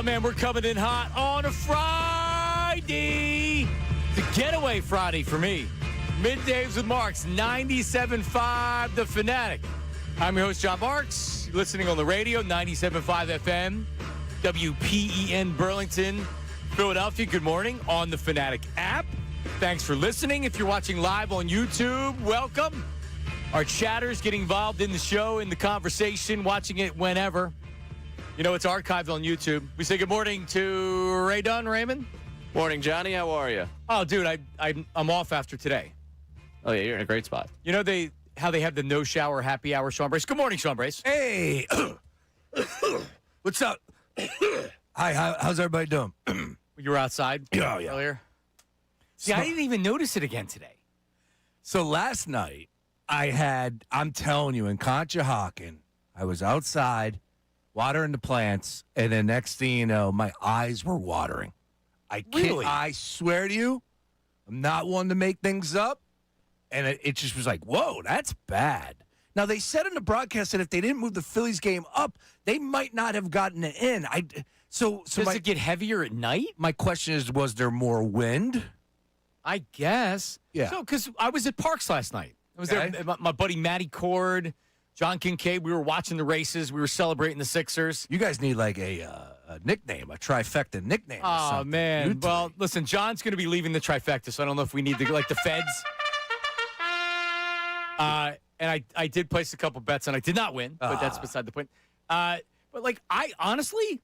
Oh, man, we're coming in hot on a Friday. The getaway Friday for me. Middays with Marks, 97.5 The Fanatic. I'm your host, John Marks. You're listening on the radio, 97.5 FM, WPEN Burlington, Philadelphia. Good morning on the Fanatic app. Thanks for listening. If you're watching live on YouTube, welcome. Our chatters get involved in the show, in the conversation, watching it whenever. You know, it's archived on YouTube. We say good morning to Ray Dunn, Raymond. Morning, Johnny. How are you? Oh, dude, I'm off after today. Oh, yeah, you're in a great spot. You know how they have the no-shower happy hour, Sean Brace? Good morning, Sean Brace. Hey. What's up? Hi, how's everybody doing? You were outside earlier? See, I didn't even notice it again today. So last night, I'm telling you, in Conshohocken, I was outside watering the plants, and the next thing you know, my eyes were watering. Really? I swear to you, I'm not one to make things up, and it just was like, whoa, that's bad. Now, they said in the broadcast that if they didn't move the Phillies game up, they might not have gotten it in. Does it get heavier at night? My question is, was there more wind? I guess. Yeah. So, because I was at Parks last night. I was there. My buddy Matty Cord, John Kincade. We were watching the races. We were celebrating the Sixers. You guys need like a nickname, a trifecta nickname. Or something. Man. Well, listen, John's going to be leaving the trifecta, so I don't know if we need to like the feds. And I did place a couple bets, and I did not win, but that's beside the point. But like, I honestly,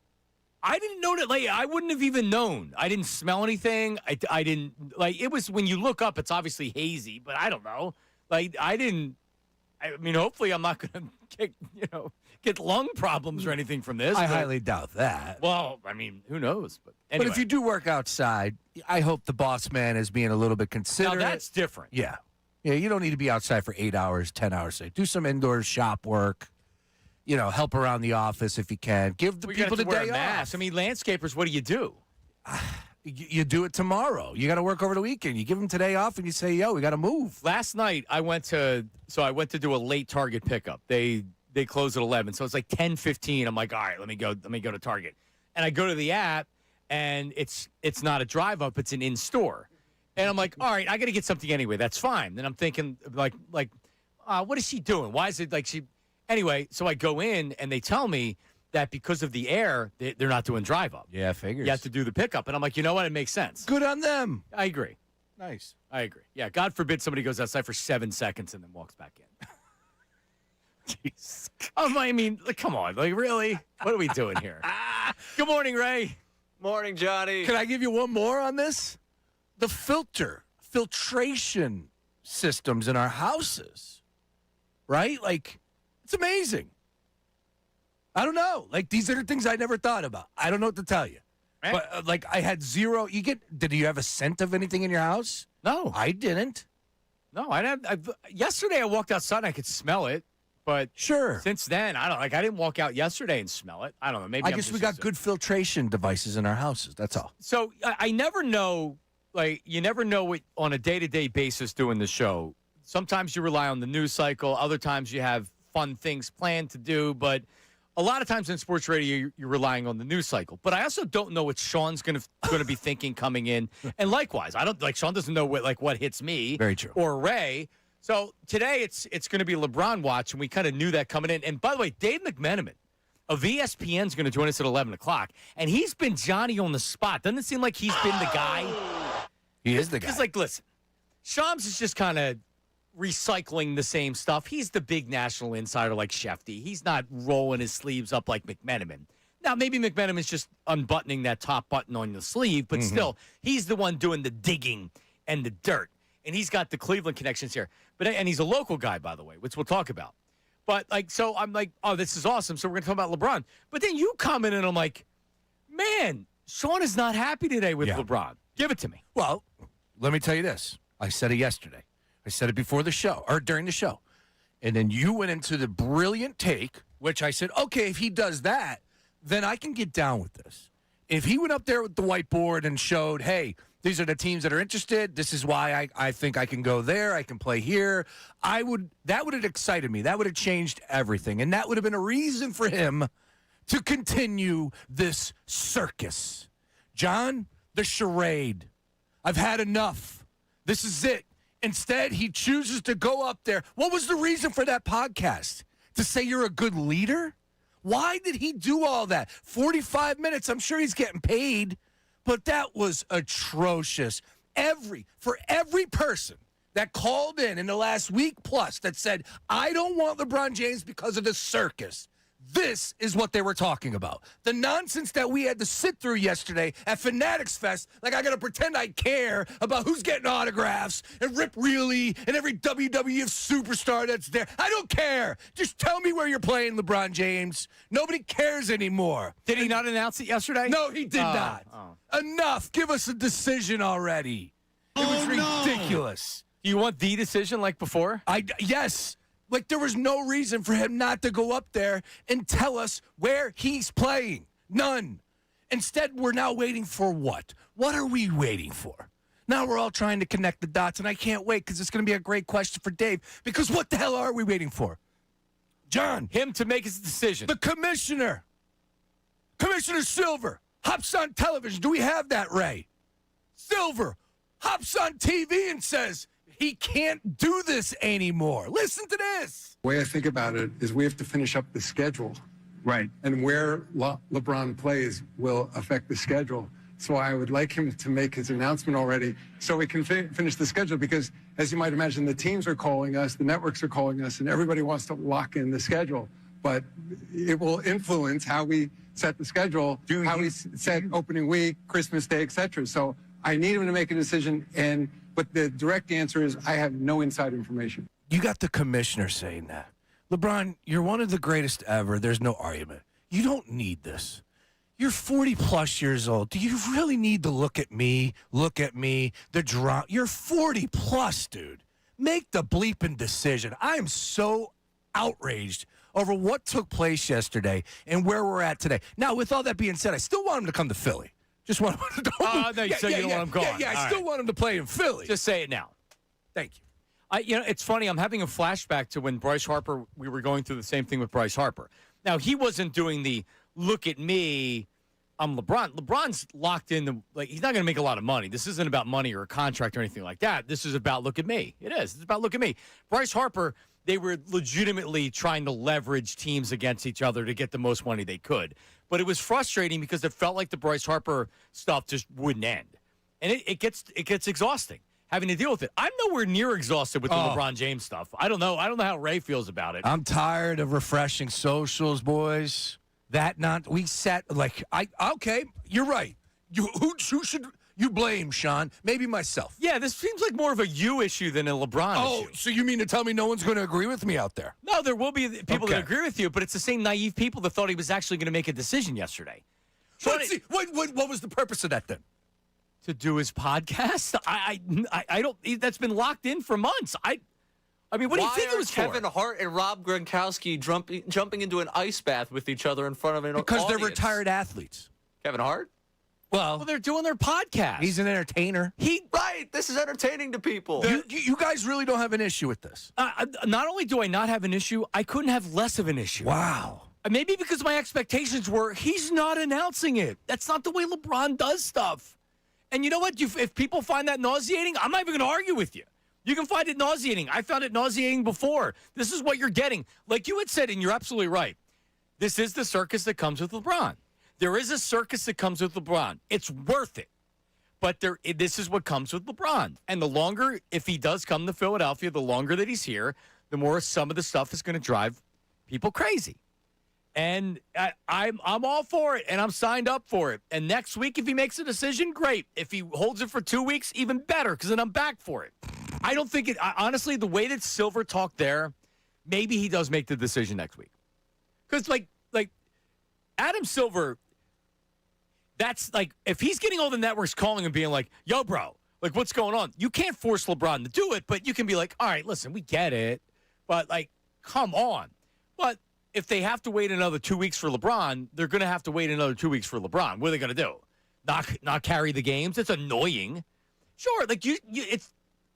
I didn't know that. Like, I wouldn't have even known. I didn't smell anything. I didn't like. It was when you look up, it's obviously hazy, but I don't know. Like, I mean, hopefully, I'm not going to get lung problems or anything from this. I highly doubt that. Well, I mean, who knows? But anyway. But if you do work outside, I hope the boss man is being a little bit considerate. Now that's different. Yeah. Yeah, you don't need to be outside for 8 hours, 10 hours. Do some indoor shop work. Help around the office if you can. Give the people the day off. I mean, landscapers, what do you do? You do it tomorrow. You got to work over the weekend. You give them today off, and you say, "Yo, we got to move." Last night, I went to do a late Target pickup. They close at 11, so it's like 10:15. I'm like, all right, let me go to Target, and I go to the app, and it's not a drive up, it's an in store, and I'm like, all right, I got to get something anyway. That's fine. Then I'm thinking like, what is she doing? Why is it like she? Anyway, so I go in, and they tell me that because of the air, they're not doing drive up. Yeah, figures. You have to do the pickup. And I'm like, you know what? It makes sense. Good on them. I agree. Nice. I agree. Yeah, God forbid somebody goes outside for 7 seconds and then walks back in. Jeez. I mean, come on. Like, really? What are we doing here? Good morning, Ray. Morning, Johnny. Can I give you one more on this? The filtration systems in our houses, right? Like, it's amazing. I don't know. Like, these are the things I never thought about. I don't know what to tell you. Right. But, I had zero. Did you have a scent of anything in your house? No. I didn't. No, yesterday I walked outside and I could smell it. But sure. Since then, I didn't walk out yesterday and smell it. I don't know. Maybe I guess we got good filtration devices in our houses. That's all. So I never know. Like, you never know what on a day-to-day basis doing the show. Sometimes you rely on the news cycle. Other times you have fun things planned to do. But a lot of times in sports radio, you're relying on the news cycle. But I also don't know what Sean's going to be thinking coming in. And likewise, Sean doesn't know what hits me. Very true. Or Ray. So today it's going to be LeBron watch, and we kind of knew that coming in. And by the way, Dave McMenamin of ESPN is going to join us at 11 o'clock. And he's been Johnny on the spot. Doesn't it seem like he's been the guy? He is the guy. Because, listen, Shams is just kind of recycling the same stuff. He's the big national insider like Shefty. He's not rolling his sleeves up like McMenamin. Now, maybe McMenamin's just unbuttoning that top button on the sleeve, but still, he's the one doing the digging and the dirt. And he's got the Cleveland connections here. And he's a local guy, by the way, which we'll talk about. But, so I'm like, oh, this is awesome. So we're going to talk about LeBron. But then you comment, and I'm like, man, Sean is not happy today with LeBron. Give it to me. Well, let me tell you this. I said it yesterday. I said it before the show, or during the show. And then you went into the brilliant take, which I said, okay, if he does that, then I can get down with this. If he went up there with the whiteboard and showed, hey, these are the teams that are interested, this is why I think I can go there, I can play here, that would have excited me. That would have changed everything. And that would have been a reason for him to continue this circus. John, the charade. I've had enough. This is it. Instead, he chooses to go up there. What was the reason for that podcast? To say you're a good leader? Why did he do all that? 45 minutes. I'm sure he's getting paid, but that was atrocious. For every person that called in the last week plus that said, I don't want LeBron James because of the circus, this is what they were talking about. The nonsense that we had to sit through yesterday at Fanatics Fest, like I got to pretend I care about who's getting autographs and Rip Reilly and every WWF superstar that's there. I don't care. Just tell me where you're playing, LeBron James. Nobody cares anymore. Did he not announce it yesterday? No, he did not. Enough. Give us a decision already. It was ridiculous. Do you want the decision like before? Yes. Like, there was no reason for him not to go up there and tell us where he's playing. None. Instead, we're now waiting for what? What are we waiting for? Now we're all trying to connect the dots, and I can't wait because it's going to be a great question for Dave. Because what the hell are we waiting for? John. Him to make his decision. The commissioner. Commissioner Silver hops on television. Do we have that, Ray? Silver hops on TV and says, he can't do this anymore. Listen to this. The way I think about it is we have to finish up the schedule. Right. And where LeBron plays will affect the schedule. So I would like him to make his announcement already so we can finish the schedule because, as you might imagine, the teams are calling us, the networks are calling us, and everybody wants to lock in the schedule. But it will influence how we set the schedule, how we set opening week, Christmas Day, etc. So I need him to make a decision, but the direct answer is I have no inside information. You got the commissioner saying that. LeBron, you're one of the greatest ever. There's no argument. You don't need this. You're 40-plus years old. Do you really need to look at me, the drama? You're 40-plus, dude. Make the bleeping decision. I am so outraged over what took place yesterday and where we're at today. Now, with all that being said, I still want him to come to Philly. Just want him to no, you don't want him gone. I still want him to play in Philly. Just say it now. Thank you. It's funny. I'm having a flashback to when Bryce Harper, we were going through the same thing with Bryce Harper. Now, he wasn't doing the look at me, I'm LeBron. LeBron's locked in. He's not going to make a lot of money. This isn't about money or a contract or anything like that. This is about look at me. It is. It's about look at me. Bryce Harper, they were legitimately trying to leverage teams against each other to get the most money they could. But it was frustrating because it felt like the Bryce Harper stuff just wouldn't end. And it gets exhausting having to deal with it. I'm nowhere near exhausted with the LeBron James stuff. I don't know how Ray feels about it. I'm tired of refreshing socials, boys. We sat okay, you're right. Who should you blame, Sean? Maybe myself. Yeah, this seems like more of a you issue than a LeBron issue. So you mean to tell me no one's going to agree with me out there? No, there will be people that agree with you, but it's the same naive people that thought he was actually going to make a decision yesterday. What was the purpose of that then? To do his podcast? I don't. That's been locked in for months. I mean, what do you think it was for? Kevin Hart and Rob Gronkowski jumping into an ice bath with each other in front of an because audience? they're retired athletes. Kevin Hart? Well, they're doing their podcast. He's an entertainer. Right. This is entertaining to people. You guys really don't have an issue with this. Not only do I not have an issue, I couldn't have less of an issue. Wow. Maybe because my expectations were he's not announcing it. That's not the way LeBron does stuff. And you know what? If people find that nauseating, I'm not even going to argue with you. You can find it nauseating. I found it nauseating before. This is what you're getting. Like you had said, and you're absolutely right. This is the circus that comes with LeBron. There is a circus that comes with LeBron. It's worth it. But this is what comes with LeBron. And the longer, if he does come to Philadelphia, the longer that he's here, the more some of the stuff is going to drive people crazy. And I'm all for it, and I'm signed up for it. And next week, if he makes a decision, great. If he holds it for 2 weeks, even better, because then I'm back for it. I don't think it – honestly, the way that Silver talked there, maybe he does make the decision next week. Because, like Adam Silver – that's like, if he's getting all the networks calling and being like, yo, bro, like, what's going on? You can't force LeBron to do it, but you can be like, all right, listen, we get it. But, like, come on. But if they have to wait another 2 weeks for LeBron, they're going to have to wait another 2 weeks for LeBron. What are they going to do? Not carry the games? It's annoying. Sure, like,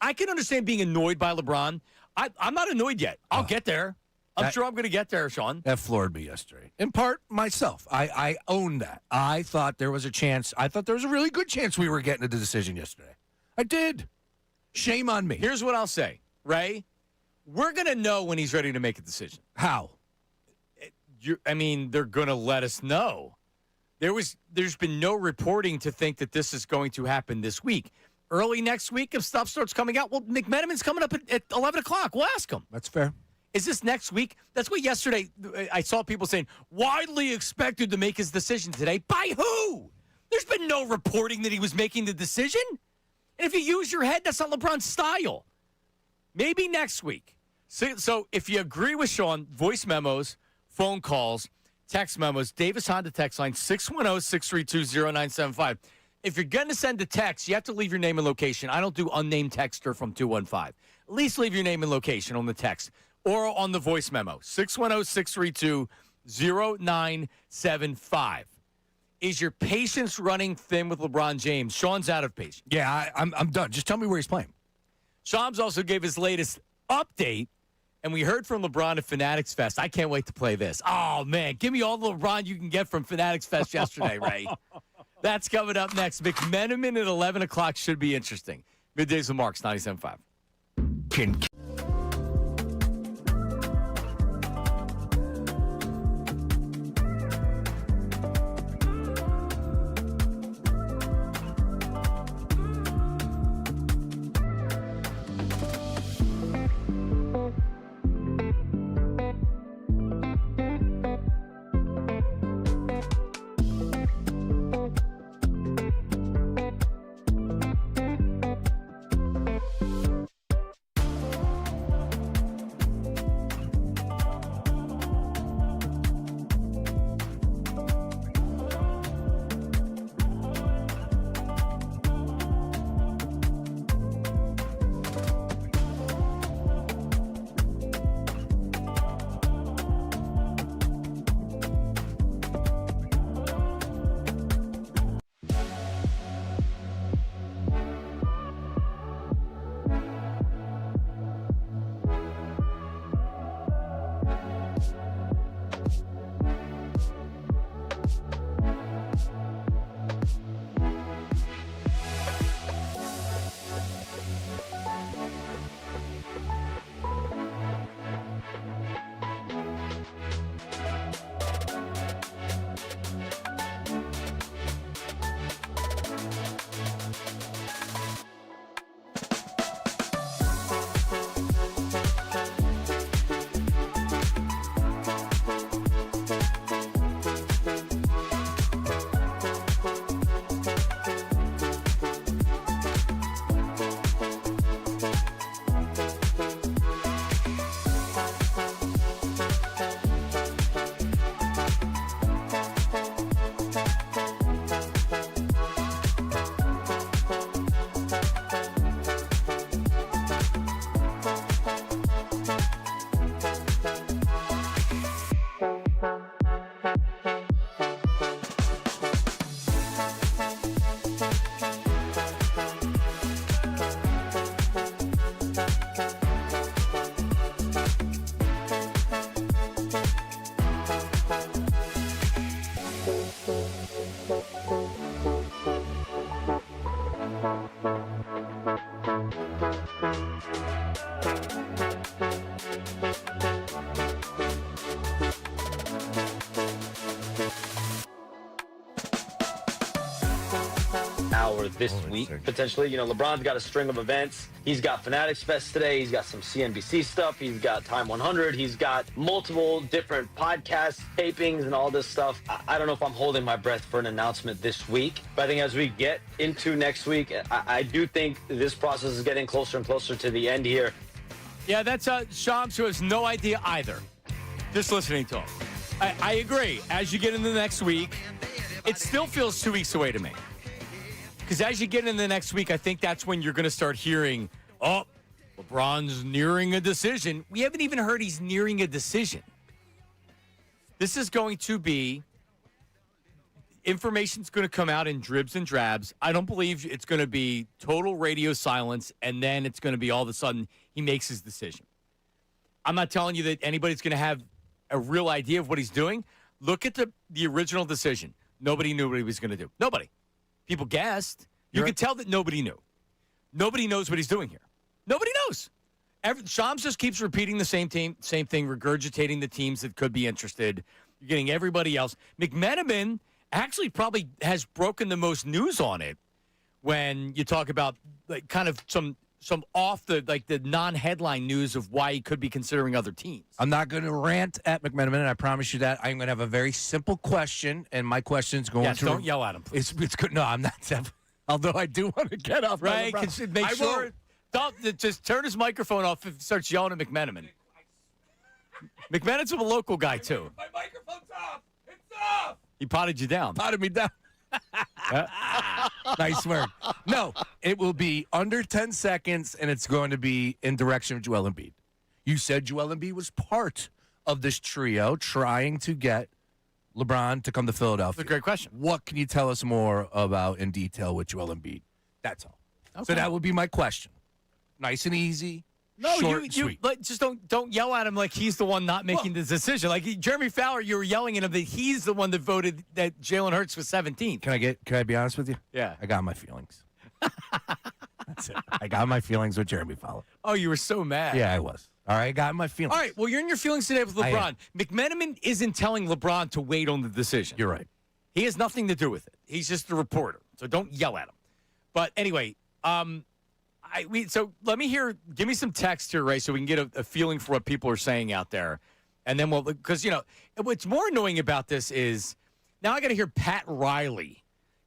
I can understand being annoyed by LeBron. I'm not annoyed yet. I'll get there. I'm sure I'm going to get there, Sean. That floored me yesterday. In part, myself. I own that. I thought there was a chance. I thought there was a really good chance we were getting to the decision yesterday. I did. Shame on me. Here's what I'll say, Ray. We're going to know when he's ready to make a decision. How? They're going to let us know. There's been no reporting to think that this is going to happen this week. Early next week, if stuff starts coming out, well, McMenamin's coming up at 11 o'clock. We'll ask him. That's fair. Is this next week? That's what yesterday I saw people saying, widely expected to make his decision today. By who? There's been no reporting that he was making the decision. And if you use your head, that's not LeBron's style. Maybe next week. So if you agree with Sean, voice memos, phone calls, text memos, Davis Honda text line 610-632-0975. If you're going to send a text, you have to leave your name and location. I don't do unnamed texter from 215. At least leave your name and location on the text or on the voice memo. 610-632-0975. Is your patience running thin with LeBron James? Sean's out of patience. Yeah, I'm done. Just tell me where he's playing. Shams also gave his latest update, and we heard from LeBron at Fanatics Fest. I can't wait to play this. Oh, man, give me all the LeBron you can get from Fanatics Fest yesterday, Ray. That's coming up next. McMenamin at 11 o'clock should be interesting. Middays with Marks, 97.5. Kincade. This week, potentially. You know, LeBron's got a string of events. He's got Fanatics Fest today. He's got some CNBC stuff. He's got Time 100. He's got multiple different podcast tapings and all this stuff. I don't know if I'm holding my breath for an announcement this week, but I think as we get into next week, I do think this process is getting closer and closer to the end here. Yeah, that's Shams, who has no idea either. Just listening to him. I agree. As you get into the next week, it still feels 2 weeks away to me. Because as you get into the next week, I think that's when you're going to start hearing, oh, LeBron's nearing a decision. We haven't even heard he's nearing a decision. This is going to be, information's going to come out in dribs and drabs. I don't believe it's going to be total radio silence, and then it's going to be all of a sudden he makes his decision. I'm not telling you that anybody's going to have a real idea of what he's doing. Look at the original decision. Nobody knew what he was going to do. Nobody. People guessed. You could tell that nobody knew. Nobody knows what he's doing here. Nobody knows. Shams just keeps repeating the same thing, regurgitating the teams that could be interested. You're getting everybody else. McMenamin actually probably has broken the most news on it when you talk about like kind of some off the non-headline news of why he could be considering other teams. I'm not going to rant at McMenamin, and I promise you that. I'm going to have a very simple question, and my question's going to... don't yell at him, please. It's good. No, I'm not. Although I do want to get off. Right? Make sure... Don't just turn his microphone off if he starts yelling at McMenamin. McMenamin's a local guy, too. My microphone's off. It's off. He potted you down. Potted me down. Nice work. No, it will be under 10 seconds, and it's going to be in direction of Joel Embiid. You said Joel Embiid was part of this trio trying to get LeBron to come to Philadelphia. That's a great question. What can you tell us more about in detail with Joel Embiid? That's all. Okay. So that would be my question. Nice and easy. No, short and sweet. Just don't yell at him like he's the one not making the decision. Like Jeremy Fowler, you were yelling at him that he's the one that voted that Jalen Hurts was 17. Can I be honest with you? Yeah. I got my feelings. That's it. I got my feelings with Jeremy Fowler. Oh, you were so mad. Yeah, I was. All right, I got my feelings. All right, well, you're in your feelings today with LeBron. McMenamin isn't telling LeBron to wait on the decision. You're right. He has nothing to do with it. He's just a reporter, so don't yell at him. But anyway, so let me give me some text here, Ray, so we can get a feeling for what people are saying out there. And then because, what's more annoying about this is now I got to hear Pat Riley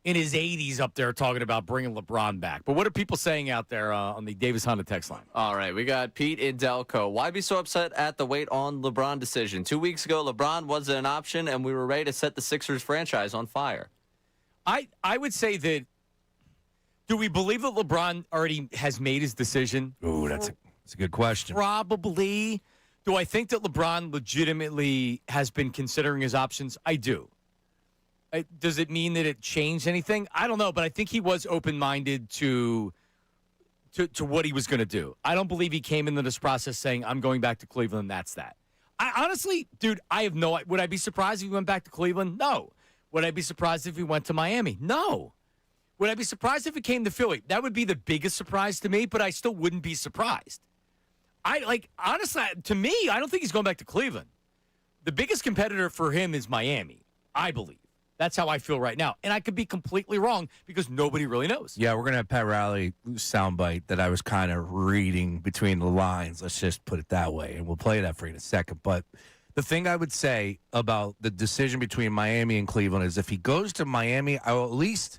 in his 80s up there talking about bringing LeBron back. But what are people saying out there on the Davis Honda text line? All right, we got Pete in Delco. Why be so upset at the wait on LeBron decision? 2 weeks ago, LeBron wasn't an option, and we were ready to set the Sixers franchise on fire. I would say that, do we believe that LeBron already has made his decision? Ooh, that's a good question. Probably. Do I think that LeBron legitimately has been considering his options? I do. Does it mean that it changed anything? I don't know, but I think he was open-minded to what he was going to do. I don't believe he came into this process saying, I'm going back to Cleveland, that's that. Honestly, dude, I have no idea. Would I be surprised if he went back to Cleveland? No. Would I be surprised if he went to Miami? No. Would I be surprised if he came to Philly? That would be the biggest surprise to me, but I still wouldn't be surprised. Honestly, to me, I don't think he's going back to Cleveland. The biggest competitor for him is Miami, I believe. That's how I feel right now. And I could be completely wrong because nobody really knows. Yeah, we're going to have Pat Riley soundbite that I was kind of reading between the lines. Let's just put it that way. And we'll play that for you in a second. But the thing I would say about the decision between Miami and Cleveland is if he goes to Miami, I will at least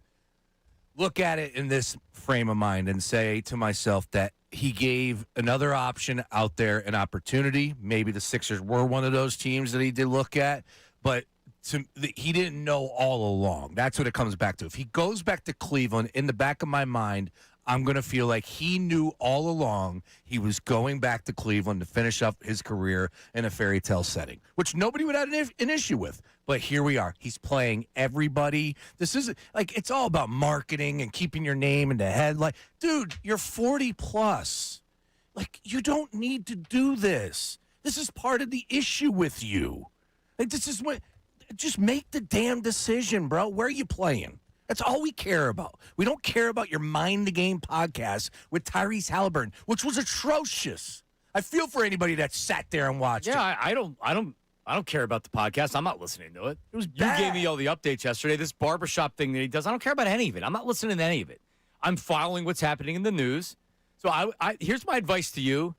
look at it in this frame of mind and say to myself that he gave another option out there, an opportunity. Maybe the Sixers were one of those teams that he did look at, but he didn't know all along. That's what it comes back to. If he goes back to Cleveland, in the back of my mind, I'm going to feel like he knew all along he was going back to Cleveland to finish up his career in a fairy tale setting, which nobody would have an issue with. But here we are. He's playing everybody. This is it's all about marketing and keeping your name in the headline. Dude, you're 40 plus. You don't need to do this. This is part of the issue with you. This is what. Just make the damn decision, bro. Where are you playing? That's all we care about. We don't care about your Mind the Game podcast with Tyrese Halliburton, which was atrocious. I feel for anybody that sat there and watched it. I don't care about the podcast. I'm not listening to it. It was bad. You gave me all the updates yesterday. This barbershop thing that he does, I don't care about any of it. I'm not listening to any of it. I'm following what's happening in the news. So here's my advice to you.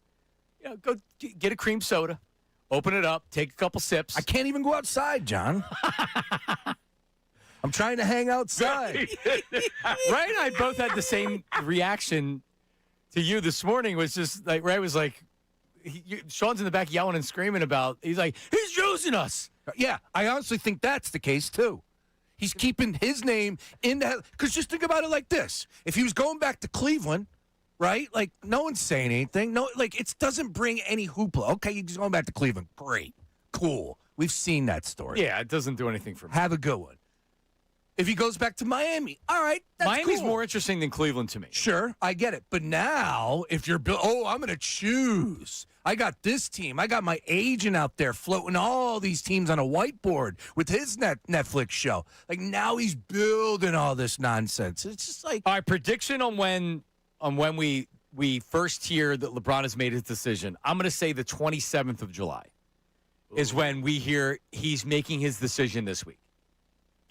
Go get a cream soda. Open it up, take a couple sips. I can't even go outside, John. I'm trying to hang outside. Ray and I both had the same reaction to you this morning. Was just like Ray was like, Sean's in the back yelling and screaming about. He's like, he's using us. Yeah, I honestly think that's the case too. He's keeping his name in the because just think about it like this: if he was going back to Cleveland. Right? No one's saying anything. No, it doesn't bring any hoopla. Okay, he's going back to Cleveland. Great. Cool. We've seen that story. Yeah, it doesn't do anything for me. Have a good one. If he goes back to Miami, all right, that's Miami's cool. more interesting than Cleveland to me. Sure, I get it. But now, if you're I'm going to choose. I got this team. I got my agent out there floating all these teams on a whiteboard with his Netflix show. Like, now he's building all this nonsense. It's just like, All right, prediction on when we first hear that LeBron has made his decision. I'm going to say the 27th of July is when we hear he's making his decision this week.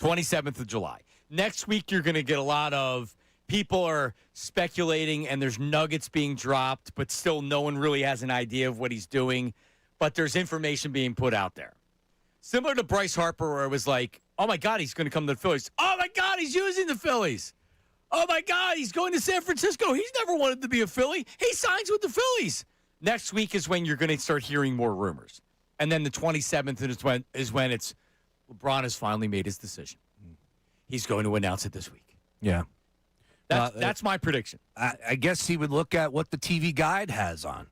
27th of July. Next week, you're going to get a lot of people are speculating and there's nuggets being dropped, but still no one really has an idea of what he's doing. But there's information being put out there. Similar to Bryce Harper, where it was like, oh, my God, he's going to come to the Phillies. Oh, my God, he's using the Phillies. Oh, my God, he's going to San Francisco. He's never wanted to be a Philly. He signs with the Phillies. Next week is when you're going to start hearing more rumors. And then the 27th is when it's LeBron has finally made his decision. He's going to announce it this week. yeah. That's my prediction. I guess he would look at what the TV guide has on,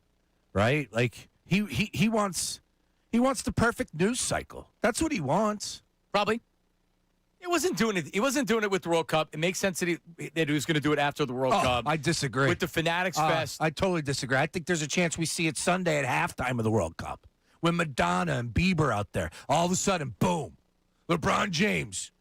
right? Like he wants the perfect news cycle. That's what he wants. Probably. He wasn't doing it. He wasn't doing it with the World Cup. It makes sense that he was going to do it after the World Cup. I disagree. With the Fanatics Fest. I totally disagree. I think there's a chance we see it Sunday at halftime of the World Cup when Madonna and Bieber out there. All of a sudden, boom, LeBron James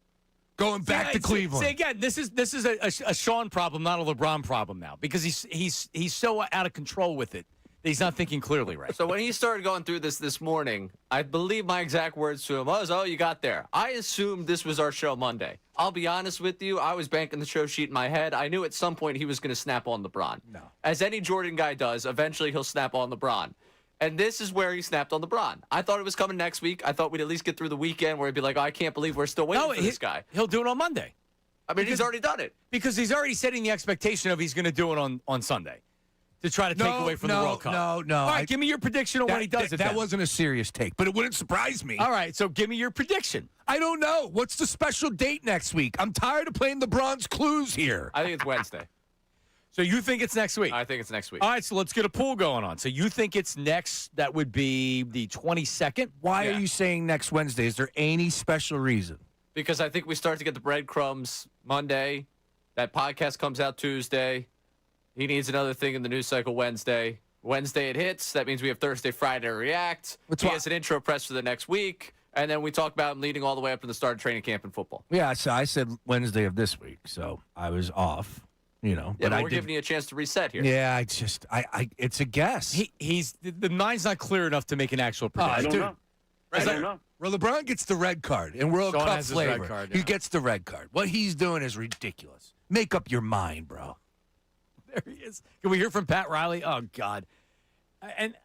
going back to Cleveland. See, again, this is a Sean problem, not a LeBron problem now, because he's so out of control with it that he's not thinking clearly right. So when he started going through this morning, I believe my exact words to him was, "Oh, you got there." I assumed this was our show Monday. I'll be honest with you. I was banking the show sheet in my head. I knew at some point he was going to snap on LeBron. No. As any Jordan guy does, eventually he'll snap on LeBron. And this is where he snapped on LeBron. I thought it was coming next week. I thought we'd at least get through the weekend where he'd be like, oh, I can't believe we're still waiting for this guy. He'll do it on Monday. I mean, he's already done it. Because he's already setting the expectation of he's going to do it on Sunday to try to take away from the World Cup. No. All right, give me your prediction on when he does it. That then. wasn't a serious take, but it wouldn't surprise me. All right, so give me your prediction. I don't know. What's the special date next week? I'm tired of playing LeBron's clues here. I think it's Wednesday. So you think it's next week? I think it's next week. All right, so let's get a pool going on. So you think it's next, that would be the 22nd? Why Yeah. are you saying next Wednesday? Is there any special reason? Because I think we start to get the breadcrumbs Monday. That podcast comes out Tuesday. He needs another thing in the news cycle Wednesday. Wednesday it hits. That means we have Thursday, Friday to react. He has an intro press for the next week. And then we talk about him leading all the way up to the start of training camp in football. Yeah, so I said Wednesday of this week, so I was off, you know. Yeah, but I we're giving you a chance to reset here. Yeah, it's a guess. He's the mind's not clear enough to make an actual prediction. I don't know. I don't know. Well, LeBron gets the red card in World Sean Cup has his red flavor. card, He yeah. gets the red card. What he's doing is ridiculous. Make up your mind, bro. There he is. Can we hear from Pat Riley? Oh, God. And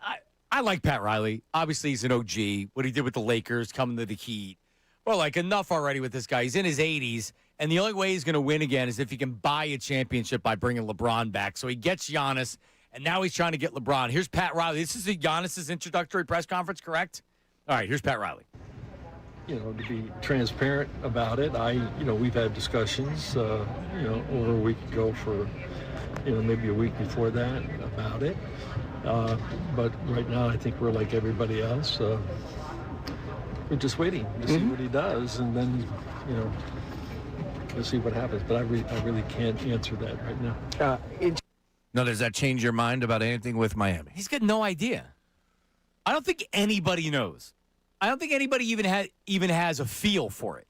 I like Pat Riley. Obviously, he's an OG. What he did with the Lakers, coming to the Heat. Well, like, enough already with this guy. He's in his 80s, and the only way he's going to win again is if he can buy a championship by bringing LeBron back. So he gets Giannis, and now he's trying to get LeBron. Here's Pat Riley. This is Giannis's introductory press conference, correct? All right, here's Pat Riley. You know, to be transparent about it, we've had discussions, over a week ago for, maybe a week before that about it. But right now, I think we're like everybody else. We're just waiting to see what he does, and then, we'll see what happens. But I really can't answer that right now. No, does that change your mind about anything with Miami? He's got no idea. I don't think anybody knows. I don't think anybody even has a feel for it.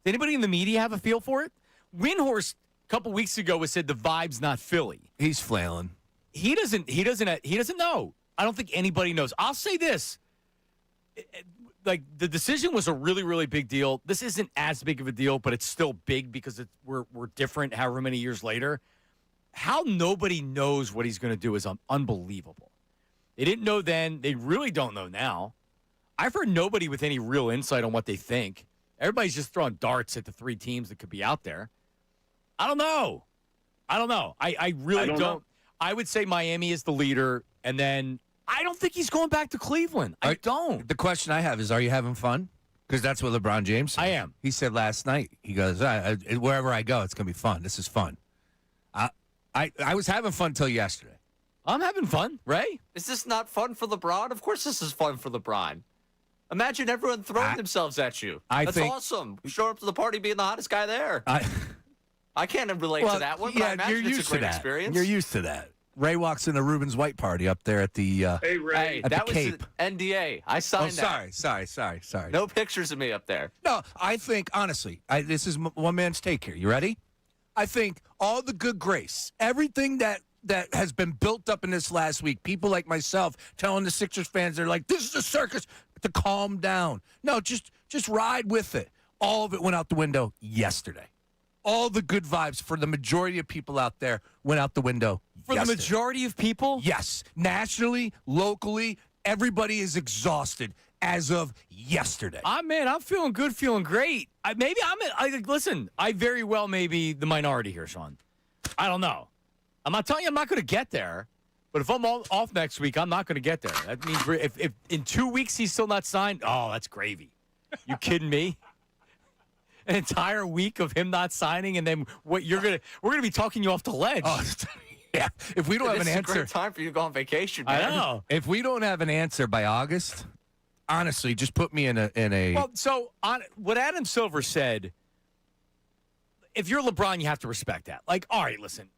Does anybody in the media have a feel for it? Windhorst a couple weeks ago was said the vibe's not Philly. He's flailing. He doesn't know. I don't think anybody knows. I'll say this. Like, the decision was a really, really big deal. This isn't as big of a deal, but it's still big because we're different however many years later. How nobody knows what he's going to do is unbelievable. They didn't know then. They really don't know now. I've heard nobody with any real insight on what they think. Everybody's just throwing darts at the three teams that could be out there. I don't know. I really don't. I would say Miami is the leader, and then I don't think he's going back to Cleveland. I don't. The question I have is, are you having fun? Because that's what LeBron James said. I am. He said last night, he goes, wherever I go, it's going to be fun. This is fun. I was having fun till yesterday. I'm having fun, Ray. Is this not fun for LeBron? Of course this is fun for LeBron. Imagine everyone throwing themselves at you. That's awesome. Show up to the party being the hottest guy there. I can't relate to that one, but I imagine it's a great experience. You're used to that. Ray walks in the Rubens White party up there at the Hey, Ray. at that the was Cape. an NDA. I signed that. Sorry. No pictures of me up there. No, I think, honestly, this is one man's take here. You ready? I think all the good grace, everything that has been built up in this last week, people like myself telling the Sixers fans, they're like, this is a circus, to calm down. No, just ride with it. All of it went out the window yesterday. All the good vibes for the majority of people out there went out the window For yesterday. the majority of people? Yes. Nationally, locally, everybody is exhausted as of yesterday. Man, I'm feeling good, feeling great. Listen, I very well may be the minority here, Sean. I don't know. I'm not telling you I'm not going to get there, but if I'm off next week, I'm not going to get there. That means if in 2 weeks he's still not signed, oh, that's gravy. You kidding me? An entire week of him not signing, and then we're gonna be talking you off the ledge. Oh, yeah. If we don't have an It's a answer, great time for you to go on vacation, man. I know. if we don't have an answer by August, honestly, just put me in a. Well, so on what Adam Silver said, if you're LeBron, you have to respect that. Like, all right, listen,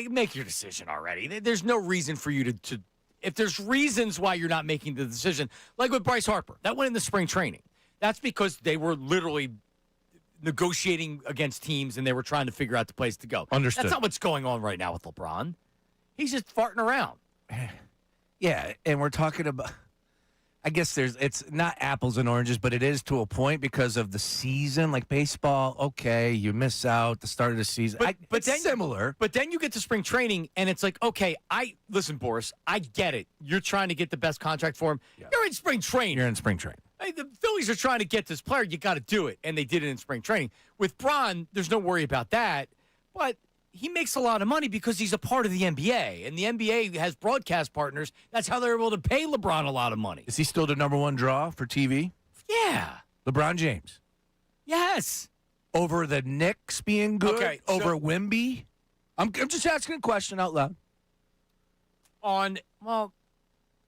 make your decision already. There's no reason for you to. If there's reasons why you're not making the decision, like with Bryce Harper, that went in the spring training. That's because they were literally negotiating against teams and they were trying to figure out the place to go. Understood. That's not what's going on right now with LeBron. He's just farting around. Yeah, and we're talking about. I guess it's not apples and oranges, but it is to a point because of the season. Like baseball, okay, you miss out the start of the season. But then similar. But then you get to spring training, and it's like, okay, listen, Boris, I get it. You're trying to get the best contract for him. Yeah. You're in spring training. You're in spring training. Hey, the Phillies are trying to get this player. You got to do it, and they did it in spring training. With Bron, there's no worry about that, but he makes a lot of money because he's a part of the NBA, and the NBA has broadcast partners. That's how they're able to pay LeBron a lot of money. Is he still the number one draw for TV? Yeah. LeBron James. Yes. Over the Knicks being good? Okay, over Wemby? I'm just asking a question out loud.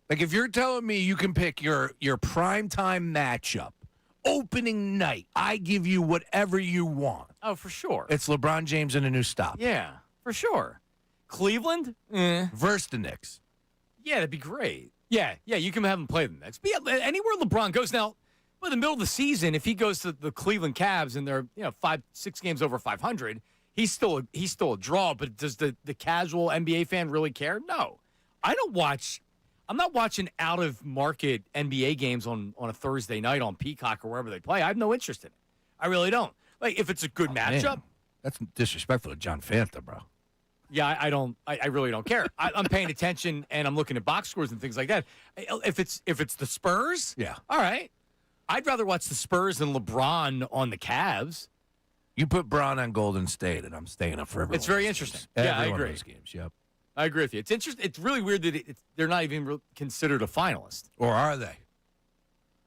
Like, if you're telling me you can pick your primetime matchup, opening night, I give you whatever you want. Oh, for sure. It's LeBron James and a new stop. Yeah, for sure. Cleveland? Versus the Knicks. Yeah, that'd be great. Yeah, you can have him play the Knicks. But yeah, anywhere LeBron goes now, by the middle of the season, if he goes to the Cleveland Cavs and they're 5-6 games over 500, he's still a draw. But does the casual NBA fan really care? No, I'm not watching out-of-market NBA games on a Thursday night on Peacock or wherever they play. I have no interest in it. I really don't. Like, if it's a good matchup. Man, that's disrespectful to John Fanta, bro. Yeah, I don't. I really don't care. I'm paying attention, and I'm looking at box scores and things like that. If it's the Spurs, yeah, all right. I'd rather watch the Spurs than LeBron on the Cavs. You put Bron on Golden State, and I'm staying up for every It's very interesting. Yeah, I agree. Those games, yep. I agree with you. It's interesting. It's really weird that they're not even considered a finalist. Or are they?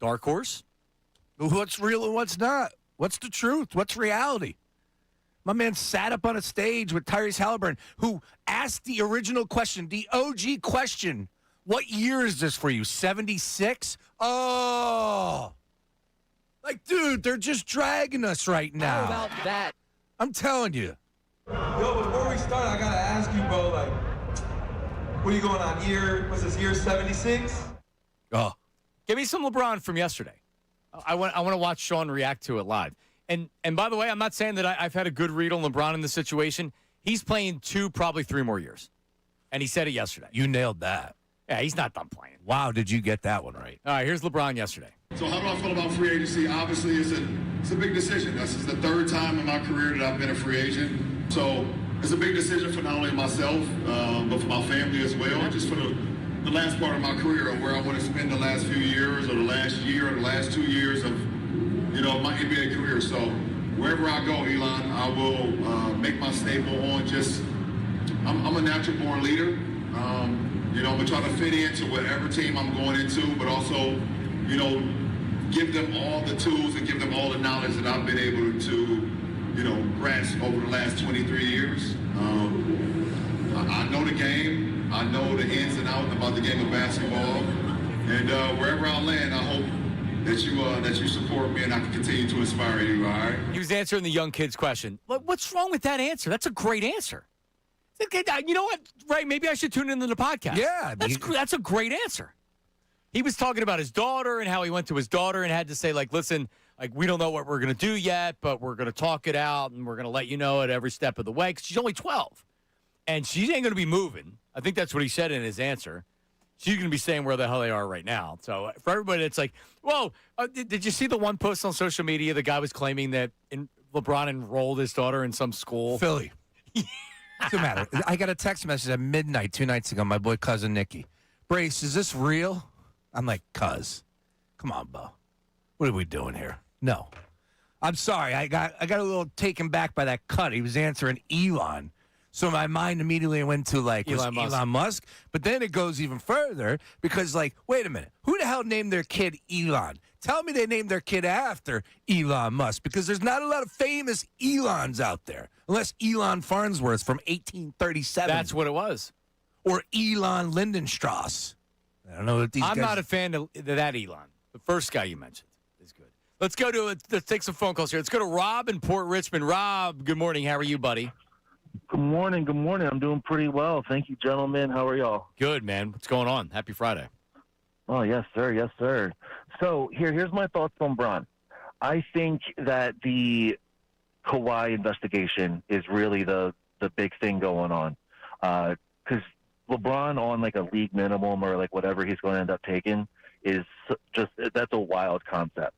Dark horse? What's real and what's not? What's the truth? What's reality? My man sat up on a stage with Tyrese Halliburton, who asked the original question, the OG question. What year is this for you? 76? Oh. Like, dude, they're just dragging us right now. How about that? I'm telling you. Yo, before we start, I gotta ask you, bro, like, what are you going on, was this year 76? Oh. Give me some LeBron from yesterday. I want to watch Sean react to it live. And by the way, I'm not saying that I've had a good read on LeBron in this situation. He's playing 2, probably 3 more years. And he said it yesterday. You nailed that. Yeah, he's not done playing. Wow, did you get that one right? All right, here's LeBron yesterday. So how do I feel about free agency? Obviously, it's a big decision. This is the 3rd time in my career that I've been a free agent. So it's a big decision for not only myself, but for my family as well, and just for the last part of my career and where I want to spend the last few years or the last year or the last 2 years of, my NBA career. So wherever I go, Elon, I will make my staple on just, I'm a natural born leader. I'm going to try to fit into whatever team I'm going into, but also, give them all the tools and give them all the knowledge that I've been able to, grasp over the last 23 years. I know the game. I know the ins and outs about the game of basketball. And wherever I land, I hope that you support me and I can continue to inspire you. All right. He was answering the young kid's question. What's wrong with that answer? That's a great answer. You know what, Ray? Maybe I should tune into the podcast. Yeah. That's a great answer. He was talking about his daughter and how he went to his daughter and had to say, like, listen, like, we don't know what we're going to do yet, but we're going to talk it out and we're going to let you know at every step of the way because she's only 12. And she ain't going to be moving. I think that's what he said in his answer. She's going to be staying where the hell they are right now. So for everybody, it's like, whoa, did you see the one post on social media? The guy was claiming that LeBron enrolled his daughter in some school. Philly. Doesn't matter. I got a text message at midnight 2 nights ago. My boy cousin Nicky, Brace, is this real? I'm like, cuz, come on, Bo. What are we doing here? No, I'm sorry. I got a little taken back by that cut. He was answering Elon, so my mind immediately went to like Elon Musk. But then it goes even further because, like, wait a minute, who the hell named their kid Elon? Tell me they named their kid after Elon Musk because there's not a lot of famous Elons out there. Unless Elon Farnsworth from 1837. That's what it was. Or Elon Lindenstrass. I don't know what these guys... I'm not a fan of that Elon. The first guy you mentioned is good. Let's take some phone calls here. Let's go to Rob in Port Richmond. Rob, good morning. How are you, buddy? Good morning. Good morning. I'm doing pretty well. Thank you, gentlemen. How are y'all? Good, man. What's going on? Happy Friday. Oh, yes, sir. Yes, sir. So here's my thoughts on Bron. I think that the Kawhi investigation is really the big thing going on. Because LeBron on like a league minimum or like whatever he's going to end up taking is just, that's a wild concept.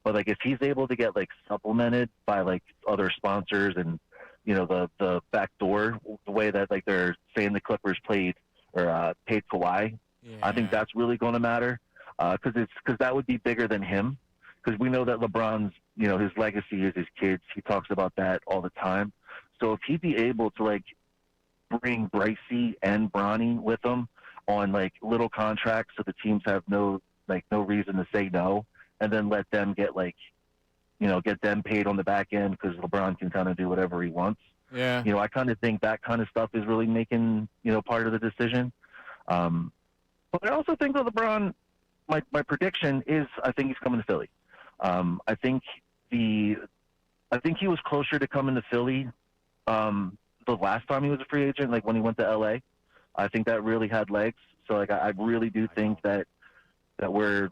But like if he's able to get like supplemented by like other sponsors and, you know, the back door, the way that like they're saying the Clippers paid Kawhi, yeah. I think that's really going to matter. Because that would be bigger than him. Because we know that LeBron's, you know, his legacy is his kids. He talks about that all the time. So if he'd be able to like bring Brycey and Bronny with him on like little contracts, so the teams have no reason to say no, and then let them get get them paid on the back end because LeBron can kind of do whatever he wants. Yeah. You know, I kind of think that kind of stuff is really making, you know, part of the decision. But I also think that LeBron, my prediction is I think he's coming to Philly. I think he was closer to coming to Philly the last time he was a free agent, like when he went to LA. I think that really had legs. So like I really do think that we're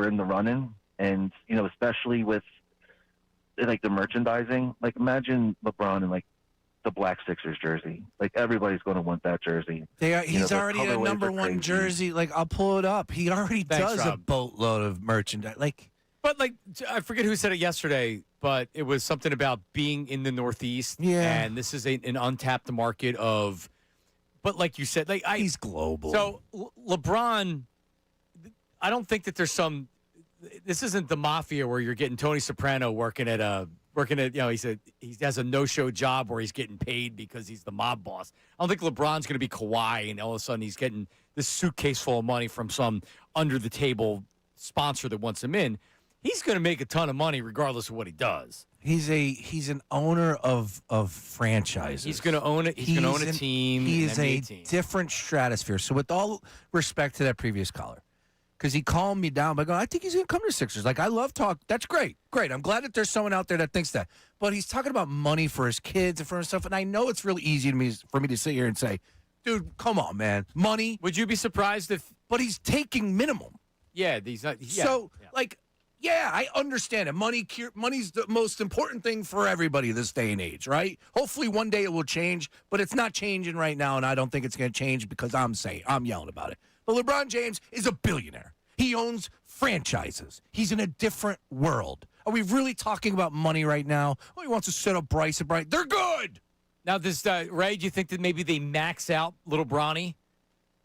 in the running, and you know, especially with like the merchandising. Like imagine LeBron in like the black Sixers jersey. Like everybody's going to want that jersey. He's already a number one jersey. Like I'll pull it up. He already does a boatload of merchandise. But like I forget who said it yesterday, but it was something about being in the Northeast. Yeah, and this is an untapped market of. But like you said, like he's global. So LeBron, I don't think that there's some. This isn't the mafia where you're getting Tony Soprano working at you know, he has a no-show job where he's getting paid because he's the mob boss. I don't think LeBron's going to be Kawhi and all of a sudden he's getting this suitcase full of money from some under-the-table sponsor that wants him in. He's going to make a ton of money regardless of what he does. He's an owner of franchises. He's going to own it. He's going to own a team. He is a team. different stratosphere. So with all respect to that previous caller, because he calmed me down by going, I think he's going to come to Sixers. Like, I love talk. That's great. Great. I'm glad that there's someone out there that thinks that. But he's talking about money for his kids and for himself. And I know it's really easy for me to sit here and say, dude, come on, man. Money. Would you be surprised if. But he's taking minimum. Yeah. He's not. Yeah, so, like. Yeah, I understand it. Money's the most important thing for everybody this day and age, right? Hopefully one day it will change, but it's not changing right now, and I don't think it's going to change because I'm yelling about it. But LeBron James is a billionaire. He owns franchises. He's in a different world. Are we really talking about money right now? Oh, he wants to set up Bryce and Bryce. They're good. Now, this Ray, do you think that maybe they max out little Bronny?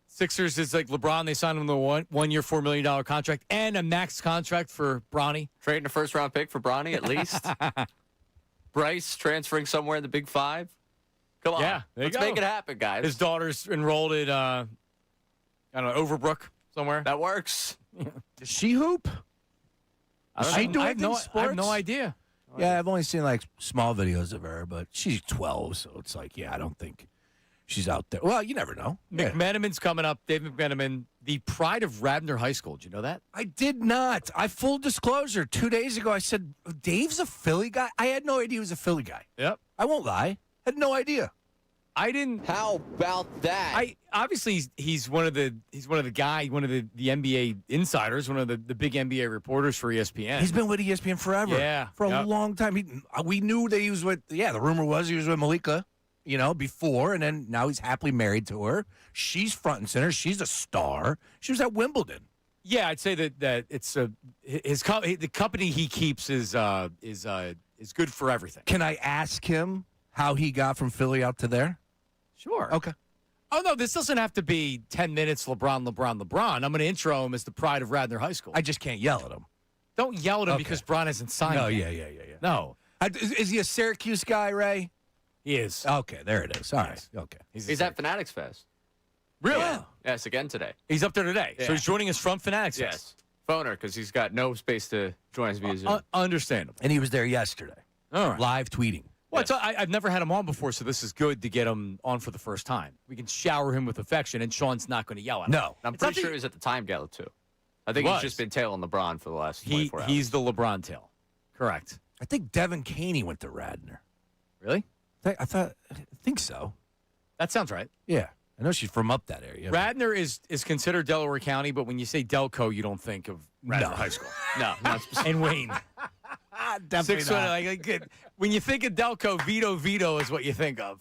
Sixers is like LeBron. They signed him to a one-year, $4 million contract and a max contract for Bronny. Trading a first-round pick for Bronny at least. Bryce transferring somewhere in the Big Five. Come on. Yeah, let's make it happen, guys. His daughter's enrolled at, I don't know, Overbrook somewhere. That works. Does she hoop? I have no idea. Yeah, I've only seen like small videos of her, but she's 12, so it's like, yeah, I don't think she's out there. Well, you never know. Yeah. McMenamin's coming up. Dave McMenamin, the pride of Radnor High School. Did you know that? I did not. Full disclosure, 2 days ago I said, Dave's a Philly guy? I had no idea he was a Philly guy. Yep. I won't lie. Had no idea. I didn't. How about that? Obviously he's one of the NBA insiders, one of the big NBA reporters for ESPN. He's been with ESPN forever. Yeah. For a long time. We knew that he was with, the rumor was he was with Malika, before, and then now he's happily married to her. She's front and center. She's a star. She was at Wimbledon. Yeah, I'd say that it's the company he keeps is good for everything. Can I ask him how he got from Philly out to there? Sure. Okay. Oh, no, this doesn't have to be 10 minutes, LeBron. I'm going to intro him as the pride of Radnor High School. I just can't yell at him. Don't yell at him because Bron hasn't signed No, yet. yeah. No. Is he a Syracuse guy, Ray? He is. Okay, there it is. All right. Okay. He's at Fanatics Fest. Really? Yeah. Yes, again today. He's up there today. Yeah. So he's joining us from Fanatics. Yes. Phoner, because he's got no space to join us via Zoom. Understandable. And he was there yesterday. All right. Live tweeting. Well, I've never had him on before, so this is good to get him on for the first time. We can shower him with affection, and Sean's not going to yell at him. No. I'm pretty sure he was at the Time Gala, too. I think he's just been tailing LeBron for the last 24 hours. He's the LeBron tail. Correct. I think Devin Caney went to Radnor. Really? I think so. That sounds right. Yeah. I know she's from up that area. Radnor is considered Delaware County, but when you say Delco, you don't think of Radnor High School. No, not specifically. And Wayne. Definitely not. When you think of Delco, Vito is what you think of.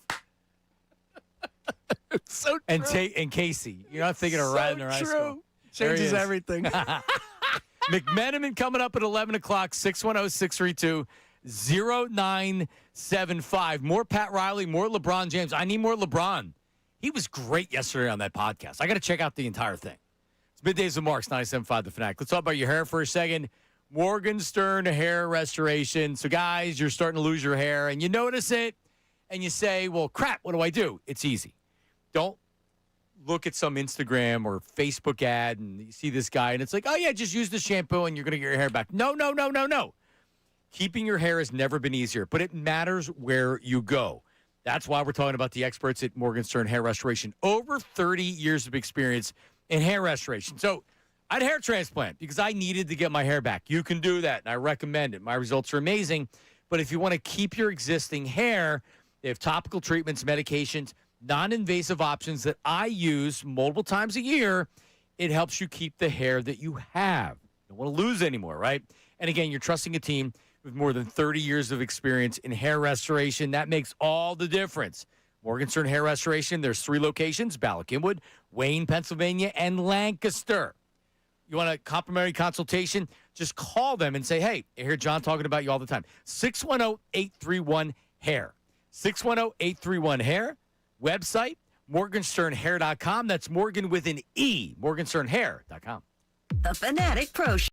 It's so true. And Casey. You're not thinking of Radnor High School. Changes everything. McMenamin coming up at 11 o'clock, 610-632-0975. More Pat Riley, more LeBron James. I need more LeBron. He was great yesterday on that podcast. I got to check out the entire thing. It's Middays with Marks, 97.5 The Fanatic. Let's talk about your hair for a second. Morgenstern Hair Restoration. So, guys, you're starting to lose your hair, and you notice it, and you say, well, crap, what do I do? It's easy. Don't look at some Instagram or Facebook ad, and you see this guy, and it's like, oh, yeah, just use the shampoo, and you're going to get your hair back. No. Keeping your hair has never been easier, but it matters where you go. That's why we're talking about the experts at Morgenstern Hair Restoration. Over 30 years of experience in hair restoration. So I had a hair transplant because I needed to get my hair back. You can do that, and I recommend it. My results are amazing. But if you want to keep your existing hair, they have topical treatments, medications, non-invasive options that I use multiple times a year. It helps you keep the hair that you have. You don't want to lose anymore, right? And again, you're trusting a team with more than 30 years of experience in hair restoration. That makes all the difference. Morgenstern Hair Restoration, there's 3 locations, Ballack Inwood, Wayne, Pennsylvania, and Lancaster. You want a complimentary consultation? Just call them and say, hey, I hear John talking about you all the time. 610-831-HAIR. 610-831-HAIR. Website, morgensternhair.com. That's Morgan with an E, morgensternhair.com. The Fanatic Pro Show.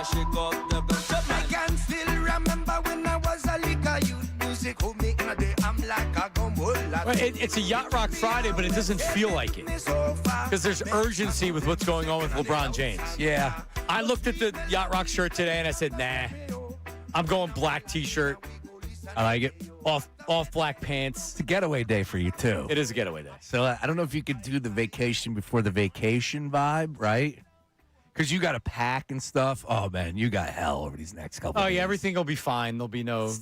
I can still remember when I was a liquor youth. Music who make my day, I'm like a gumbola. Well, it's a Yacht Rock Friday, but it doesn't feel like it because there's urgency with what's going on with LeBron James. Yeah. I looked at the Yacht Rock shirt today and I said, nah, I'm going black T-shirt. I like it. Off black pants. It's a getaway day for you, too. It is a getaway day. So I don't know if you could do the vacation before the vacation vibe, right? Because you got to pack and stuff. Oh, man, you got hell over these next couple Oh, days. yeah, everything will be fine. There'll be no...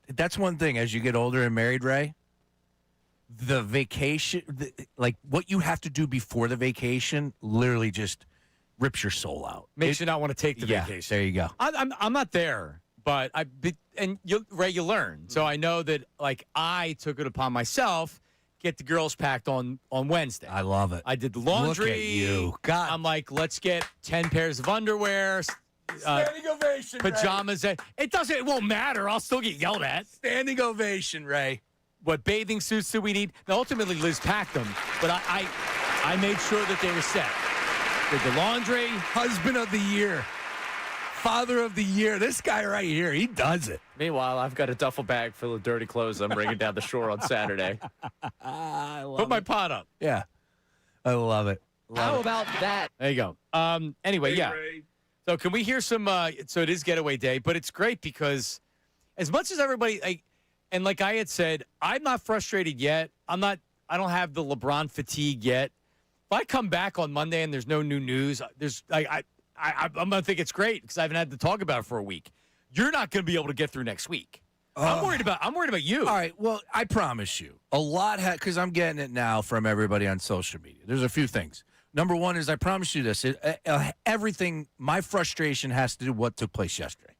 That's one thing as you get older and married, Ray. The vacation, like what you have to do before the vacation literally just rips your soul out. Makes you not want to take the vacation. There you go. I'm not there, but Ray, you learn. So I know that, like, I took it upon myself, get the girls packed on Wednesday. I love it. I did the laundry. Look at you. God. I'm like, let's get 10 pairs of underwear. Standing ovation, pajamas. Ray. It won't matter. I'll still get yelled at. Standing ovation, Ray. What bathing suits do we need? Now, ultimately, Liz packed them, but I made sure that they were set. Did the laundry. Husband of the year. Father of the year. This guy right here, he does it. Meanwhile, I've got a duffel bag full of dirty clothes I'm bringing down the shore on Saturday. I love Put my pot up. Yeah. I love it. How about that? There you go. Anyway, yeah. Ray. So can we hear some? So it is getaway day, but it's great because as much as everybody, like I had said, I'm not frustrated yet. I don't have the LeBron fatigue yet. If I come back on Monday and there's no new news, I'm gonna think it's great because I haven't had to talk about it for a week. You're not gonna be able to get through next week. I'm worried about you. All right. Well, I promise you, a lot because I'm getting it now from everybody on social media. There's a few things. Number one is I promise you this. Everything, my frustration has to do with what took place yesterday.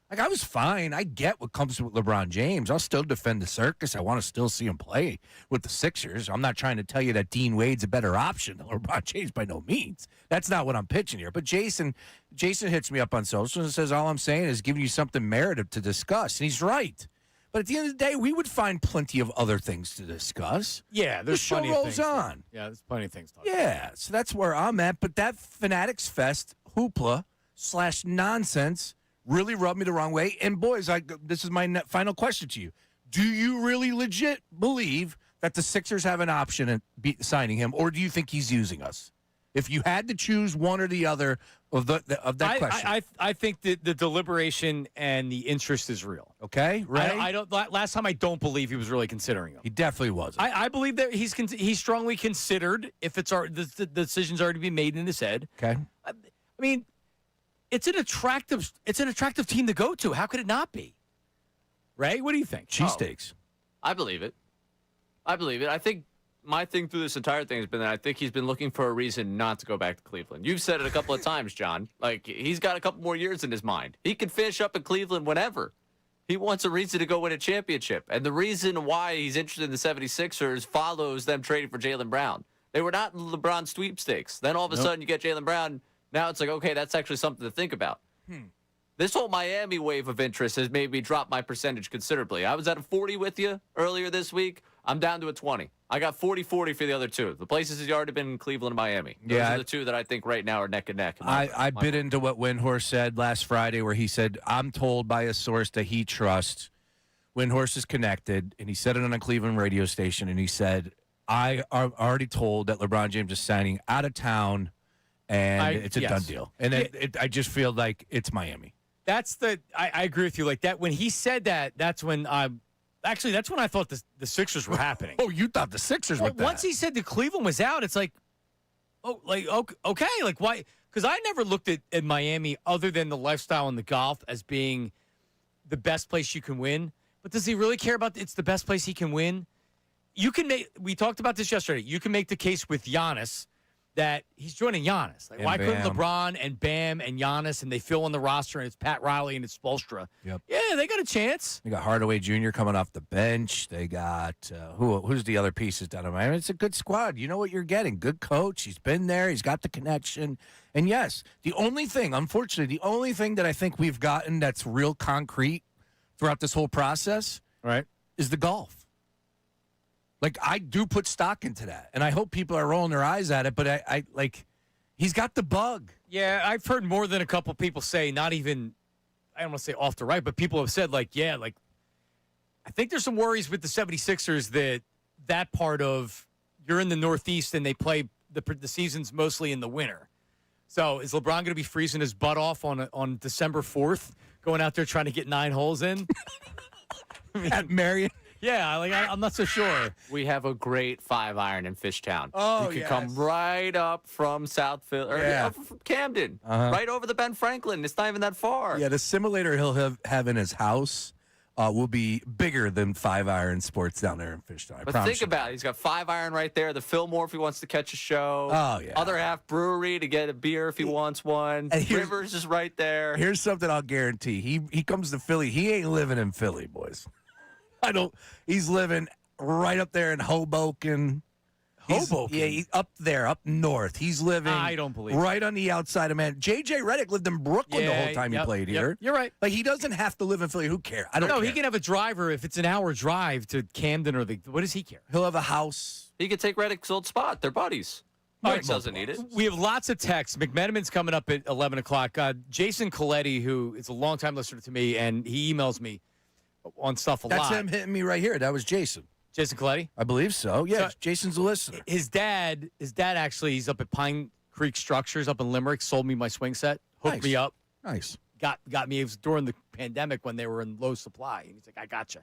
Like, I was fine. I get what comes with LeBron James. I'll still defend the circus. I want to still see him play with the Sixers. I'm not trying to tell you that Dean Wade's a better option than LeBron James by no means. That's not what I'm pitching here. But Jason hits me up on social and says, all I'm saying is giving you something merited to discuss. And he's right. But at the end of the day, we would find plenty of other things to discuss. Yeah, there's the show plenty rolls of things on. Yeah, there's plenty of things to talk about. Yeah, so that's where I'm at. But that Fanatics Fest hoopla / nonsense really rubbed me the wrong way. And boys, this is my final question to you: do you really legit believe that the Sixers have an option in signing him, or do you think he's using us? If you had to choose one or the other of that question, I think that the deliberation and the interest is real. Okay, right? I don't. Last time, I don't believe he was really considering him. He definitely wasn't. I believe that he's strongly considered if it's the decision's already been made in his head. Okay. I mean, it's an attractive team to go to. How could it not be? Ray, what do you think? Cheesesteaks. I believe it. I think my thing through this entire thing has been that I think he's been looking for a reason not to go back to Cleveland. You've said it a couple of times, John. Like, he's got a couple more years in his mind. He can finish up in Cleveland whenever. He wants a reason to go win a championship. And the reason why he's interested in the 76ers follows them trading for Jaylen Brown. They were not in LeBron sweepstakes. Then all of a sudden you get Jaylen Brown. Now it's like, okay, that's actually something to think about. This whole Miami wave of interest has made me drop my percentage considerably. I was at a 40 with you earlier this week. I'm down to a 20. I got 40-40 for the other two. The places he's already been in Cleveland and Miami. Those are the two that I think right now are neck and neck. I bit into what Windhorst said last Friday where he said, I'm told by a source that he trusts. Windhorst is connected, and he said it on a Cleveland radio station, and he said, I are already told that LeBron James is signing out of town, and it's a done deal. And I just feel like it's Miami. I agree with you. Like that, when he said that, that's when I thought the Sixers were happening. Oh, you thought the Sixers were once he said that Cleveland was out, it's like, okay, like why? Because I never looked at Miami other than the lifestyle and the golf as being the best place you can win. But does he really care about it's the best place he can win? We talked about this yesterday. You can make the case with Giannis that he's joining Giannis. Like, why couldn't LeBron and Bam and Giannis and they fill in the roster and it's Pat Riley and it's Spoelstra? Yep. Yeah, they got a chance. They got Hardaway Jr. coming off the bench. They got who's the other pieces down in Miami? It's a good squad. You know what you're getting. Good coach. He's been there. He's got the connection. And yes, unfortunately, the only thing that I think we've gotten that's real concrete throughout this whole process, right, is the golf. Like, I do put stock into that, and I hope people are rolling their eyes at it, but I he's got the bug. Yeah, I've heard more than a couple people say, not even, I don't want to say off the right, but people have said, I think there's some worries with the 76ers that part of, you're in the Northeast and they play the season's mostly in the winter. So is LeBron going to be freezing his butt off on December 4th, going out there trying to get 9 holes in? At Marion? Yeah, I'm not so sure. We have a great 5-iron in Fishtown. Oh, you can come right up from South Philly, or from Camden, right over the Ben Franklin. It's not even that far. Yeah, the simulator he'll have in his house will be bigger than 5-iron sports down there in Fishtown. But think about it. He's got 5-iron right there. The Fillmore if he wants to catch a show. Oh, yeah. Other half brewery to get a beer if he wants one. And Rivers is right there. Here's something I'll guarantee. He comes to Philly. He ain't living in Philly, boys. He's living right up there in Hoboken. Hoboken? He's up there, up north. He's living I don't believe right on the outside of man. J.J. Redick lived in Brooklyn the whole time he played here. You're right. He doesn't have to live in Philly. Who cares? I don't No, care. he can have a driver if it's an hour drive to Camden or what does he care? He'll have a house. He could take Reddick's old spot. They're buddies. Mike doesn't need it. We have lots of texts. McMenamin's coming up at 11 o'clock. Jason Coletti, who is a longtime listener to me, and he emails me on stuff a lot. That's him hitting me right here. That was Jason. Jason Coletti? I believe so. Yeah, So, Jason's a listener. His dad actually, he's up at Pine Creek Structures up in Limerick, sold me my swing set, hooked me up. Nice. Got me. It was during the pandemic when they were in low supply. And he's like, I got you.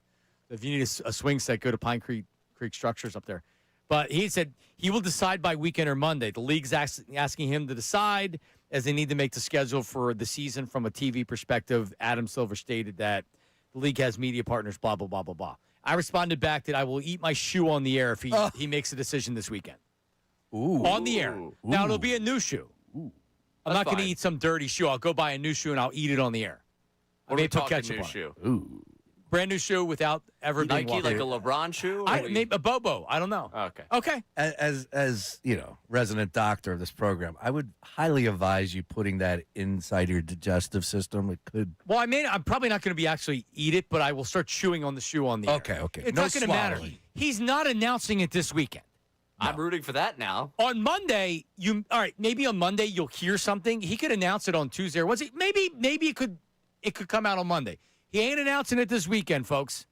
If you need a swing set, go to Pine Creek Structures up there. But he said he will decide by weekend or Monday. The league's asking him to decide as they need to make the schedule for the season from a TV perspective. Adam Silver stated that the league has media partners, blah, blah, blah, blah, blah. I responded back that I will eat my shoe on the air if he makes a decision this weekend. Ooh. On the air. Ooh. Now, it'll be a new shoe. Ooh. I'm not going to eat some dirty shoe. I'll go buy a new shoe and I'll eat it on the air. What are we talking new shoe? Ooh. Brand new shoe without ever being Nike, like a LeBron shoe? Maybe a Bobo. I don't know. Okay. As resident doctor of this program, I would highly advise you putting that inside your digestive system. It could. Well, I'm probably not going to be actually eat it, but I will start chewing on the shoe on the air. Okay. It's No not going to matter. swallowing. He's not announcing it this weekend. No. I'm rooting for that now. On Monday, maybe on Monday you'll hear something. He could announce it on Tuesday or Wednesday. Maybe it could come out on Monday. He ain't announcing it this weekend, folks.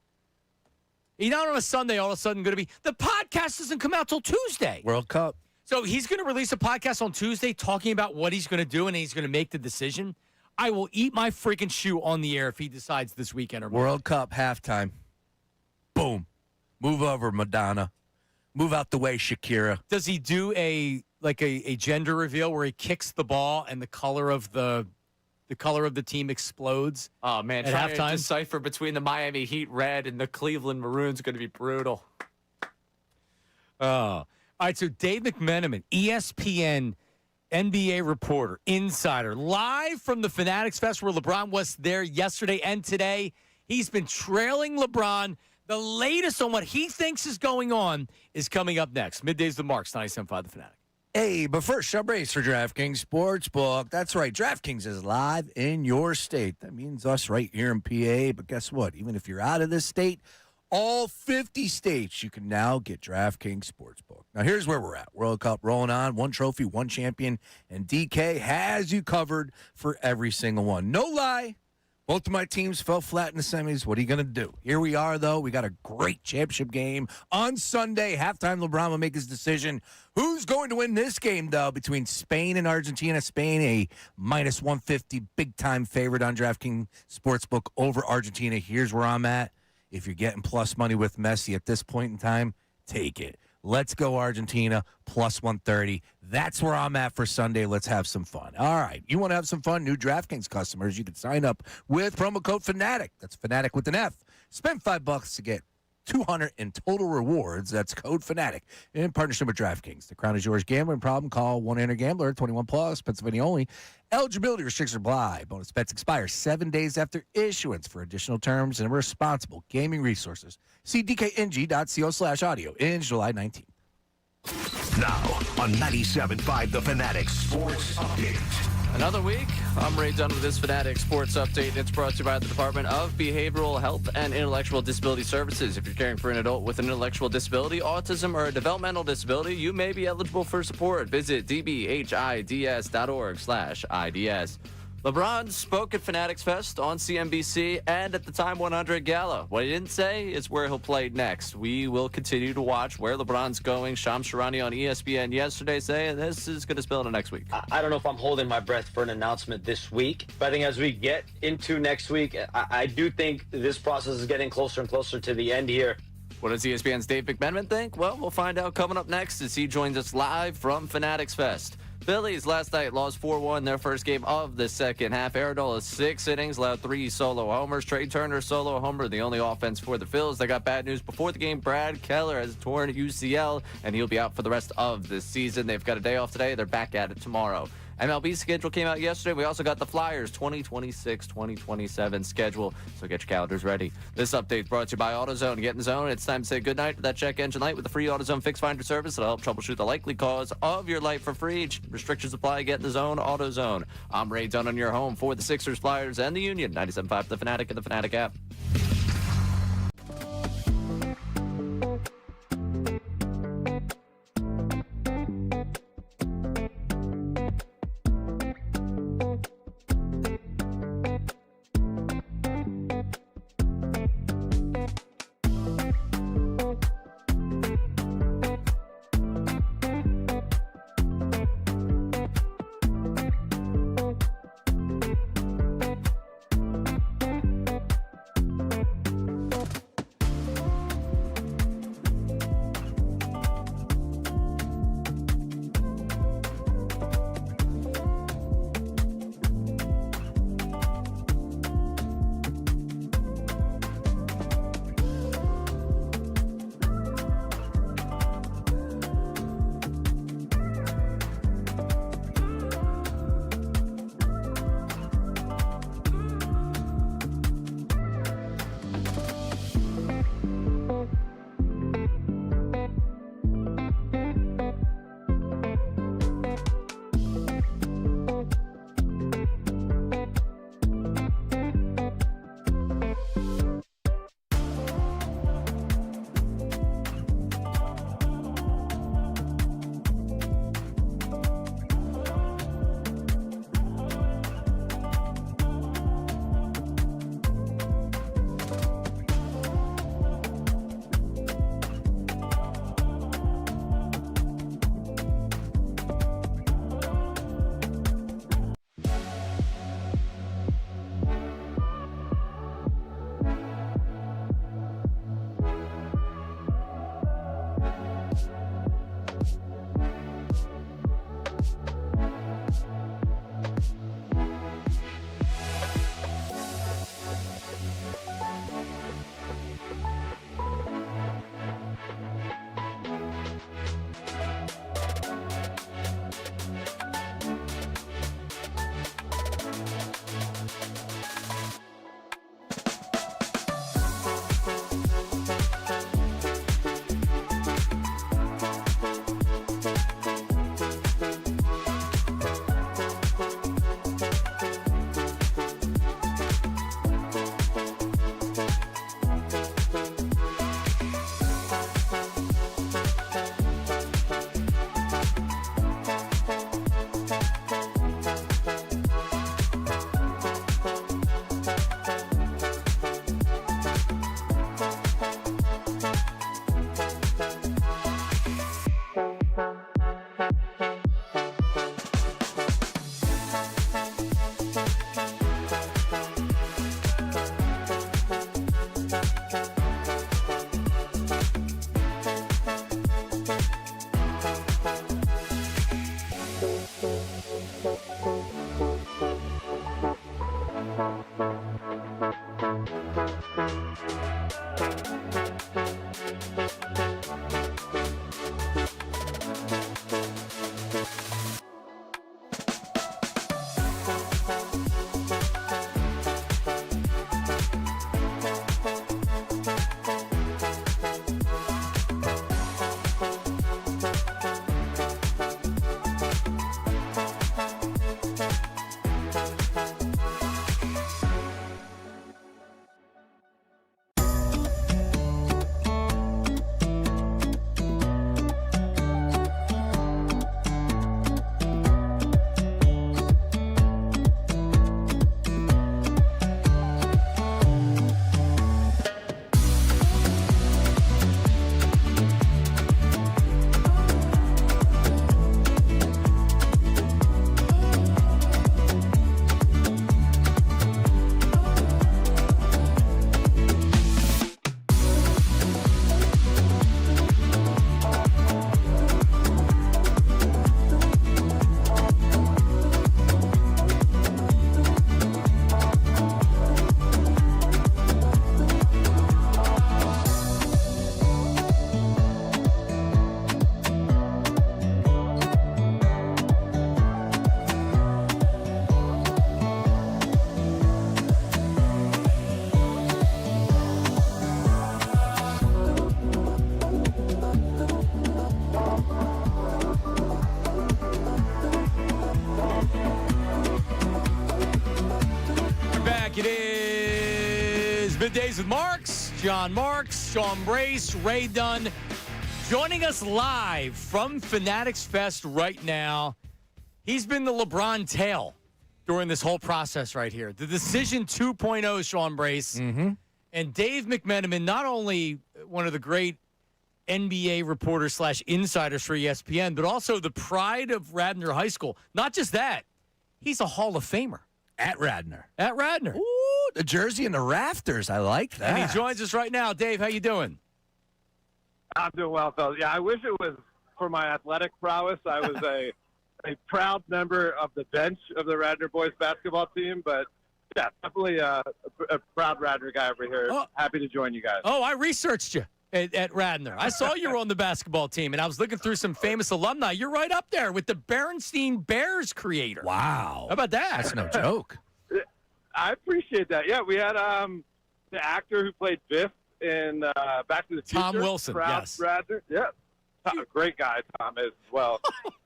He's not on a Sunday all of a sudden going to be. The podcast doesn't come out till Tuesday. World Cup. So he's going to release a podcast on Tuesday talking about what he's going to do and he's going to make the decision. I will eat my freaking shoe on the air if he decides this weekend or Monday. World Cup halftime. Boom. Move over, Madonna. Move out the way, Shakira. Does he do a gender reveal where he kicks the ball and the color of the team explodes? Oh, man. At Trying halftime? to decipher between the Miami Heat red and the Cleveland Maroons is going to be brutal. Oh. All right, so Dave McMenamin, ESPN NBA reporter, insider, live from the Fanatics Fest where LeBron was there yesterday and today. He's been trailing LeBron. The latest on what he thinks is going on is coming up next. Middays with Marks, 97.5 The Fanatic. Hey, but first, sub race for DraftKings Sportsbook. That's right. DraftKings is live in your state. That means us right here in PA. But guess what? Even if you're out of this state, all 50 states, you can now get DraftKings Sportsbook. Now, here's where we're at. World Cup rolling on. One trophy, one champion. And DK has you covered for every single one. No lie. Both of my teams fell flat in the semis. What are you going to do? Here we are, though. We got a great championship game on Sunday. Halftime, LeBron will make his decision. Who's going to win this game, though, between Spain and Argentina? Spain, a minus 150 big-time favorite on DraftKings Sportsbook over Argentina. Here's where I'm at. If you're getting plus money with Messi at this point in time, take it. Let's go Argentina, plus 130. That's where I'm at for Sunday. Let's have some fun. All right. You want to have some fun? New DraftKings customers, you can sign up with promo code Fanatic. That's Fanatic with an F. Spend $5 to get $200 in total rewards. That's code Fanatic in partnership with DraftKings. The crown is yours. Gambling problem? Call 1-800-GAMBLER, 21 plus, Pennsylvania only. Eligibility restrictions apply. Bonus bets expire 7 days after issuance. For additional terms and responsible gaming resources, see dkng.co/audio in July 19th. Now on 97.5 The Fanatic Sports Update. Another week. I'm Ray Dunn with this Fanatic Sports Update. It's brought to you by the Department of Behavioral Health and Intellectual Disability Services. If you're caring for an adult with an intellectual disability, autism, or a developmental disability, you may be eligible for support. Visit dbhids.org/IDS. LeBron spoke at Fanatics Fest on CNBC and at the Time 100 Gala. What he didn't say is where he'll play next. We will continue to watch where LeBron's going. Shams Charania on ESPN yesterday saying this is going to spill into next week. I don't know if I'm holding my breath for an announcement this week, but I think as we get into next week, I do think this process is getting closer and closer to the end here. What does ESPN's Dave McMenamin think? Well, we'll find out coming up next as he joins us live from Fanatics Fest. Phillies last night lost 4-1 their first game of the second half. Aaron 6 innings, allowed 3 solo homers. Trey Turner solo homer, the only offense for the Phillies. They got bad news before the game. Brad Keller has torn UCL, and he'll be out for the rest of the season. They've got a day off today. They're back at it tomorrow. MLB schedule came out yesterday. We also got the Flyers 2026-2027 schedule, so get your calendars ready. This update brought to you by AutoZone. Get in the zone. It's time to say goodnight to that check engine light with the free AutoZone Fix Finder service that'll help troubleshoot the likely cause of your light for free. Restrictions apply. Get in the zone. AutoZone. I'm Ray Dunn on your home for the Sixers, Flyers, and the Union. 97.5 The Fanatic and the Fanatic app. Middays with Marks, John Marks, Sean Brace, Ray Dunn, joining us live from Fanatics Fest right now. He's been the LeBron tail during this whole process right here. The Decision 2.0, Sean Brace. Mm-hmm. And Dave McMenamin, not only one of the great NBA reporters / insiders for ESPN, but also the pride of Radnor High School. Not just that, he's a Hall of Famer. At Radnor. At Radnor. Ooh, the jersey and the rafters. I like that. And he joins us right now. Dave, how you doing? I'm doing well, fellas. Yeah, I wish it was for my athletic prowess. I was a proud member of the bench of the Radnor boys basketball team, but yeah, definitely a proud Radnor guy over here. Oh. Happy to join you guys. Oh, I researched you at Radnor. I saw you were on the basketball team, and I was looking through some famous alumni. You're right up there with the Berenstein Bears creator. Wow. How about that? That's no joke. I appreciate that. Yeah, we had the actor who played Biff in Back to the Future. Tom Wilson, proud yes. Radnor. Yeah. Great guy, Tom is as well.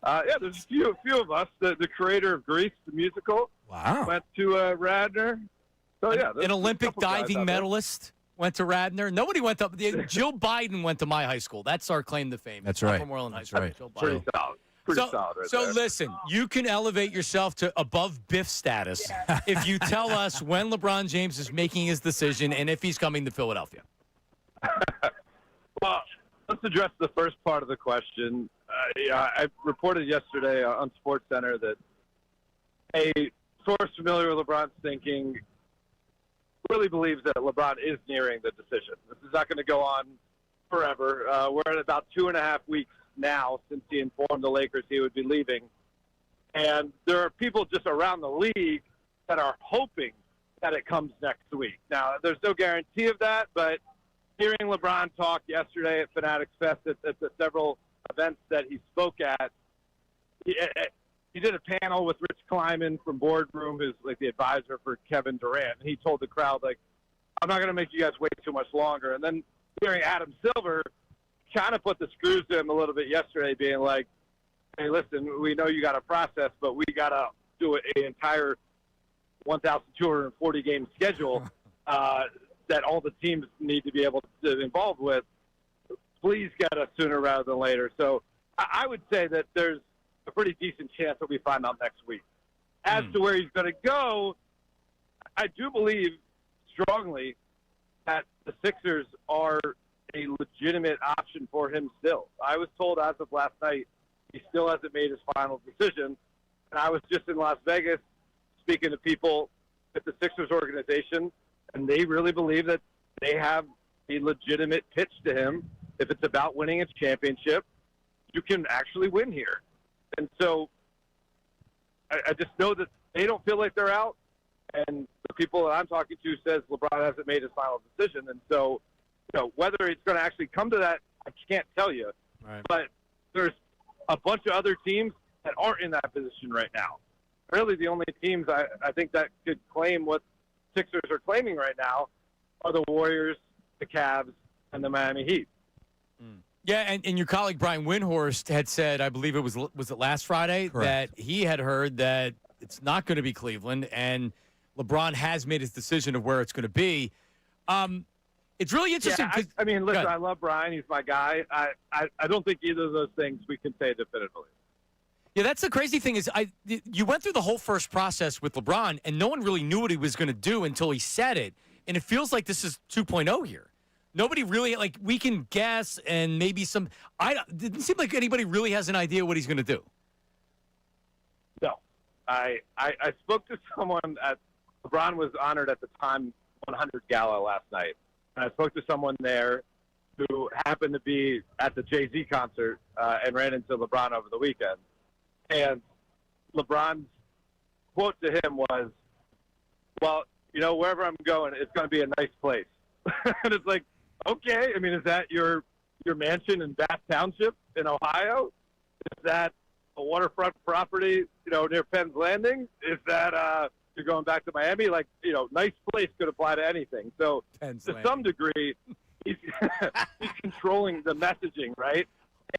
Yeah, there's a few of us. The creator of Grease, the musical, went to Radnor. So yeah, an Olympic diving medalist went to Radnor. Nobody went to. Jill Biden went to my high school. That's our claim to fame. That's right. From Moreland High That's School. right. Jill Biden. Pretty solid. Pretty solid right so there. listen, you can elevate yourself to above Biff status if you tell us when LeBron James is making his decision and if he's coming to Philadelphia. Well, let's address the first part of the question. I reported yesterday on SportsCenter that a source familiar with LeBron's thinking really believes that LeBron is nearing the decision. This is not going to go on forever. We're at about 2.5 weeks now since he informed the Lakers he would be leaving. And there are people just around the league that are hoping that it comes next week. Now, there's no guarantee of that, but hearing LeBron talk yesterday at Fanatics Fest at the several events that he spoke at, he did a panel with Rich Kleiman from Boardroom, who's like the advisor for Kevin Durant. And he told the crowd, like, I'm not going to make you guys wait too much longer. And then hearing Adam Silver kind of put the screws to him a little bit yesterday, being like, hey, listen, we know you got a process, but we got to do an entire 1,240 game schedule that all the teams need to be able to involved with. Please get us sooner rather than later. So I would say that there's a pretty decent chance that we find out next week. As to where he's going to go, I do believe strongly that the Sixers are a legitimate option for him still. I was told as of last night he still hasn't made his final decision. And I was just in Las Vegas speaking to people at the Sixers organization, and they really believe that they have a legitimate pitch to him. If it's about winning a championship, you can actually win here. And so I just know that they don't feel like they're out, and the people that I'm talking to says LeBron hasn't made his final decision. And so, whether it's going to actually come to that, I can't tell you. Right. But there's a bunch of other teams that aren't in that position right now. Really, the only teams I think that could claim what Sixers are claiming right now are the Warriors, the Cavs, and the Miami Heat. Yeah, and your colleague Brian Windhorst had said, I believe it was it last Friday, Correct. that he had heard that it's not going to be Cleveland, and LeBron has made his decision of where it's going to be. It's really interesting. Yeah, I mean, listen, I love Brian. He's my guy. I don't think either of those things we can say definitively. Yeah, that's the crazy thing is you went through the whole first process with LeBron, and no one really knew what he was going to do until he said it. And it feels like this is 2.0 here. Nobody really, like, we can guess and maybe it didn't seem like anybody really has an idea what he's going to do. No. I spoke to someone LeBron was honored at the Time 100 Gala last night. And I spoke to someone there who happened to be at the Jay-Z concert and ran into LeBron over the weekend. And LeBron's quote to him was, well, wherever I'm going, it's going to be a nice place. And it's like, okay. I mean, is that your mansion in Bath Township in Ohio? Is that a waterfront property, near Penn's Landing? Is that you're going back to Miami? Like, nice place could apply to anything. So to some degree, he's controlling the messaging, right?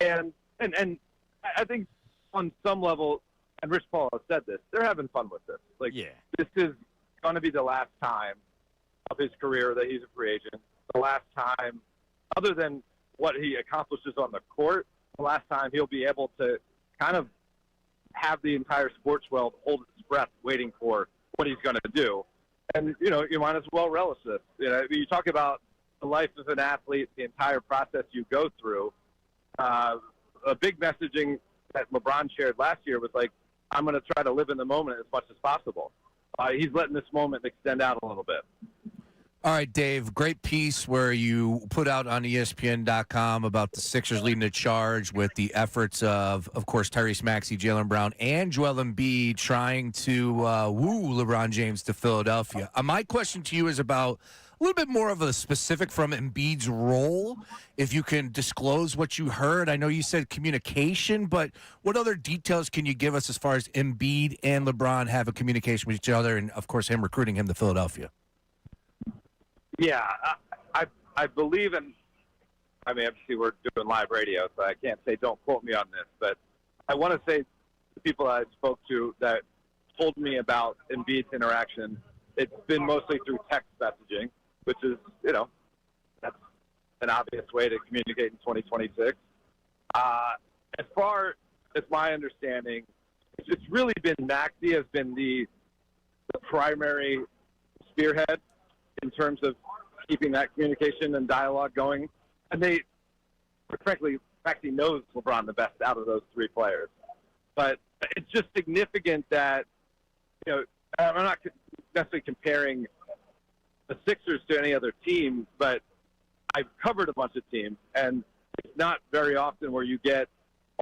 And I think on some level, and Rich Paul has said this, they're having fun with this. Like, this is going to be the last time of his career that he's a free agent. The last time, other than what he accomplishes on the court, the last time he'll be able to kind of have the entire sports world hold its breath waiting for what he's going to do. And, you might as well relish this. You talk about the life of an athlete, the entire process you go through. A big messaging that LeBron shared last year was like, I'm going to try to live in the moment as much as possible. He's letting this moment extend out a little bit. All right, Dave, great piece where you put out on ESPN.com about the Sixers leading the charge with the efforts of course, Tyrese Maxey, Jaylen Brown, and Joel Embiid trying to woo LeBron James to Philadelphia. My question to you is about a little bit more of a specific from Embiid's role, if you can disclose what you heard. I know you said communication, but what other details can you give us as far as Embiid and LeBron have a communication with each other and, of course, him recruiting him to Philadelphia? Yeah, I believe in – I mean, obviously we're doing live radio, so I can't say don't quote me on this, but I want to say the people I spoke to that told me about Embiid's interaction, it's been mostly through text messaging, which is, that's an obvious way to communicate in 2026. As far as my understanding, it's really been Maxey has been the primary spearhead in terms of keeping that communication and dialogue going. And frankly, Maxey knows LeBron the best out of those three players. But it's just significant that, I'm not necessarily comparing the Sixers to any other team, but I've covered a bunch of teams, and it's not very often where you get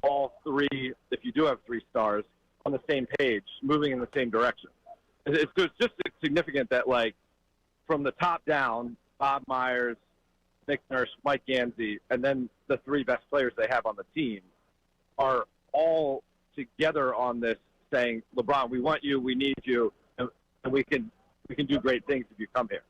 all three, if you do have three stars, on the same page, moving in the same direction. It's just significant that, from the top down, Bob Myers, Nick Nurse, Mike Gansey, and then the three best players they have on the team are all together on this saying, LeBron, we want you, we need you, and we can do great things if you come here.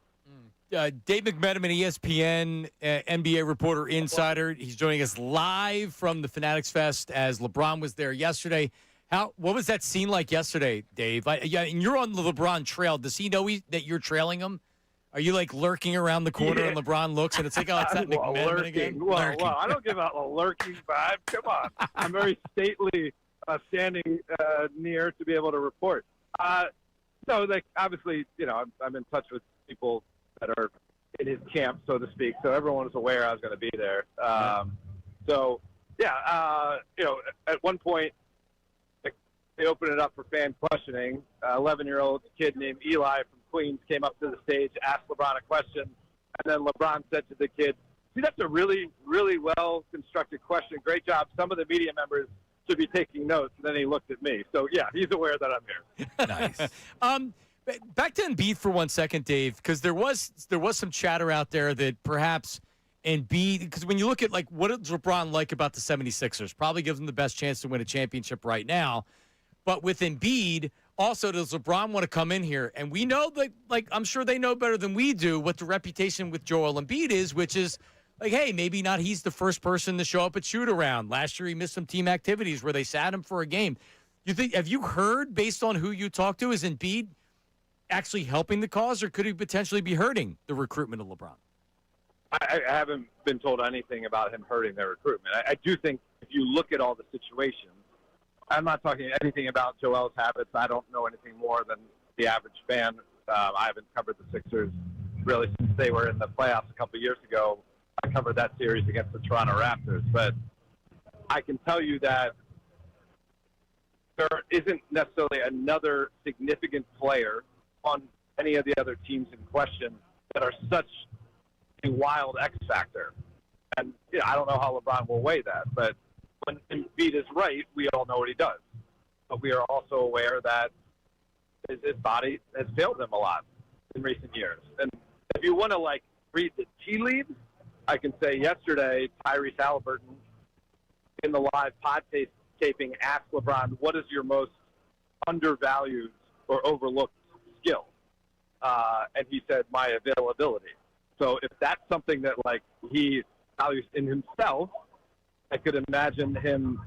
Dave McMenamin, ESPN NBA reporter insider. He's joining us live from the Fanatics Fest as LeBron was there yesterday. What was that scene like yesterday, Dave? And you're on the LeBron trail. Does he know that you're trailing him? Are you lurking around the corner and LeBron looks and it's like, oh, it's that McMenamin again? Well, I don't give out a lurking vibe. Come on. I'm very stately standing near to be able to report. Obviously, I'm in touch with people that are in his camp, so to speak. So everyone was aware I was going to be there. At one point, they opened it up for fan questioning. 11-year-old kid named Eli from Queens came up to the stage, asked LeBron a question, and then LeBron said to the kid, see, that's a really, really well-constructed question. Great job. Some of the media members should be taking notes. And then he looked at me. So, yeah, he's aware that I'm here. Nice. Back to Embiid for 1 second, Dave, because there was some chatter out there that perhaps Embiid, because when you look at, what does LeBron like about the 76ers? Probably gives them the best chance to win a championship right now. But with Embiid, also, does LeBron want to come in here? And we know that, I'm sure they know better than we do what the reputation with Joel Embiid is, which is, hey, maybe not he's the first person to show up at shoot-around. Last year he missed some team activities where they sat him for a game. Have you heard, based on who you talked to, is Embiid actually helping the cause, or could he potentially be hurting the recruitment of LeBron? I haven't been told anything about him hurting their recruitment. I do think if you look at all the situations, I'm not talking anything about Joel's habits. I don't know anything more than the average fan. I haven't covered the Sixers really since they were in the playoffs a couple of years ago. I covered that series against the Toronto Raptors. But I can tell you that there isn't necessarily another significant player on any of the other teams in question that are such a wild X factor. And I don't know how LeBron will weigh that, but when Embiid is right, we all know what he does. But we are also aware that his body has failed him a lot in recent years. And if you want to, read the tea leaves, I can say yesterday, Tyrese Halliburton in the live pod taping asked LeBron, what is your most undervalued or overlooked skill? And he said, my availability. So if that's something that, he values in himself, I could imagine him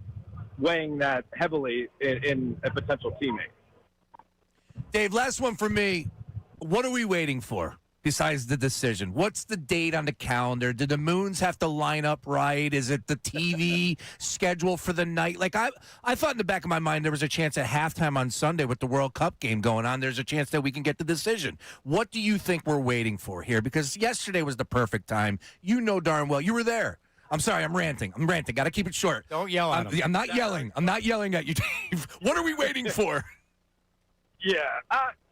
weighing that heavily in a potential teammate. Dave, last one for me. What are we waiting for? besides the decision? What's the date on the calendar? Do the moons have to line up right? Is it the TV schedule for the night? Like I thought in the back of my mind there was a chance at halftime on Sunday with the World Cup game going on, there's a chance that we can get the decision. What do you think we're waiting for here? Because yesterday was the perfect time. You know darn well. You were there. I'm sorry, I'm ranting. Got to keep it short. Don't yell at him. I'm not yelling. I'm not yelling at you, Dave. What are we waiting for? Yeah,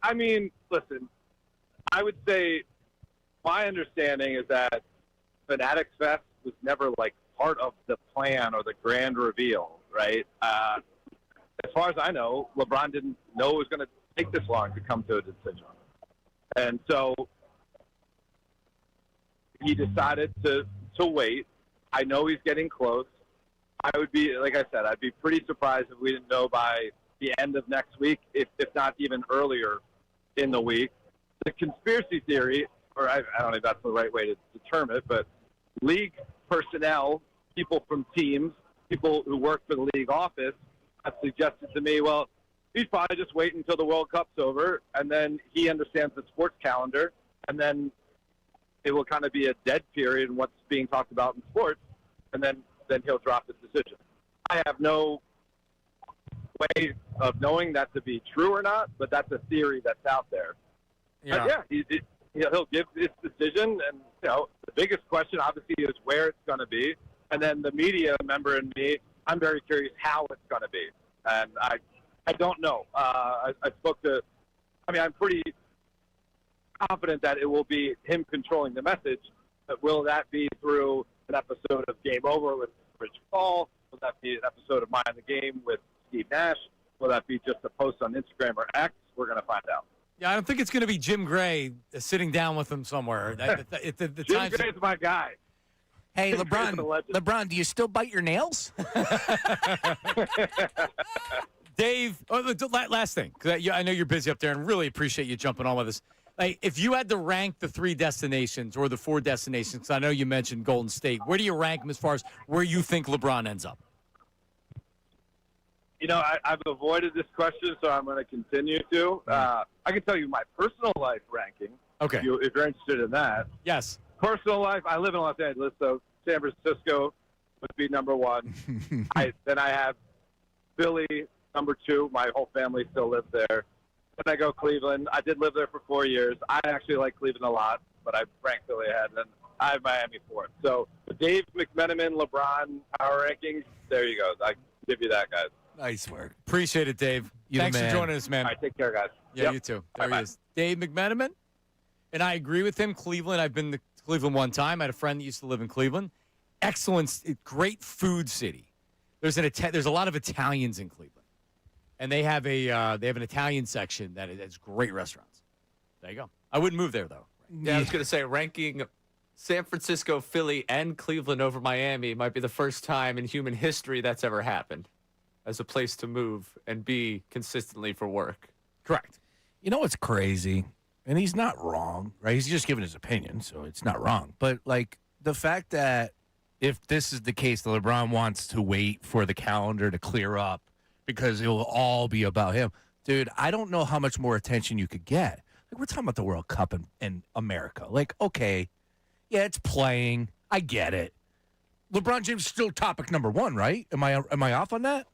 I mean, listen, I would say my understanding is that Fanatics Fest was never, like, part of the plan or the grand reveal, right? As far as I know, LeBron didn't know it was going to take this long to come to a decision. And so he decided to wait. I know he's getting close. I would be, like I said, I'd be pretty surprised if we didn't know by the end of next week, if not even earlier in the week. The conspiracy theory, or I don't know if that's the right way to term it, but league personnel, people from teams, people who work for the league office have suggested to me, well, he's probably just waiting until the World Cup's over, and then he understands the sports calendar, and then it will kind of be a dead period in what's being talked about in sports, and then he'll drop his decision. I have no way of knowing that to be true or not, but that's a theory that's out there. Yeah, he'll give his decision, and the biggest question obviously is where it's going to be, and then the media member in me, I'm very curious how it's going to be, and I don't know. I spoke to, I'm pretty confident that it will be him controlling the message, but will that be through an episode of Game Over with Rich Paul? Will that be an episode of Mind the Game with Steve Nash? Will that be just a post on Instagram or X? We're going to find out. Yeah, I don't think it's going to be Jim Gray sitting down with him somewhere. Jim Gray's my guy. Hey, LeBron, do you still bite your nails? Dave, last thing, because I know you're busy up there and really appreciate you jumping on with us. Like, if you had to rank the 3 destinations or the 4 destinations, I know you mentioned Golden State, where do you rank them as far as where you think LeBron ends up? I've avoided this question, so I'm going to continue to. I can tell you my personal life ranking. Okay. If you're interested in that. Yes. Personal life, I live in Los Angeles, so San Francisco would be number 1. Then I have Philly, number 2. My whole family still lives there. Then I go Cleveland. I did live there for 4 years. I actually like Cleveland a lot, but I rank Philly ahead. And I have Miami 4th. So the Dave McMenamin, LeBron power rankings, there you go. I give you that, guys. Nice work. Appreciate it, Dave. Thanks for joining us, man. All right, take care, guys. Yeah, you too. There he is. Dave McMenamin. And I agree with him. Cleveland, I've been to Cleveland one time. I had a friend that used to live in Cleveland. Excellent, great food city. There's a lot of Italians in Cleveland. And they have an Italian section that has great restaurants. There you go. I wouldn't move there, though. Yeah, I was going to say, ranking San Francisco, Philly, and Cleveland over Miami might be the first time in human history that's ever happened as a place to move and be consistently for work. Correct. You know what's crazy? And he's not wrong, right? He's just giving his opinion, so it's not wrong. But, like, the fact that if this is the case, that LeBron wants to wait for the calendar to clear up because it will all be about him. Dude, I don't know how much more attention you could get. Like, we're talking about the World Cup in America. Like, okay, yeah, it's playing. I get it. LeBron James is still topic number 1, right? Am I off on that?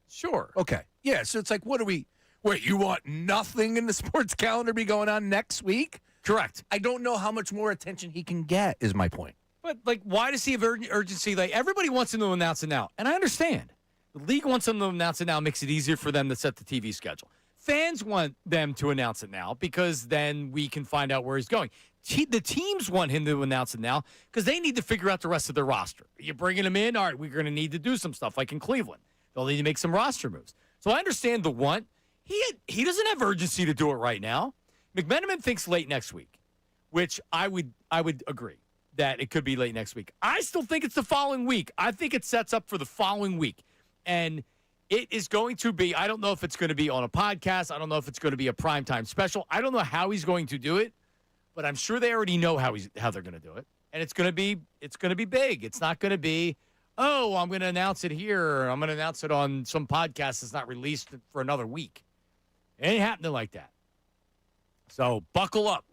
Sure. Okay. Yeah, so it's like, what do we – wait, you want nothing in the sports calendar be going on next week? Correct. I don't know how much more attention he can get is my point. But, like, why does he have urgency? Like, everybody wants him to announce it now. And I understand. The league wants them to announce it now, makes it easier for them to set the TV schedule. Fans want them to announce it now because then we can find out where he's going. The teams want him to announce it now because they need to figure out the rest of their roster. You're bringing him in? All right, we're going to need to do some stuff like in Cleveland. They'll need to make some roster moves. So I understand the want. He doesn't have urgency to do it right now. McMenamin thinks late next week, which I would agree that it could be late next week. I still think it's the following week. I think it sets up for the following week. And it is going to be, I don't know if it's going to be on a podcast. I don't know if it's going to be a primetime special. I don't know how he's going to do it, but I'm sure they already know how they're going to do it. And it's going to be big. It's not going to be, oh, I'm going to announce it here, or I'm going to announce it on some podcast that's not released for another week. It ain't happening like that. So buckle up.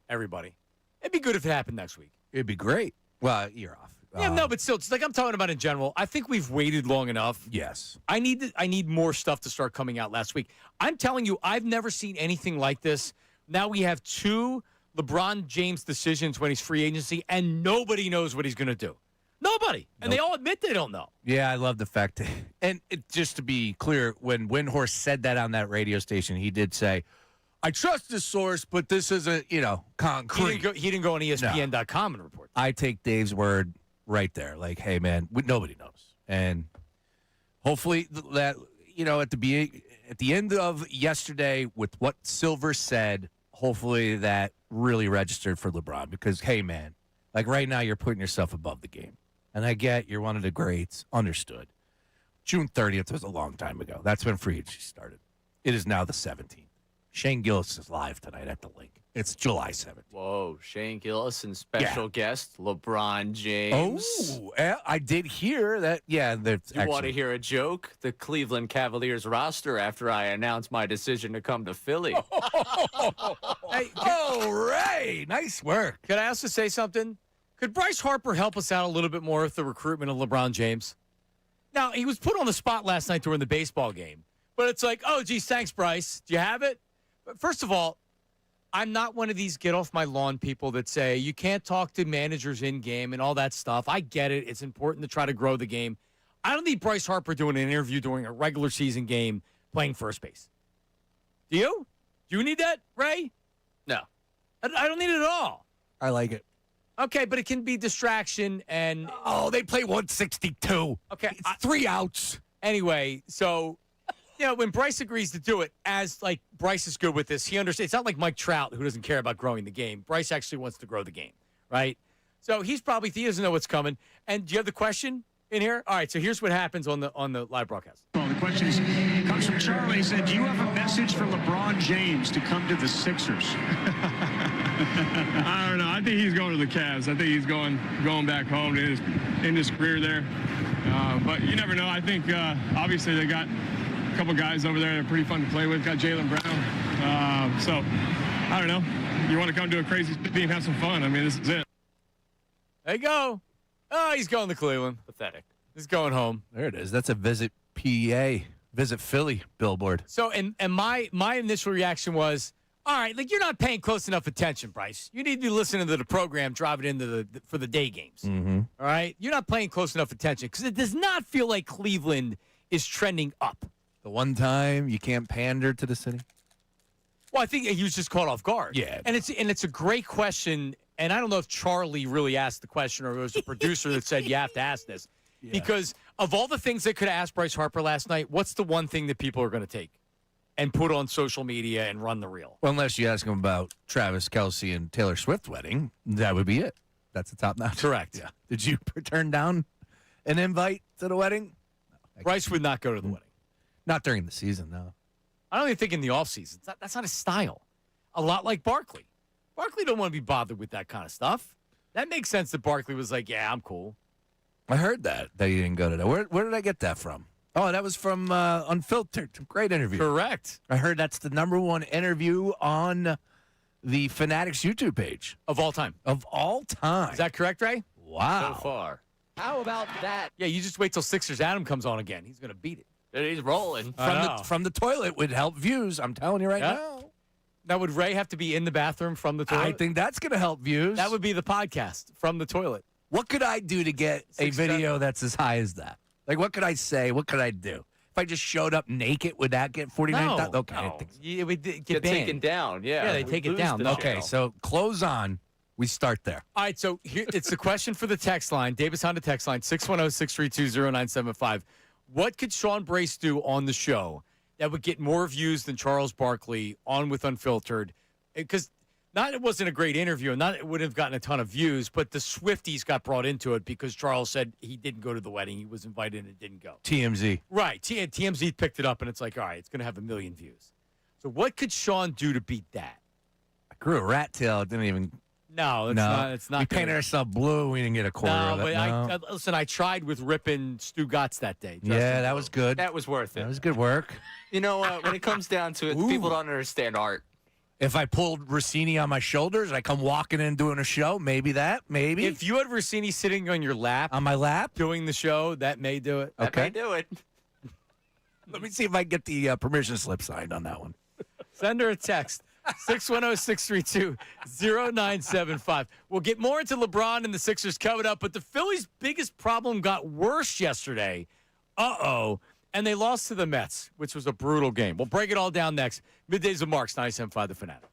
everybody. It'd be good if it happened next week. It'd be great. Well, you're off. Yeah, no, but still, it's like I'm talking about in general. I think we've waited long enough. Yes. I need more stuff to start coming out last week. I'm telling you, I've never seen anything like this. Now we have 2 LeBron James decisions when he's free agency, and nobody knows what he's going to do. Nobody. And they all admit they don't know. Yeah, I love the fact that, and just to be clear, when Windhorst said that on that radio station, he did say, I trust this source, but this isn't, concrete. He didn't go on ESPN.com and report. I take Dave's word right there. Like, hey, man, nobody knows. And hopefully that, at the end of yesterday with what Silver said, hopefully that really registered for LeBron because, hey, man, like right now you're putting yourself above the game. And I get you're one of the greats. Understood. June 30th was a long time ago. That's when free agency started. It is now the 17th. Shane Gillis is live tonight at the link. It's July 7th. Whoa, Shane Gillis and special guest LeBron James. Oh, I did hear that. Yeah, you want to hear a joke? The Cleveland Cavaliers roster after I announced my decision to come to Philly. Hey, Ray, nice work. Could I also say something? Could Bryce Harper help us out a little bit more with the recruitment of LeBron James? Now, he was put on the spot last night during the baseball game, but it's like, oh, geez, thanks, Bryce. Do you have it? But first of all, I'm not one of these get off my lawn people that say you can't talk to managers in game and all that stuff. I get it. It's important to try to grow the game. I don't need Bryce Harper doing an interview during a regular season game playing first base. Do you? Do you need that, Ray? No. I don't need it at all. I like it. Okay, but it can be distraction and... Oh, they play 162. Okay. It's 3 outs. Anyway, so... when Bryce agrees to do it, as like Bryce is good with this, he understands. It's not like Mike Trout who doesn't care about growing the game. Bryce actually wants to grow the game, right? So he doesn't know what's coming. And do you have the question in here? All right. So here's what happens on the live broadcast. Well, the question comes from Charlie. He said, "Do you have a message for LeBron James to come to the Sixers?" I don't know. I think he's going to the Cavs. I think he's going back home to end his career there. But you never know. I think obviously they got a couple guys over there that are pretty fun to play with. Got Jaylen Brown. So, I don't know. You want to come to a crazy city and have some fun. I mean, this is it. There you go. Oh, he's going to Cleveland. Pathetic. He's going home. There it is. That's a Visit PA, Visit Philly billboard. So, and my initial reaction was, all right, like you're not paying close enough attention, Bryce. You need to be listening to the program, driving into for the day games. Mm-hmm. All right? You're not paying close enough attention because it does not feel like Cleveland is trending up. The one time you can't pander to the city? Well, I think he was just caught off guard. Yeah. And it's a great question, and I don't know if Charlie really asked the question or it was the producer that said you have to ask this. Yeah. Because of all the things they could have asked Bryce Harper last night, what's the one thing that people are going to take and put on social media and run the reel? Well, unless you ask him about Travis Kelce and Taylor Swift wedding, that would be it. That's the top notch. Correct. Yeah. Did you turn down an invite to the wedding? No, Bryce would not go to the wedding. Not during the season, no. I don't even think in the offseason. That's not his style. A lot like Barkley. Barkley don't want to be bothered with that kind of stuff. That makes sense that Barkley was like, yeah, I'm cool. I heard that he didn't go to that. Where did I get that from? Oh, that was from Unfiltered. Great interview. Correct. I heard that's the #1 interview on the Fanatics YouTube page. Of all time. Of all time. Is that correct, Ray? Wow. So far. How about that? Yeah, you just wait till Sixers Adam comes on again. He's going to beat it. He's rolling. From the toilet would help views. I'm telling you right now. Now, would Ray have to be in the bathroom from the toilet? I think that's going to help views. That would be the podcast from the toilet. What could I do to get a video that's as high as that? Like, what could I say? What could I do? If I just showed up naked, would that get 49,000? No, okay. no. I think so. It would get Get banned. taken down, yeah. Yeah, they take it down. Okay, so close on. We start there. All right, so here, it's the question for the text line. Davis Honda text line, 610-632-0975. What could Sean Brace do on the show that would get more views than Charles Barkley on with Unfiltered? Because not it wasn't a great interview, and not it would have gotten a ton of views, but the Swifties got brought into it because Charles said he didn't go to the wedding. He was invited and didn't go. TMZ. Right. TMZ picked it up, and it's like, all right, it's going to have 1 million views. So what could Sean do to beat that? I grew a rat tail. It didn't even... No, it's not. We painted ourselves blue. We didn't get a quarter of it. But listen, I tried with ripping Stu Gotts that day. Yeah, that was good. That was worth it. That was good work. You know, when it comes down to it, people don't understand art. If I pulled Rossini on my shoulders, I come walking in doing a show, maybe that, maybe. If you had Rossini sitting on your lap, on my lap, doing the show, that may do it. That may do it. Let me see if I can get the permission slip signed on that one. Send her a text. 610-632-0975. We'll get more into LeBron and the Sixers coming up, but the Phillies' biggest problem got worse yesterday. And they lost to the Mets, which was a brutal game. We'll break it all down next. Middays with Marks, 97.5 The Fanatic.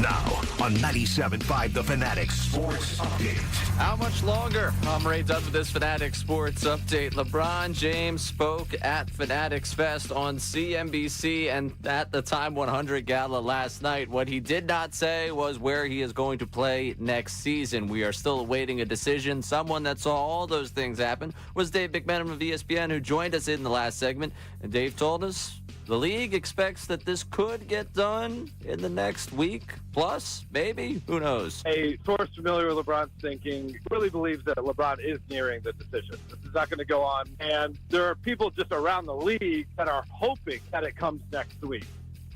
Now on 97.5 The Fanatic Sports Update. How much longer? I'm Ray Dunn with this Fanatic Sports Update. LeBron James spoke at Fanatics Fest on CNBC and at the Time 100 Gala last night. What he did not say was where he is going to play next season. We are still awaiting a decision. Someone that saw all those things happen was Dave McMenamin of ESPN, who joined us in the last segment. And Dave told us the league expects that this could get done in the next week, plus, maybe, who knows? A source familiar with LeBron's thinking really believes that LeBron is nearing the decision. This is not going to go on, and there are people just around the league that are hoping that it comes next week.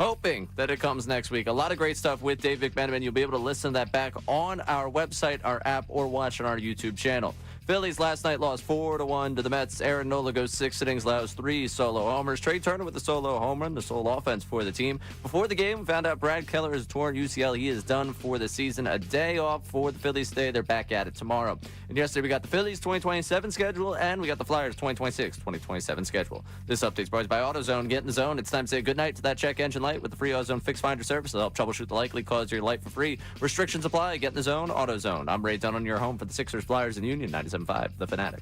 Hoping that it comes next week. A lot of great stuff with Dave McMenamin. You'll be able to listen to that back on our website, our app, or watch on our YouTube channel. Phillies last night lost 4-1 to the Mets. Aaron Nola goes 6 innings, allows 3 solo homers. Trey Turner with the solo home run, the sole offense for the team. Before the game, we found out Brad Keller has torn UCL. He is done for the season. A day off for the Phillies today. They're back at it tomorrow. And yesterday we got the Phillies 2027 schedule, and we got the Flyers 2026-2027 schedule. This update's brought to you by AutoZone. Get in the zone. It's time to say goodnight to that check engine light with the free AutoZone Fix Finder service. They'll help troubleshoot the likely cause of your light for free. Restrictions apply. Get in the zone. AutoZone. I'm Ray Dunn on your home for the Sixers, Flyers, and Union. 97.5 The Fanatic.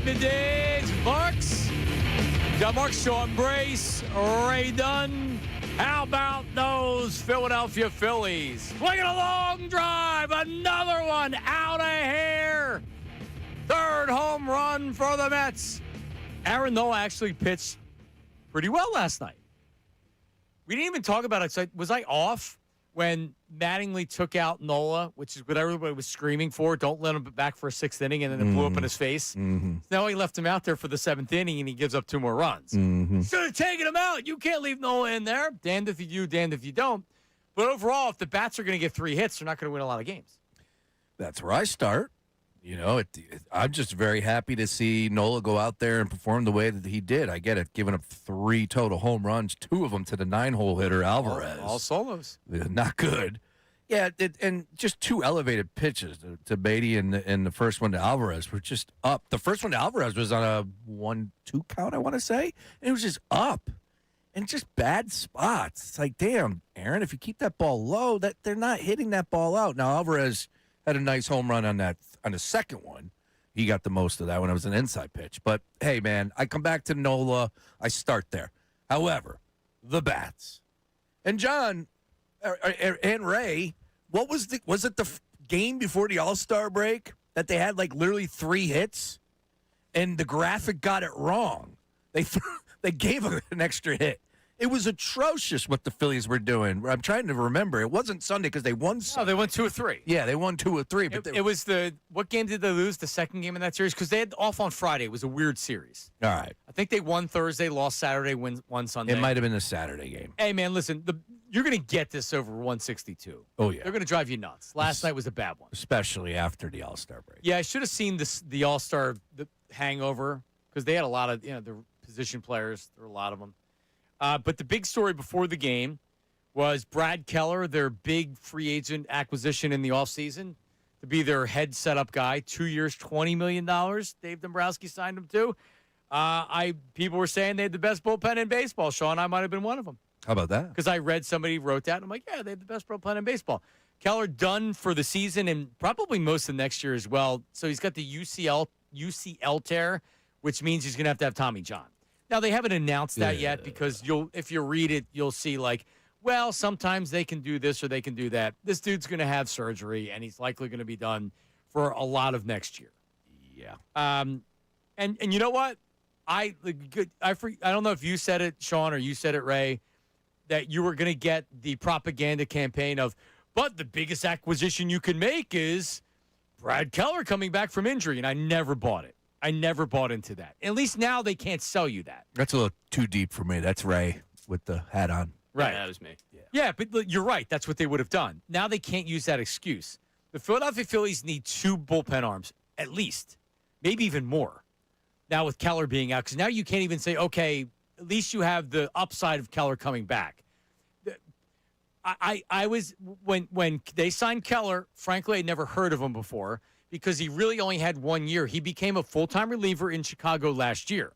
Middays, Marks. Got Mark Sean Brace, Ray Dunn. How about those Philadelphia Phillies? Swinging a long drive, another one out of here. Third home run for the Mets. Aaron Nola actually pitched pretty well last night. We didn't even talk about it. So was I off when Mattingly took out Nola, which is what everybody was screaming for? Don't let him back for a sixth inning, and then it blew up in his face. Now he left him out there for the seventh inning, and he gives up 2 more runs. Should have taken him out. You can't leave Nola in there. Damned if you do, damned if you don't. But overall, if the bats are going to get 3 hits, they're not going to win a lot of games. That's where I start. You know, I'm just very happy to see Nola go out there and perform the way that he did. I get it, giving up 3 total home runs, 2 of them to the 9-hole hitter, Alvarez. All solos. Not good. Yeah, and just 2 elevated pitches to Beatty and the first one to Alvarez were just up. The first one to Alvarez was on a 1-2 count, I want to say, and it was just up. And just bad spots. It's like, damn, Aaron, if you keep that ball low, that they're not hitting that ball out. Now, Alvarez had a nice home run on the second one. He got the most of that when it was an inside pitch. But, hey, man, I come back to Nola. I start there. However, the bats. And, John and Ray, was it the game before the All-Star break that they had, like, literally 3 hits? And the graphic got it wrong. They gave an extra hit. It was atrocious what the Phillies were doing. I'm trying to remember. It wasn't Sunday because they won. No, they won 2 or 3. Yeah, they won 2 or 3. But it was what game did they lose? The second game in that series? Because they had off on Friday. It was a weird series. All right. I think they won Thursday, lost Saturday, won Sunday. It might have been a Saturday game. Hey, man, listen, you're going to get this over 162. Oh, yeah. They're going to drive you nuts. Last night was a bad one. Especially after the All-Star break. Yeah, I should have seen the All-Star hangover because they had a lot of, the position players. There were a lot of them. But the big story before the game was Brad Keller, their big free agent acquisition in the offseason, to be their head setup guy. 2 years, $20 million. Dave Dombrowski signed him to. People were saying they had the best bullpen in baseball. Sean, I might have been one of them. How about that? Because I read somebody wrote that, and I'm like, yeah, they have the best bullpen in baseball. Keller done for the season and probably most of next year as well. So he's got the UCL tear, which means he's going to have Tommy John. Now, they haven't announced that yet because if you read it, you'll see well, sometimes they can do this or they can do that. This dude's going to have surgery, and he's likely going to be done for a lot of next year. Yeah. And you know what? I don't know if you said it, Sean, or you said it, Ray, that you were going to get the propaganda campaign of, but the biggest acquisition you can make is Brad Keller coming back from injury, and I never bought it. I never bought into that. At least now they can't sell you that. That's a little too deep for me. That's Ray with the hat on. Right. Yeah, that was me. Yeah, but you're right. That's what they would have done. Now they can't use that excuse. The Philadelphia Phillies need 2 bullpen arms, at least. Maybe even more. Now with Keller being out, because now you can't even say, okay, at least you have the upside of Keller coming back. I was, when they signed Keller, frankly, I'd never heard of him before, because he really only had 1 year. He became a full-time reliever in Chicago last year.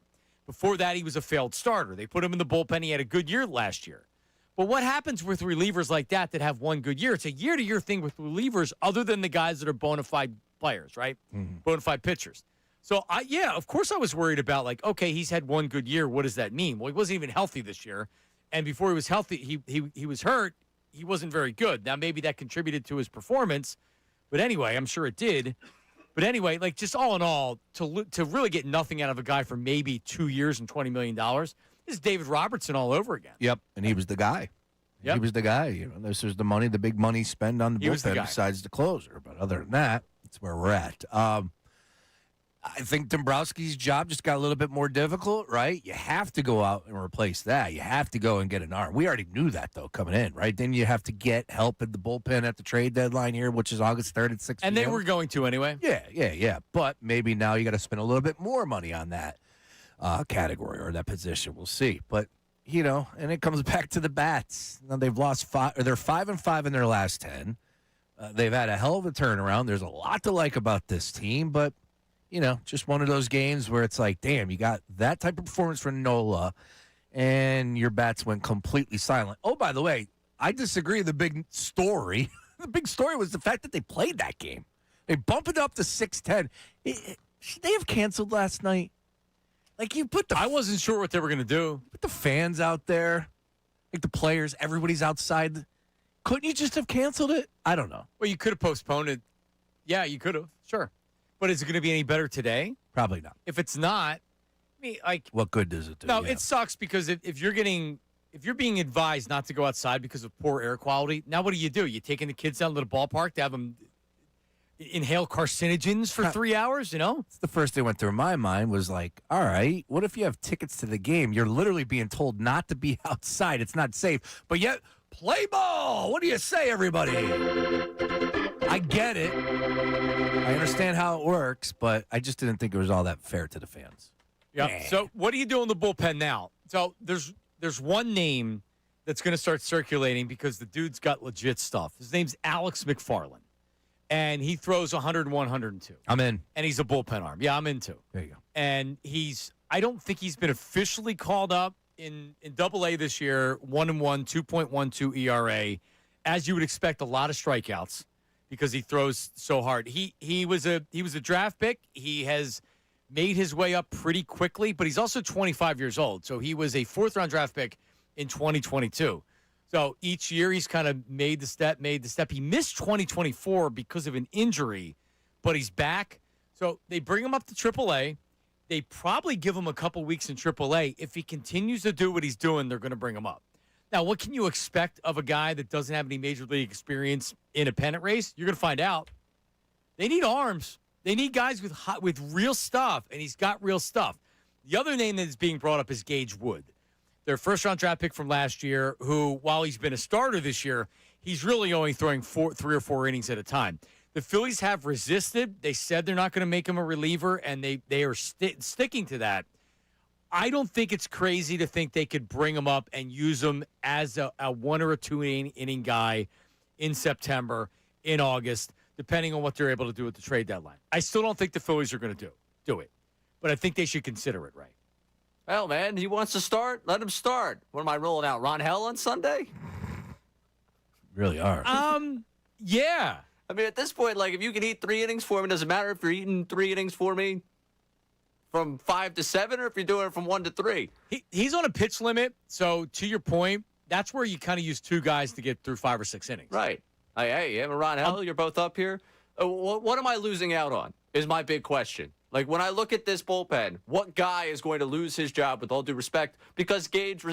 Before that, he was a failed starter. They put him in the bullpen. He had a good year last year. But what happens with relievers like that have 1 good year? It's a year-to-year thing with relievers other than the guys that are bona fide players, right? Bona fide pitchers. So, of course I was worried about, okay, he's had 1 good year. What does that mean? Well, he wasn't even healthy this year. And before he was healthy, he was hurt. He wasn't very good. Now, maybe that contributed to his performance. But anyway, I'm sure it did. But anyway, just all in all, to really get nothing out of a guy for maybe 2 years and $20 million, this is David Robertson all over again. Yep, and he was the guy. Yep. He was the guy. This was the money, the big money spent on the bullpen besides the closer. But other than that, that's where we're at. I think Dombrowski's job just got a little bit more difficult, right? You have to go out and replace that. You have to go and get an arm. We already knew that, though, coming in, right? Then you have to get help at the bullpen at the trade deadline here, which is August 3rd at 6 And they were going to anyway. Yeah. But maybe now you got to spend a little bit more money on that category or that position. We'll see. But, and it comes back to the bats. Now they've lost 5, or they're 5-5 in their last 10. They've had a hell of a turnaround. There's a lot to like about this team, but just one of those games where it's like, damn, you got that type of performance from Nola, and your bats went completely silent. Oh, by the way, I disagree. The big story was the fact that they played that game. They bumped it up to 6-10. Should they have canceled last night? Like, I wasn't sure what they were going to do. Put the fans out there, like the players, everybody's outside. Couldn't you just have canceled it? I don't know. Well, you could have postponed it. Yeah, you could have. Sure. But is it going to be any better today? Probably not. If it's not, what good does it do? No, it sucks because if you're being advised not to go outside because of poor air quality, now what do? You're taking the kids down to the ballpark to have them inhale carcinogens for 3 hours, It's the first thing that went through my mind was like, all right, what if you have tickets to the game? You're literally being told not to be outside. It's not safe. But yet, play ball. What do you say, everybody? I get it. I understand how it works, but I just didn't think it was all that fair to the fans. Yeah. So what do you do in the bullpen now? So there's one name that's going to start circulating because the dude's got legit stuff. His name's Alex McFarland, and he throws 101, 102. I'm in. And he's a bullpen arm. Yeah, I'm in too. There you go. And I don't think he's been officially called up in AA this year. 1-1, 2.12 ERA. As you would expect, a lot of strikeouts because he throws so hard. He was a draft pick. He has made his way up pretty quickly, but he's also 25 years old. So he was a fourth-round draft pick in 2022. So each year he's kind of made the step. He missed 2024 because of an injury, but he's back. So they bring him up to AAA. They probably give him a couple weeks in AAA. If he continues to do what he's doing, they're going to bring him up. Now, what can you expect of a guy that doesn't have any major league experience in a pennant race? You're going to find out. They need arms. They need guys with real stuff, and he's got real stuff. The other name that is being brought up is Gage Wood, their first-round draft pick from last year, who, while he's been a starter this year, he's really only throwing 3 or 4 innings at a time. The Phillies have resisted. They said they're not going to make him a reliever, and they are sticking to that. I don't think it's crazy to think they could bring him up and use him as a 1 or a 2 inning guy in September, in August, depending on what they're able to do at the trade deadline. I still don't think the Phillies are going to do it, but I think they should consider it, right? Well, man, he wants to start. Let him start. What am I rolling out? Ron Hell on Sunday? Really are. Yeah. I mean, at this point, like, if you can eat 3 innings for me, it doesn't matter if you're eating 3 innings for me from 5 to 7 or if you're doing it from 1 to 3. He's on a pitch limit, so to your point, that's where you kind of use 2 guys to get through 5 or 6 innings. Right. Hey, Ron Hell, you're both up here. What am I losing out on is my big question. Like, when I look at this bullpen, what guy is going to lose his job, with all due respect, because Gage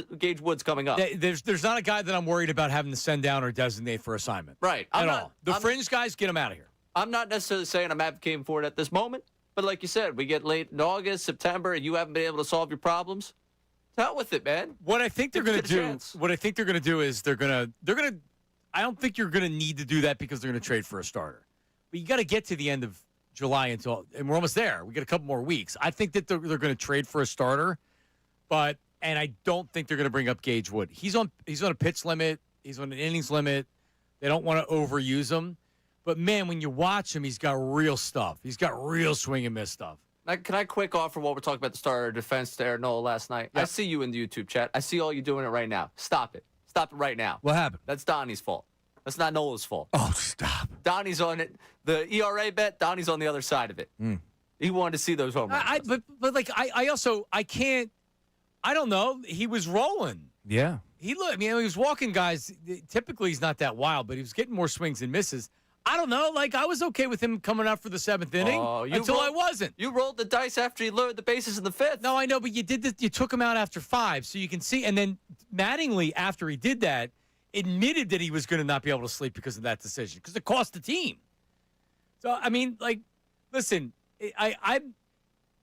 Wood's coming up? There's not a guy that I'm worried about having to send down or designate for assignment. Right. The fringe guys, get them out of here. I'm not necessarily saying I'm advocating for it at this moment, but like you said, we get late in August, September, and you haven't been able to solve your problems. To hell with it, man. What I think they're going to do is they're going to I don't think you're going to need to do that because they're going to trade for a starter. But you got to get to the end of July and we're almost there. We got a couple more weeks. I think that they're going to trade for a starter, and I don't think they're going to bring up Gage Wood. He's on a pitch limit. He's on an innings limit. They don't want to overuse him. But, man, when you watch him, he's got real stuff. He's got real swing and miss stuff. Can I quick offer while we're talking about the starter defense there, Noah, last night? Yep. I see you in the YouTube chat. I see all you doing it right now. Stop it. Stop it right now. What happened? That's Donnie's fault. That's not Noah's fault. Oh, stop. Donnie's on it. The ERA bet, Donnie's on the other side of it. He wanted to see those home runs. I don't know. He was rolling. Yeah. He was walking guys. Typically, he's not that wild, but he was getting more swings and misses. I don't know. Like, I was okay with him coming out for the 7th inning until I wasn't. You rolled the dice after he loaded the bases in the 5th. No, I know, but you did this. You took him out after 5, so you can see. And then Mattingly, after he did that, admitted that he was going to not be able to sleep because of that decision, because it cost the team. So, I mean, like, listen,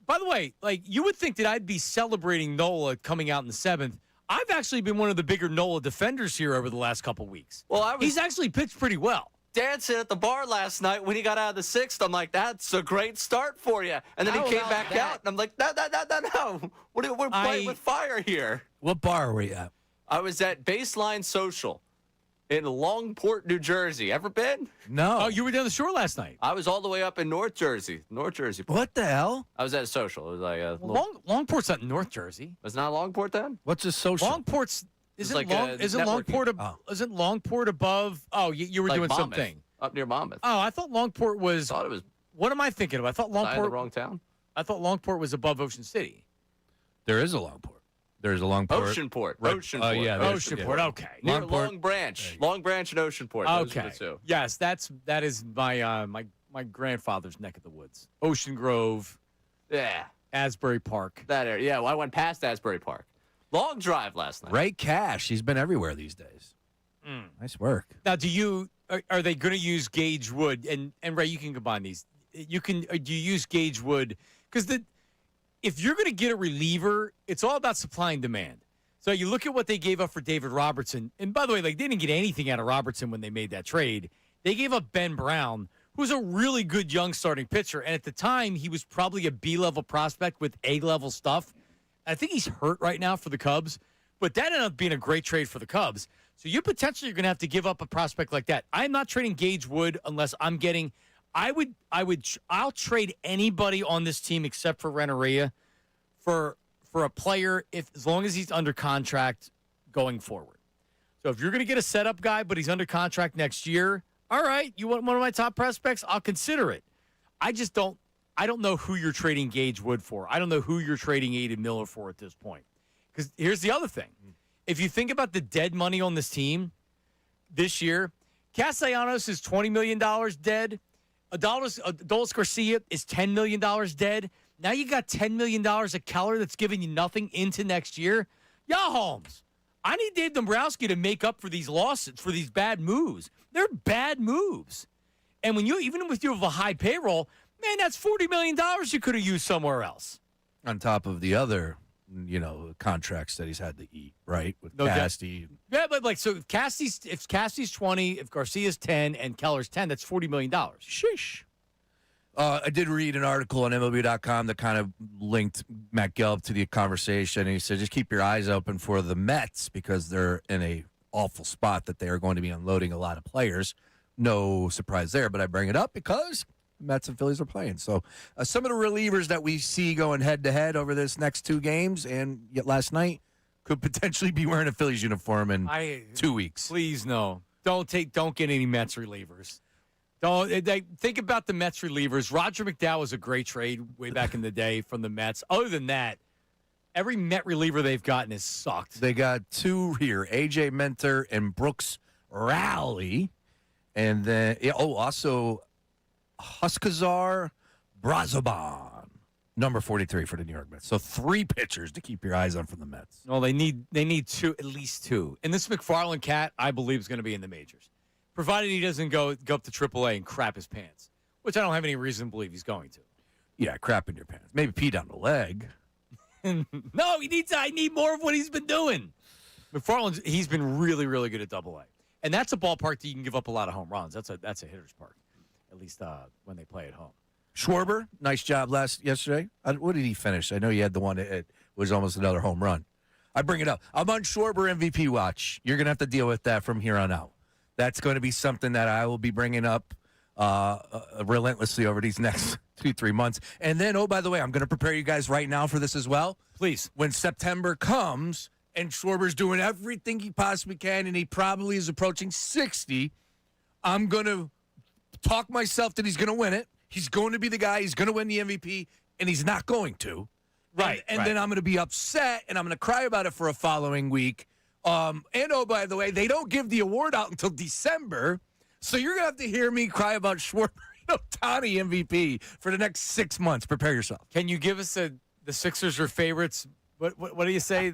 by the way, like you would think that I'd be celebrating Nola coming out in the 7th. I've actually been one of the bigger Nola defenders here over the last couple weeks. Well, he's actually pitched pretty well. Dancing at the bar last night when he got out of the 6th. I'm like, that's a great start for you. And then he came back out, and I'm like, no. We're playing with fire here. What bar were you at? I was at Baseline Social in Longport, New Jersey. Ever been? No. Oh, you were down the shore last night. I was all the way up in North Jersey. What the hell? I was at a social. It was like a little... Longport's not in North Jersey. Was not Longport then? What's a social? Longport's isn't like Longport isn't Longport above? Oh, you were like doing Monmouth, something up near Monmouth. Oh, I thought Longport was. I thought it was. What am I thinking of? I thought Was I in the Longport. wrong town. I thought Longport was above Ocean City. There is a Longport. There's a Longport. Oceanport. Right. Oceanport. Yeah, Oceanport. Okay. Near Longport. Long Branch. Long Branch and Oceanport. Those are the two. Yes, that is my my grandfather's neck of the woods. Ocean Grove, Yeah. Asbury Park. That area. Yeah, well, I went past Asbury Park. Long drive last night. Ray Cash. He's been everywhere these days. Nice work. Now, are they going to use Gage Wood and Ray? You can combine these. Do you use Gage Wood because if you're going to get a reliever, it's all about supply and demand. So you look at what they gave up for David Robertson, and by the way, like they didn't get anything out of Robertson when they made that trade. They gave up Ben Brown, who's a really good young starting pitcher, and at the time he was probably a B-level prospect with A-level stuff. I think he's hurt right now for the Cubs, but that ended up being a great trade for the Cubs. So you potentially are going to have to give up a prospect like that. I'm not trading Gage Wood unless I'm getting. I'll trade anybody on this team except for Renteria for a player as long as he's under contract going forward. So if you're going to get a setup guy, but he's under contract next year, all right, you want one of my top prospects? I'll consider it. I don't know who you're trading Gage Wood for. I don't know who you're trading Aiden Miller for at this point. Because here's the other thing. If you think about the dead money on this team this year, Castellanos is $20 million dead. Adolis Garcia is $10 million dead. Now you got $10 million of Keller that's giving you nothing into next year. Holmes, I need Dave Dombrowski to make up for these losses, for these bad moves. They're bad moves. And when even with you have a high payroll, man, that's $40 million you could have used somewhere else. On top of the other, contracts that he's had to eat, right? With Casty. Yeah, but so if Casty's 20, if Garcia's 10, and Keller's 10, that's $40 million. Sheesh. I did read an article on MLB.com that kind of linked Matt Gelb to the conversation. And he said, just keep your eyes open for the Mets because they're in a awful spot that they are going to be unloading a lot of players. No surprise there, but I bring it up because Mets and Phillies are playing. So some of the relievers that we see going head-to-head over this next two games and yet last night could potentially be wearing a Phillies uniform in 2 weeks. Please, no. Don't get any Mets relievers. Think about the Mets relievers. Roger McDowell was a great trade way back in the day from the Mets. Other than that, every Met reliever they've gotten has sucked. They got two here, A.J. Minter and Brooks Rowley. And then, also Huskazar Brazoban, number 43 for the New York Mets. So 3 pitchers to keep your eyes on from the Mets. Well, they need at least 2. And this McFarland cat, I believe, is going to be in the majors. Provided he doesn't go up to AAA and crap his pants, which I don't have any reason to believe he's going to. Yeah, crap in your pants. Maybe pee down the leg. No, I need more of what he's been doing. McFarland, he's been really, really good at AA. And that's a ballpark that you can give up a lot of home runs. That's a hitter's park, at least when they play at home. Schwarber, nice job yesterday. What did he finish? I know he had the one that was almost another home run. I bring it up. I'm on Schwarber MVP watch. You're going to have to deal with that from here on out. That's going to be something that I will be bringing up relentlessly over these next 2-3 months. And then, by the way, I'm going to prepare you guys right now for this as well. Please. When September comes and Schwarber's doing everything he possibly can and he probably is approaching 60, I'm going to talk myself that he's going to win it. He's going to be the guy. He's going to win the MVP, and he's not going to. Right. And then I'm going to be upset, and I'm going to cry about it for a following week. By the way, they don't give the award out until December, so you're going to have to hear me cry about Schwarber Ohtani MVP for the next 6 months. Prepare yourself. Can you give us the Sixers are favorites? What do you say?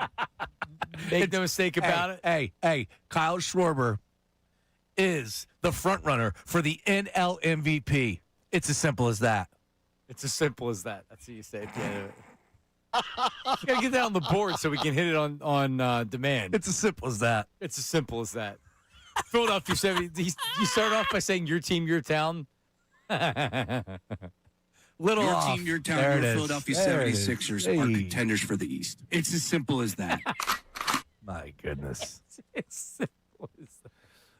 Make no mistake about it. Hey, Kyle Schwarber is the front runner for the NL MVP. It's as simple as that. It's as simple as that. That's what you say at the end of it. You gotta get that on the board so we can hit it on demand. It's as simple as that. It's as simple as that. Philadelphia 70. You start off by saying your team, your town. Little your off. team, your town, There your it is. Philadelphia There it 76ers is. are Hey. contenders for the East. It's as simple as that. My goodness. It's simple as that.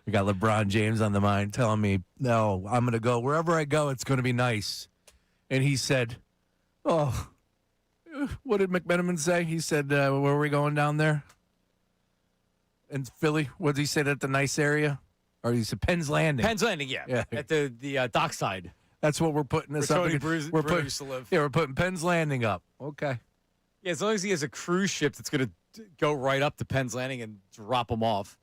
We got LeBron James on the mind telling me, no, I'm going to go. Wherever I go, it's going to be nice. And he said, oh, what did McMenamin say? He said, where are we going down there? In Philly? What did he say, at the nice area? Or he said Penn's Landing. Penn's Landing, yeah. At the dockside. That's what we're putting this Where up. Tony against. Bruno used to live. Yeah, we're putting Penn's Landing up. Okay. Yeah, as long as he has a cruise ship that's going to go right up to Penn's Landing and drop him off.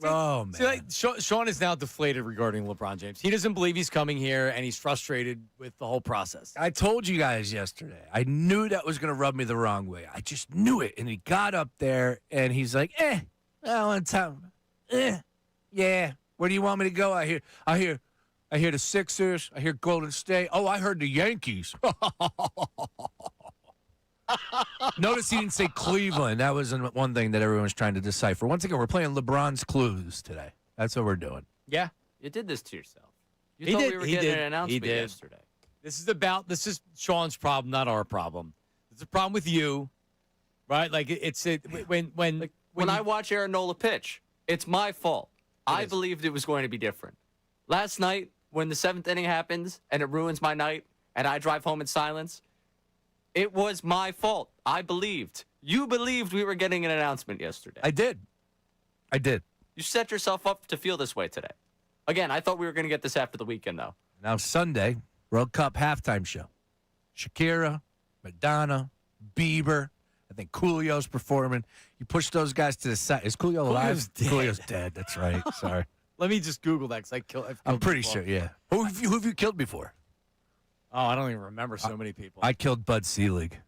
Oh, man. See, like, Sean is now deflated regarding LeBron James. He doesn't believe he's coming here, and he's frustrated with the whole process. I told you guys yesterday. I knew that was going to rub me the wrong way. I just knew it. And he got up there, and he's like, one time. Yeah. Where do you want me to go? I hear the Sixers. I hear Golden State. Oh, I heard the Yankees. Notice he didn't say Cleveland. That was one thing that everyone's trying to decipher. Once again, we're playing LeBron's clues today. That's what we're doing. Yeah. You did this to yourself. You He thought did. we were He getting did. an announcement He did. yesterday. This is Sean's problem, not our problem. It's a problem with you, right? Like When I watch Aaron Nola pitch, it's my fault. I is. believed it was going to be different. Last night, when the 7th inning happens and it ruins my night and I drive home in silence, it was my fault. I believed. You believed we were getting an announcement yesterday. I did. You set yourself up to feel this way today. Again, I thought we were going to get this after the weekend, though. Now Sunday, World Cup halftime show. Shakira, Madonna, Bieber. I think Coolio's performing. You push those guys to the side. Is Coolio alive? Coolio's dead. Coolio's dead. That's right. Sorry. Let me just Google that because I'm pretty sure, yeah. Who have you killed before? Oh, I don't even remember so many people. I killed Bud Selig.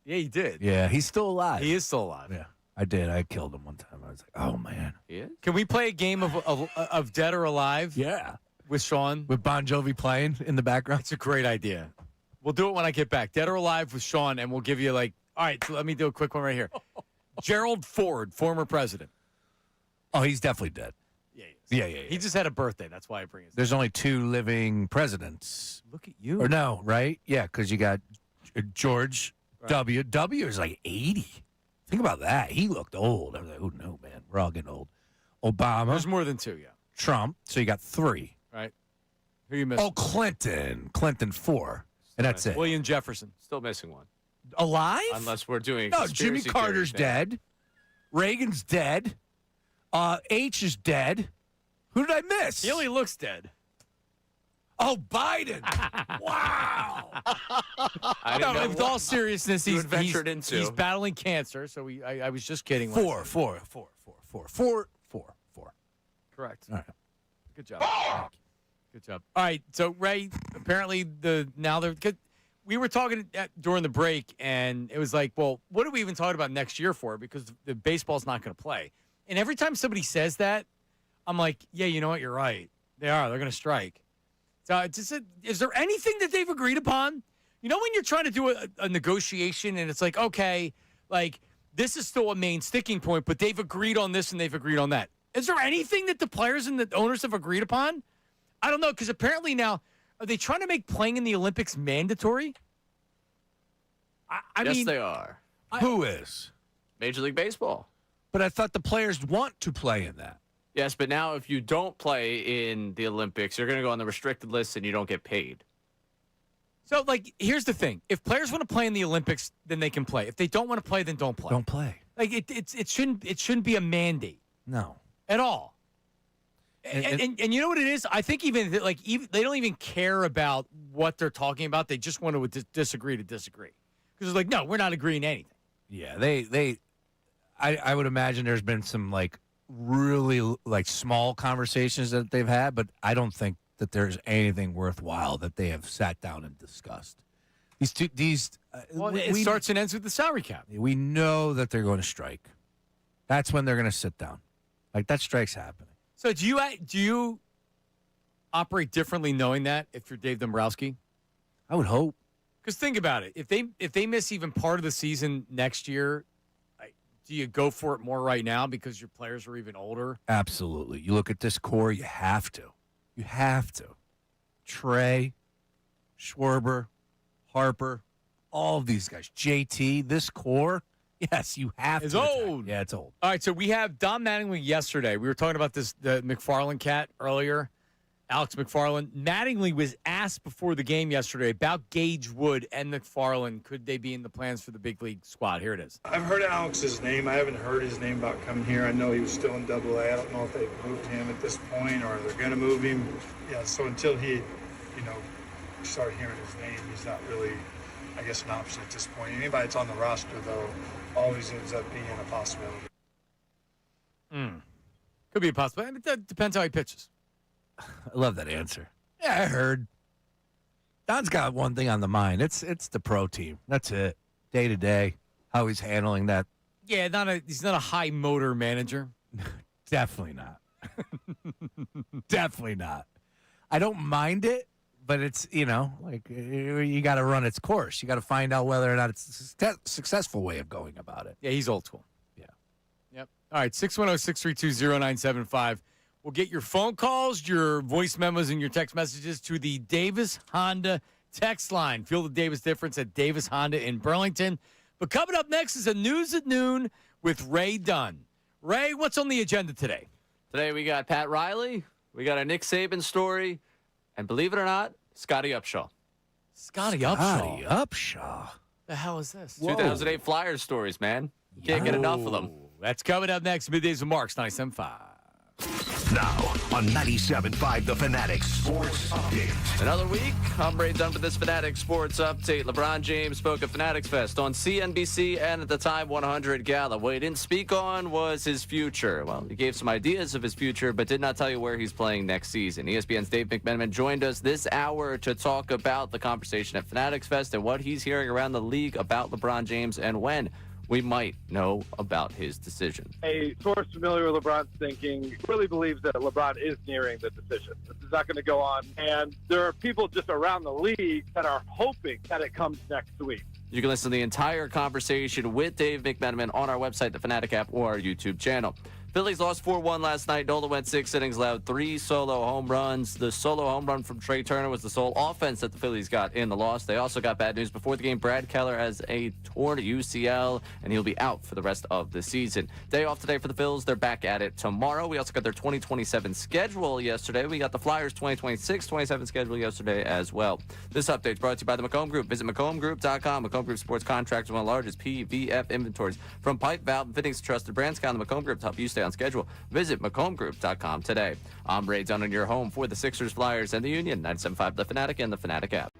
Yeah, you did. Yeah, he's still alive. He is still alive. Yeah, I did. I killed him one time. I was like, oh, man. He is? Can we play a game of Dead or Alive? Yeah. With Sean? With Bon Jovi playing in the background? It's a great idea. We'll do it when I get back. Dead or Alive with Sean, and we'll give you all right, so let me do a quick one right here. Gerald Ford, former president. Oh, he's definitely dead. Yeah, he is. Yeah. He just had a birthday. That's why I bring it. There's only 2 living presidents. Look at you. Or no, right? Yeah, because you got George W. W is like 80. Think about that. He looked old. I was like, oh, no, man. We're all getting old. Obama. There's more than 2, yeah. Trump. So you got 3. Right. Who you missing? Oh, Clinton. Clinton 4. And that's it. William Jefferson. Still missing one. Alive? Unless we're doing No, Jimmy conspiracy Carter's theories now. dead. Reagan's dead. H is dead. Who did I miss? He only looks dead. Oh, Biden. Wow. I didn't know with all seriousness, you he's ventured into. He's battling cancer, so I was just kidding. 4. Correct. All right. Good job. Good job. All right. So Ray, apparently we were talking during the break, and it was like, well, what are we even talking about next year for? Because the baseball's not going to play. And every time somebody says that, I'm like, yeah, you know what? You're right. They are. They're going to strike. So is there anything that they've agreed upon? You know, when you're trying to do a negotiation, and it's like, okay, like this is still a main sticking point, but they've agreed on this and they've agreed on that. Is there anything that the players and the owners have agreed upon? I don't know, because apparently now, are they trying to make playing in the Olympics mandatory? I Yes, mean, they are. Who is? Major League Baseball. But I thought the players want to play in that. Yes, but now if you don't play in the Olympics, you're going to go on the restricted list and you don't get paid. So, like, here's the thing. If players want to play in the Olympics, then they can play. If they don't want to play, then don't play. Don't play. Like, it shouldn't be a mandate No. at all. And you know what it is? I think even they don't even care about what they're talking about. They just want to disagree to disagree. Because it's like, no, we're not agreeing to anything. Yeah, I would imagine there's been some really small conversations that they've had, but I don't think that there's anything worthwhile that they have sat down and discussed. It starts and ends with the salary cap. We know that they're going to strike. That's when they're going to sit down. That strike's happening. So do you operate differently knowing that if you're Dave Dombrowski? I would hope. Because think about it. If they miss even part of the season next year, do you go for it more right now because your players are even older? Absolutely. You look at this core, you have to. You have to. Trey, Schwarber, Harper, all of these guys. JT, this core, yes, you have It's to. old. Yeah, it's old. All right, so we have Don Mattingly yesterday. We were talking about the McFarland cat earlier. Alex McFarland. Mattingly was asked before the game yesterday about Gage Wood and McFarland. Could they be in the plans for the big league squad? Here it is. I've heard Alex's name. I haven't heard his name about coming here. I know he was still in AA. I don't know if they've moved him at this point or they're going to move him. Yeah, so until he, start hearing his name, he's not really, I guess, an option at this point. Anybody that's on the roster, though, always ends up being a possibility. Could be a possibility. It depends how he pitches. I love that answer. Yeah, I heard. Don's got one thing on the mind. It's the pro team. That's it. Day to day, how he's handling that. Yeah, he's not a high motor manager. Definitely not. Definitely not. I don't mind it, but it's, you got to run its course. You got to find out whether or not it's a successful way of going about it. Yeah, he's old school. Yeah. Yep. All right, 610-632-0975. We'll get your phone calls, your voice memos, and your text messages to the Davis Honda text line. Feel the Davis difference at Davis Honda in Burlington. But coming up next is a News at Noon with Ray Dunn. Ray, what's on the agenda today? Today we got Pat Riley, we got a Nick Saban story, and believe it or not, Scotty Upshaw. Scotty Upshaw? The hell is this? 2008 Flyers stories, man. You can't get enough of them. That's coming up next. Middays with Marks, 97.5. Now on 97.5 The Fanatic Sports Update. Another week. I'm Ray Dunn for this Fanatic Sports Update. LeBron James spoke at Fanatics Fest on CNBC and at the Time 100 Gala. What he didn't speak on was his future. Well, he gave some ideas of his future, but did not tell you where he's playing next season. ESPN's Dave McMenamin joined us this hour to talk about the conversation at Fanatics Fest and what he's hearing around the league about LeBron James and when we might know about his decision. A source familiar with LeBron's thinking really believes that LeBron is nearing the decision. This is not going to go on. And there are people just around the league that are hoping that it comes next week. You can listen to the entire conversation with Dave McMenamin on our website, the Fanatic app, or our YouTube channel. Phillies lost 4-1 last night. Nola went 6 innings, allowed 3 solo home runs. The solo home run from Trey Turner was the sole offense that the Phillies got in the loss. They also got bad news before the game. Brad Keller has a torn UCL, and he'll be out for the rest of the season. Day off today for the Phils. They're back at it tomorrow. We also got their 2027 schedule yesterday. We got the Flyers 2026-27 schedule yesterday as well. This update is brought to you by the McComb Group. Visit McCombGroup.com. McComb Group Sports Contractors, one of the largest PVF inventories. From pipe, valve, and fittings to trusted brands, count on the McComb Group to help you stay on schedule. Visit McCombGroup.com today. I'm Ray Dunn on your home for the Sixers, Flyers, and the Union. 97.5 The Fanatic and the Fanatic app.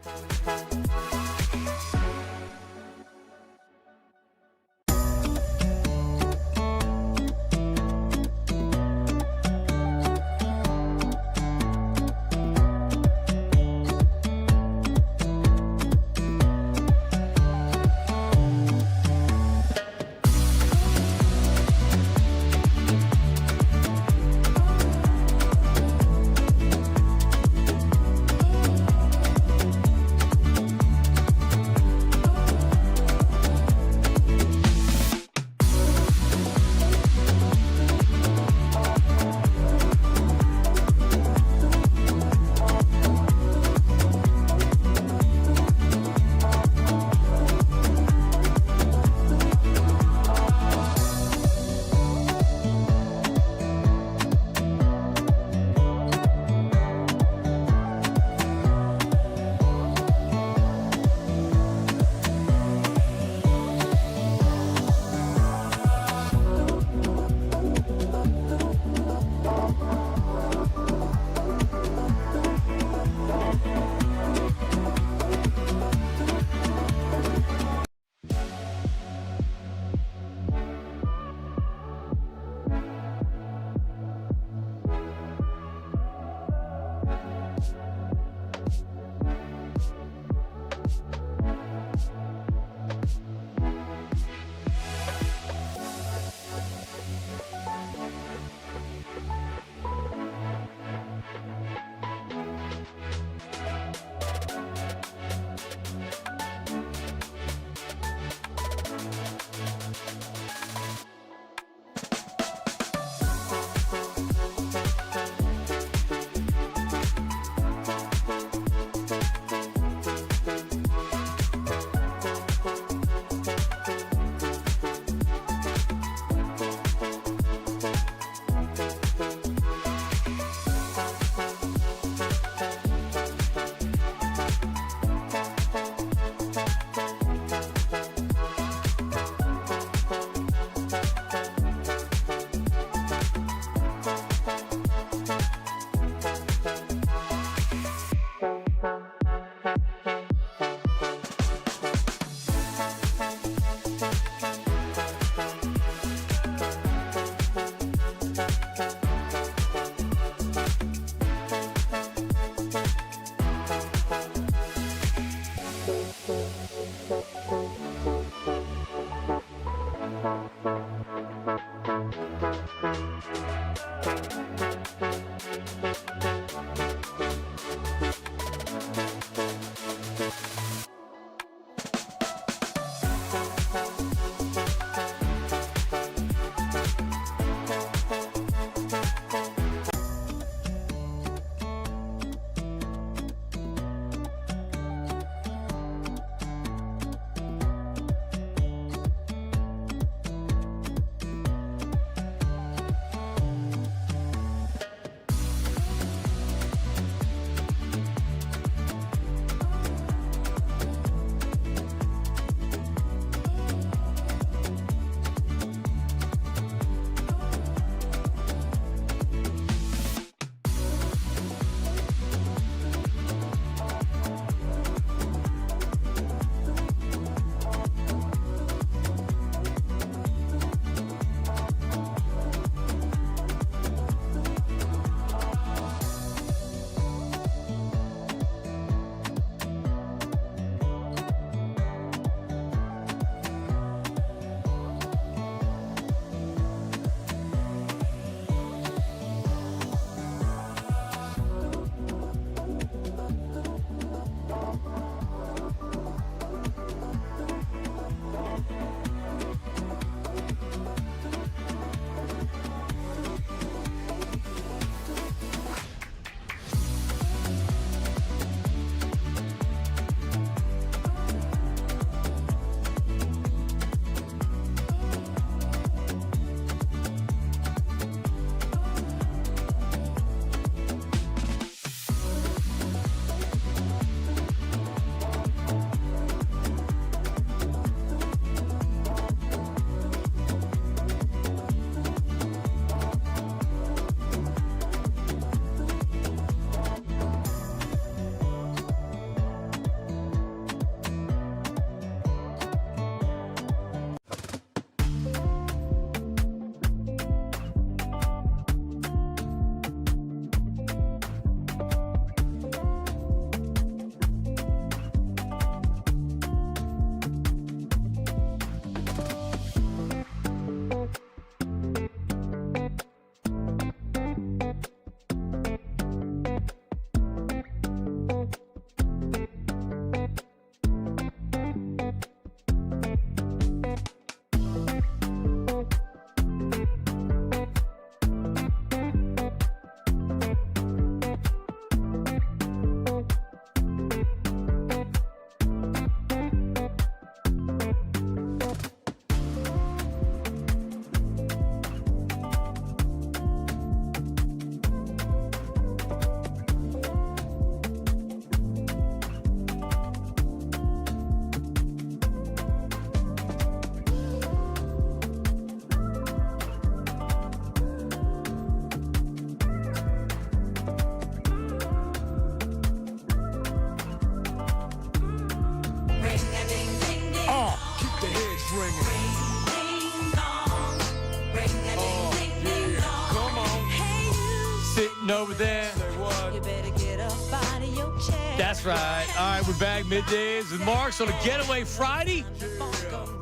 That's right. All right, we're back middays with Marks on a getaway Friday.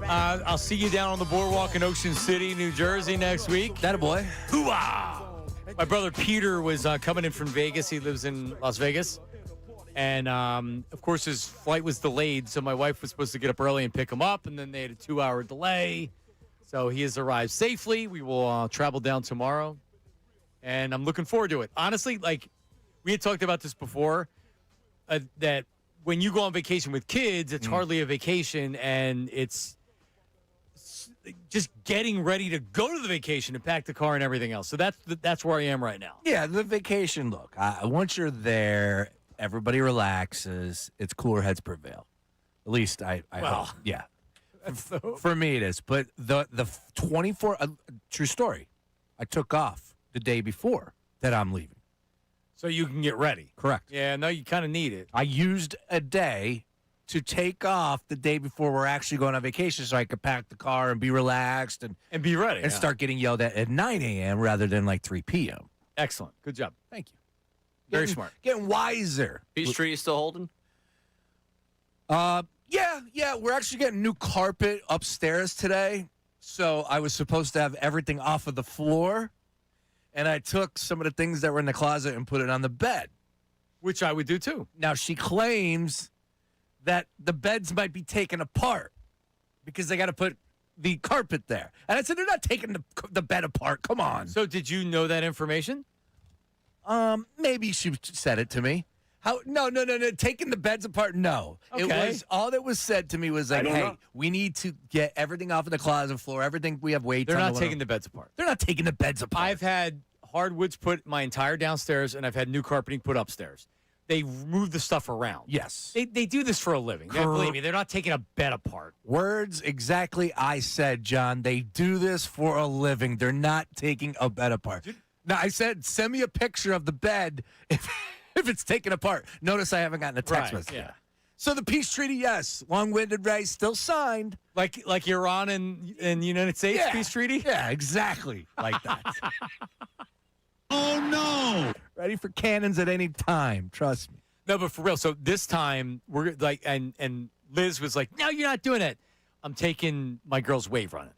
I'll see you down on the boardwalk in Ocean City, New Jersey next week. That a boy. Hoo-ah! My brother Peter was coming in from Vegas. He lives in Las Vegas. And, of course, his flight was delayed, so my wife was supposed to get up early and pick him up, and then they had a 2-hour delay. So he has arrived safely. We will travel down tomorrow, and I'm looking forward to it. Honestly, like, we had talked about this before, that when you go on vacation with kids, it's hardly a vacation, and it's just getting ready to go to the vacation and pack the car and everything else. So that's where I am right now. Yeah, the vacation look. Once you're there, everybody relaxes. It's cooler heads prevail. At least I hope. Yeah. For me it is. But the 24 true story. I took off the day before that I'm leaving. So you can get ready. Correct. Yeah, no, you kind of need it. I used a day to take off the day before we're actually going on vacation so I could pack the car and be relaxed and be ready. And start getting yelled at 9 a.m. rather than like 3 p.m. Excellent. Good job. Thank you. Very smart. Getting wiser. Peachtree still holding? Yeah. We're actually getting new carpet upstairs today. So I was supposed to have everything off of the floor. And I took some of the things that were in the closet and put it on the bed. Which I would do too. Now, she claims that the beds might be taken apart because they got to put the carpet there. And I said, they're not taking the bed apart. Come on. So did you know that information? Maybe she said it to me. How? No. Taking the beds apart, no. Okay. It was all that was said to me was like, hey, we need to get everything off of the closet floor. Everything we have weights. They're on not taking the beds apart. They're not taking the beds apart. I've had hardwoods put my entire downstairs, and I've had new carpeting put upstairs. They move the stuff around. Yes. They do this for a living. Believe me, they're not taking a bed apart. Words exactly I said, John. They do this for a living. They're not taking a bed apart. Now, I said, send me a picture of the bed if it's taken apart. Notice I haven't gotten a text message. Yeah. So the peace treaty, yes. Long-winded Ray still signed. Like Iran and United States peace treaty? Yeah, exactly like that. Oh, no. Ready for cannons at any time. Trust me. No, but for real. So this time, we're like, and Liz was like, no, you're not doing it. I'm taking my girls wave running.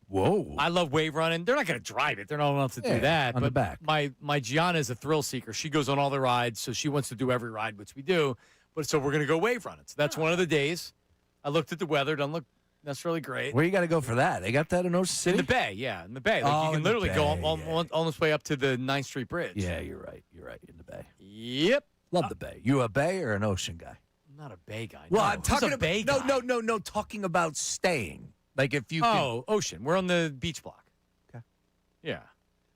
Whoa. I love wave running. They're not going to drive it. They're not allowed to do that. On but the back. My Gianna is a thrill seeker. She goes on all the rides, so she wants to do every ride, which we do. But so we're going to go wave running. So that's one of the days. I looked at the weather. Doesn't look necessarily great. Where you got to go for that? They got that in Ocean City? In the Bay, yeah. In the Bay. Like you can literally go on this way up to the 9th Street Bridge. Yeah, you're right. You're right. In the Bay. Yep. Love the Bay. You a Bay or an ocean guy? I'm not a Bay guy. Well, no. I'm talking Who's a Bay guy? No. Talking about staying. Like if you ocean. We're on the beach block. Okay. Yeah.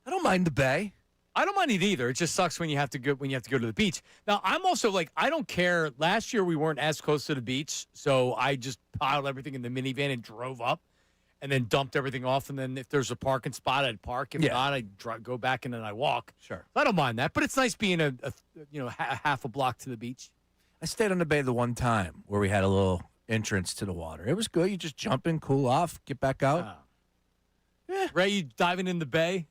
I don't mind the Bay. I don't mind it either. It just sucks when you have to go to the beach. Now, I'm also like, I don't care. Last year we weren't as close to the beach, so I just piled everything in the minivan and drove up, and then dumped everything off. And then if there's a parking spot, I'd park. If not, I'd go back and then I walk. Sure. I don't mind that, but it's nice being a half a block to the beach. I stayed on the Bay the one time where we had a little entrance to the water. It was good. You just jump in, cool off, get back out. Yeah. Ray, you diving in the Bay?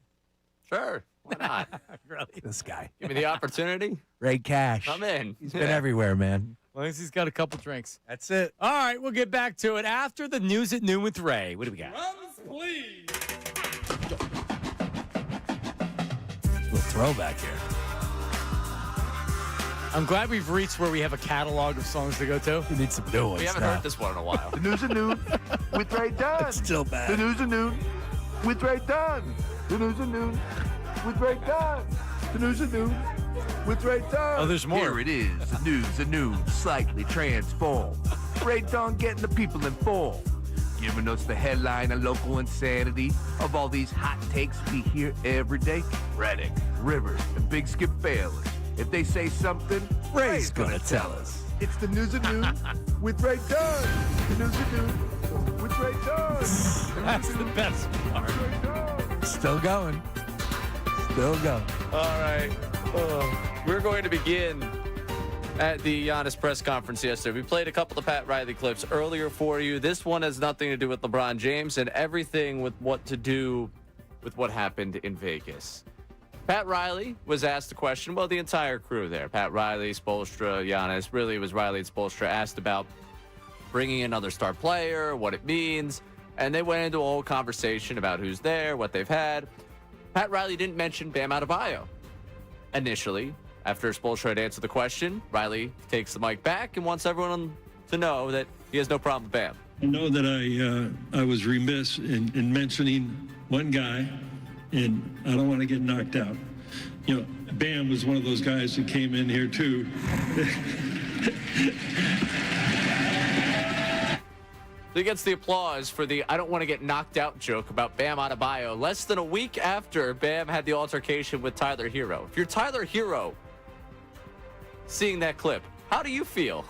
Sure. Why not? Really? This guy. Give me the opportunity. Ray Cash. I'm in. He's been everywhere, man. As long as he's got a couple drinks. That's it. All right, we'll get back to it after the news at noon with Ray. What do we got? Drums, please. Little throwback here. I'm glad we've reached where we have a catalog of songs to go to. We need some new ones. We haven't heard this one in a while. The news at noon with Ray Dunn. It's still bad. The news at noon with Ray Dunn. The news at noon with Ray Dunn. The news at noon with Ray Dunn. Oh, there's more. Here it is. The news at noon, slightly transformed. Ray Dunn getting the people informed. Giving us the headline and local insanity of all these hot takes we hear every day. Reddick, Rivers, and Big Skip Bayless. If they say something, Ray's gonna tell us. It's the news at noon with Ray Dunn. The news at noon with Ray Dunn. That's the best part. Still going. Still going. All right. We're going to begin at the Giannis press conference yesterday. We played a couple of Pat Riley clips earlier for you. This one has nothing to do with LeBron James and everything with what to do with what happened in Vegas. Pat Riley was asked the question, well, the entire crew there, Pat Riley, Spoelstra, Giannis, really it was Riley and Spoelstra, asked about bringing in another star player, what it means, and they went into a whole conversation about who's there, what they've had. Pat Riley didn't mention Bam Adebayo initially. After Spoelstra had answered the question, Riley takes the mic back and wants everyone to know that he has no problem with Bam. I know that I was remiss in mentioning one guy, and I don't want to get knocked out. You know, Bam was one of those guys that came in here too. So he gets the applause for the I don't want to get knocked out joke about Bam Adebayo less than a week after Bam had the altercation with Tyler Hero. If you're Tyler Hero seeing that clip, how do you feel?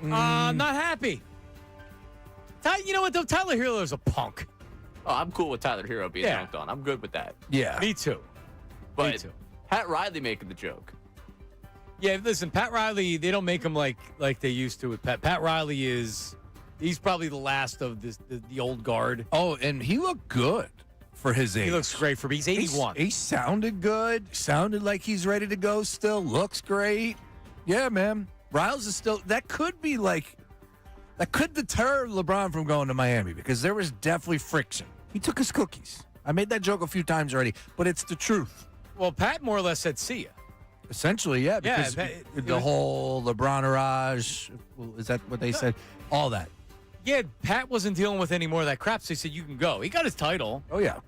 Not happy. You know what, though? Tyler Hero is a punk. Oh, I'm cool with Tyler Hero being dunked on. I'm good with that. Yeah. Me too. But Me too. Pat Riley making the joke. Yeah, listen, Pat Riley, they don't make him like they used to with Pat. Pat Riley he's probably the last of the old guard. Oh, and he looked good for his age. He looks great for me. He's 81. He sounded good. Sounded like he's ready to go still. Looks great. Yeah, man. Riles is still, that could deter LeBron from going to Miami because there was definitely friction. He took his cookies. I made that joke a few times already, but it's the truth. Well, Pat more or less said, see ya. Essentially, yeah, because the whole LeBron-arage, is that what they said? All that. Yeah, Pat wasn't dealing with any more of that crap, so he said, you can go. He got his title. Oh, yeah.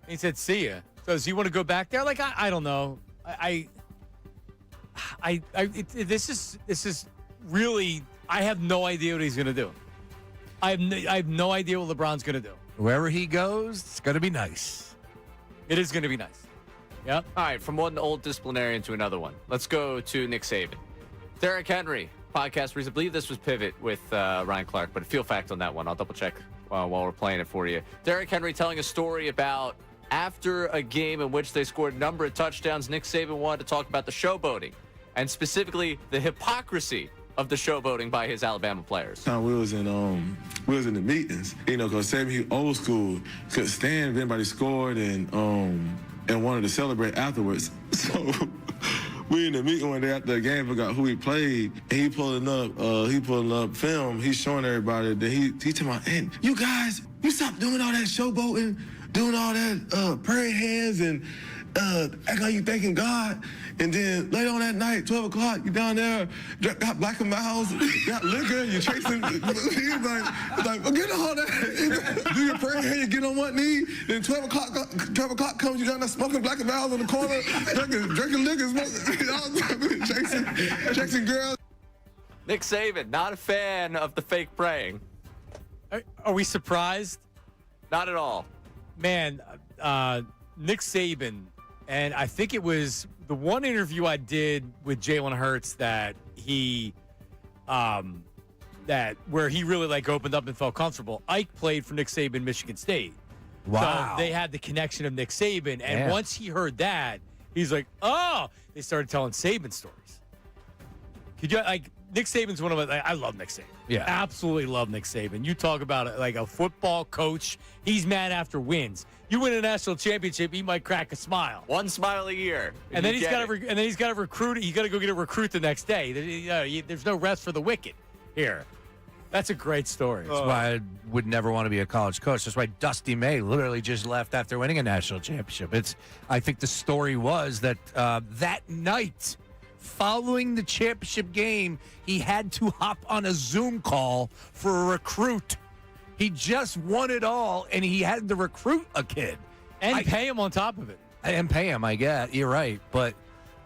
He said, see ya. So does he want to go back there? Like, I don't know. This is really, I have no idea what he's going to do. I have no idea what LeBron's going to do. Wherever he goes, it's going to be nice. It is going to be nice. Yep. All right, from one old disciplinarian to another one. Let's go to Nick Saban. Derrick Henry, podcast reason. I believe this was Pivot with Ryan Clark, but feel fact on that one. I'll double check while we're playing it for you. Derrick Henry telling a story about after a game in which they scored a number of touchdowns, Nick Saban wanted to talk about the showboating and specifically the hypocrisy of the showboating by his Alabama players. We was in the meetings, because Saban, he old school, could stand if anybody scored and wanted to celebrate afterwards. So we in the meeting one day after the game, forgot who he played, and he pulling up film. He's showing everybody that he talking about, hey, you guys, you stop doing all that showboating, doing all that praying hands and act like you thanking God. And then later on that night, 12 o'clock, you down there, got Black and Miles, got liquor, you're chasing. He's like, forget all that. Do your prayer, you get on one knee. Then 12 o'clock comes, you down there smoking Black and Miles in the corner, drinking liquor, chasing girls. Nick Saban, not a fan of the fake praying. Are we surprised? Not at all. Man, Nick Saban, and I think it was the one interview I did with Jalen Hurts that where he really opened up and felt comfortable. Ike played for Nick Saban, Michigan State. Wow. So they had the connection of Nick Saban, and once he heard that, he's like, oh, they started telling Saban stories. Could you Nick Saban's one of I love Nick Saban. Yeah. Absolutely love Nick Saban. You talk about it like a football coach. He's mad after wins. You win a national championship, he might crack a smile. One smile a year. And then he's got to recruit. He's got to go get a recruit the next day. There's no rest for the wicked here. That's a great story. That's why I would never want to be a college coach. That's why Dusty May literally just left after winning a national championship. I think the story was that that night, following the championship game, he had to hop on a Zoom call for a recruit. He just won it all, and he had to recruit a kid. And pay him on top of it. And pay him, I guess. You're right. But,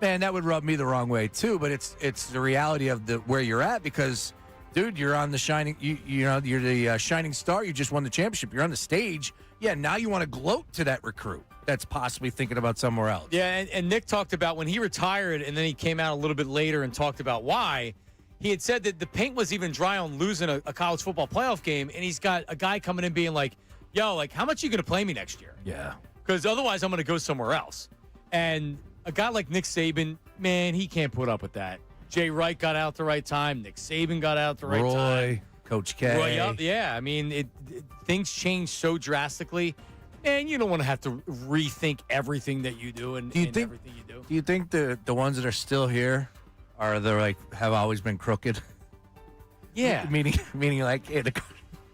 man, that would rub me the wrong way, too. But it's the reality of where you're at because, dude, you're on the shining, you're the shining star. You just won the championship. You're on the stage. Yeah, now you want to gloat to that recruit that's possibly thinking about somewhere else. Yeah, and Nick talked about when he retired, and then he came out a little bit later and talked about why. He had said that the paint was even dry on losing a college football playoff game, and he's got a guy coming in being like, yo, how much are you going to play me next year? Yeah. Because otherwise I'm going to go somewhere else. And a guy like Nick Saban, man, he can't put up with that. Jay Wright got out at the right time. Nick Saban got out at the right time. Roy, Coach K. Roy, yeah. I mean, things changed so drastically. And you don't want to have to rethink everything that you do and everything you do. Do you think the ones that are still here have always been crooked? Yeah. Meaning like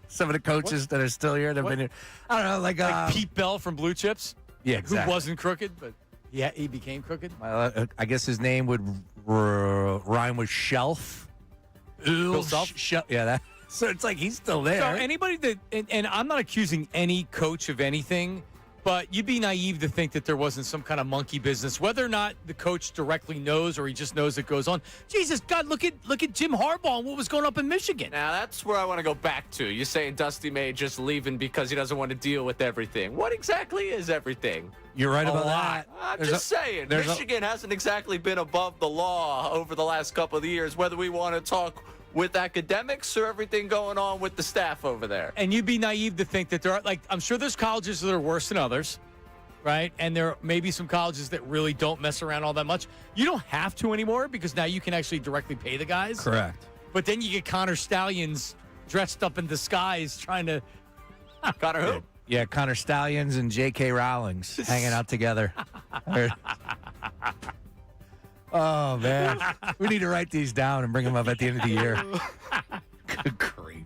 some of the coaches that are still here that have been here. I don't know, like Pete Bell from Blue Chips. Yeah, exactly. Who wasn't crooked, but he became crooked. I guess his name would rhyme with Shelf. Bill Self? Yeah, that. So it's like he's still there. So anybody that, and I'm not accusing any coach of anything, but you'd be naive to think that there wasn't some kind of monkey business, whether or not the coach directly knows or he just knows it goes on. Jesus, God, look at Jim Harbaugh and what was going up in Michigan. Now, that's where I want to go back to. You're saying Dusty May just leaving because he doesn't want to deal with everything. What exactly is everything? You're right about that. I'm just saying. Michigan hasn't exactly been above the law over the last couple of years, whether we want to talk with academics or everything going on with the staff over there. And you'd be naive to think that there are, I'm sure there's colleges that are worse than others, right? And there may be some colleges that really don't mess around all that much. You don't have to anymore because now you can actually directly pay the guys. Correct. But then you get Connor Stallions dressed up in disguise trying to... Connor who? Yeah, Connor Stallions and J.K. Rowlings hanging out together. Oh, man. We need to write these down and bring them up at the end of the year. Good grief.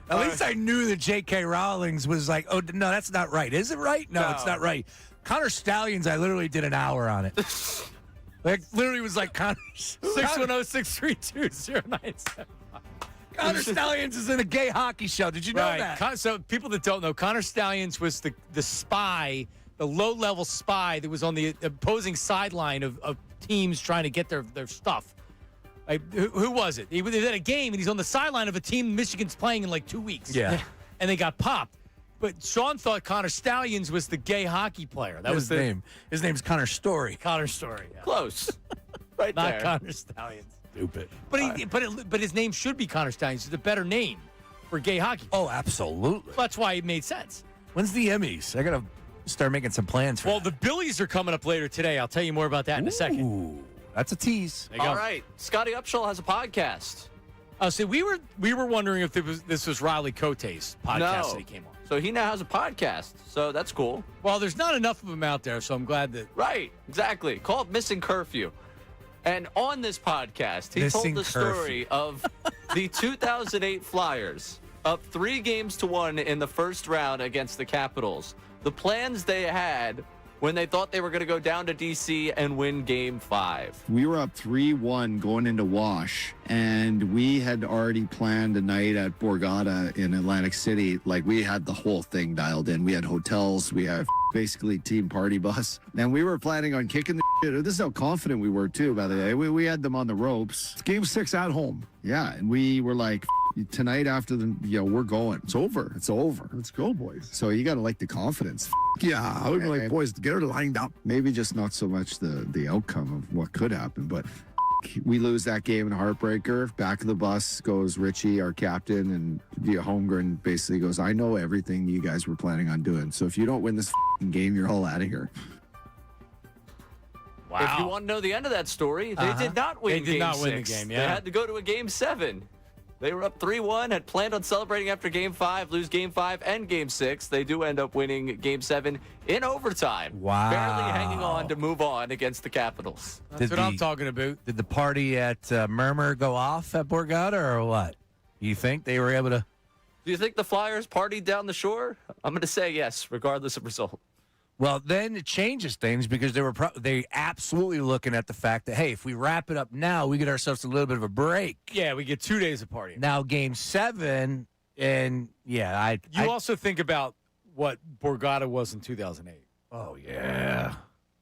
At least I knew that J.K. Rowlings was like, oh, no, that's not right. Is it right? No, it's not right. Connor Stallions, I literally did an hour on it. Literally was like, Connor... 610-632-0975. Connor Stallions is in a gay hockey show. Did you know that? So people that don't know, Connor Stallions was the spy, the low-level spy that was on the opposing sideline of teams trying to get their stuff. Like, who was it? He was at a game, and he's on the sideline of a team Michigan's playing in like 2 weeks. Yeah. And they got popped. But Sean thought Connor Stallions was the gay hockey player. That was his name. His name's Connor Story. Connor Story. Yeah. Close. Right Not there. Connor Stallions. Stupid. But his name should be Connor Stallions. It's a better name for gay hockey. Oh, absolutely. That's why it made sense. When's the Emmys? I got to start making some plans for Well, the Billies are coming up later today. I'll tell you more about that in a second. Ooh, that's a tease. All right. Scotty Upshaw has a podcast. So we were wondering if this was Riley Cote's podcast that he came on. So he now has a podcast. So that's cool. Well, there's not enough of them out there, so I'm glad that... Right. Exactly. Called Missing Curfew. And on this podcast, he told the story of the 2008 Flyers up 3-1 in the first round against the Capitals. The plans they had when they thought they were going to go down to D.C. and win Game 5. We were up 3-1 going into Wash, and we had already planned a night at Borgata in Atlantic City. Like, we had the whole thing dialed in. We had hotels. We had basically team party bus. And we were planning on kicking the shit. This is how confident we were, too, by the way. We had them on the ropes. It's Game 6 at home. Yeah, and we were like... Tonight after we're going. It's over. It's over. Let's go, boys. So you got to like the confidence. Yeah, I would be like, boys, get her lined up. Maybe just not so much the outcome of what could happen, but we lose that game in a heartbreaker. Back of the bus goes Richie, our captain, and Holmgren basically goes, I know everything you guys were planning on doing. So if you don't win this game, you're all out of here. Wow. If you want to know the end of that story, they did not win They did not 6. win the game, yeah. They had to go to a Game 7. They were up 3-1, had planned on celebrating after Game 5, lose Game 5 and Game 6. They do end up winning Game 7 in overtime. Wow. Barely hanging on to move on against the Capitals. That's what I'm talking about. Did the party at Murmur go off at Borgata or what? You think they were able to? Do you think the Flyers partied down the shore? I'm going to say yes, regardless of result. Well, then it changes things because they absolutely looking at the fact that, hey, if we wrap it up now, we get ourselves a little bit of a break. Yeah, we get 2 days of partying. Now, Game 7, and yeah, You also think about what Borgata was in 2008. Oh, yeah.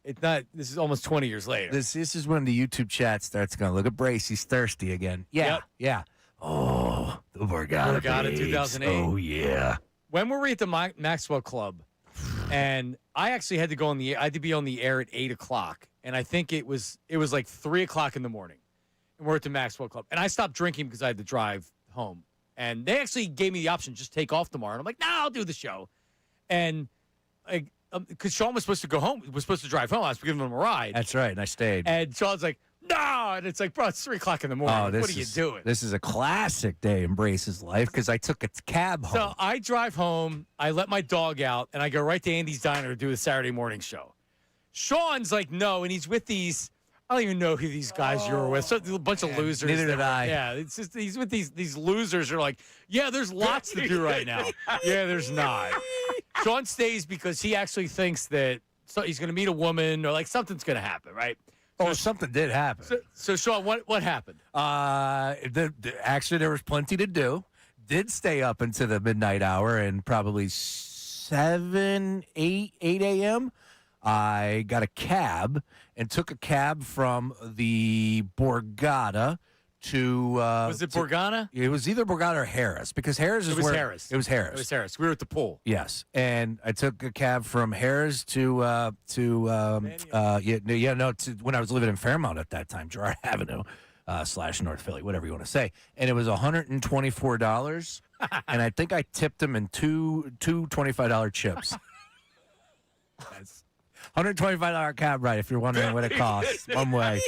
It's not. This is almost 20 years later. This is when the YouTube chat starts going, look at Brace, he's thirsty again. Yeah, Yep. yeah. Oh, the Borgata. Borgata 2008. Oh, yeah. When were we at the Maxwell Club? And I actually had to go on the. I had to be on the air at 8:00, and I think it was like 3:00 in the morning, and we're at the Maxwell Club, and I stopped drinking because I had to drive home, and they actually gave me the option just take off tomorrow, and I'm like, no, I'll do the show, and because Sean was supposed to go home, was supposed to drive home, I was giving him a ride. That's right, and I stayed. And Sean's like, No, and it's like, bro, it's 3 o'clock in the morning. What are you doing? This is a classic day in Brace's life because I took a cab home. So I drive home, I let my dog out, and I go right to Andy's Diner to do the Saturday morning show. Sean's like, no, and he's with these. I don't even know who these guys you were with. So a bunch of losers. Neither did I. Yeah, it's just he's with these losers who are like, yeah, there's lots to do right now. Yeah, there's not. Sean stays because he actually thinks that he's going to meet a woman or like something's going to happen, right? Oh, something did happen. So Sean, what happened? Actually, there was plenty to do. Did stay up into the midnight hour and probably 7, 8 a.m. I got a cab and took a cab from the Borgata to. Was it Borgata? It was either Borgata or Harris because Harris is where. Harris. It was Harris. It was Harris. We were at the pool. Yes, and I took a cab from Harris to when I was living in Fairmount at that time, Girard Avenue / North Philly, whatever you want to say, and it was $124, and I think I tipped him in two $25 chips. That's $125 cab ride. If you're wondering what it costs, one way.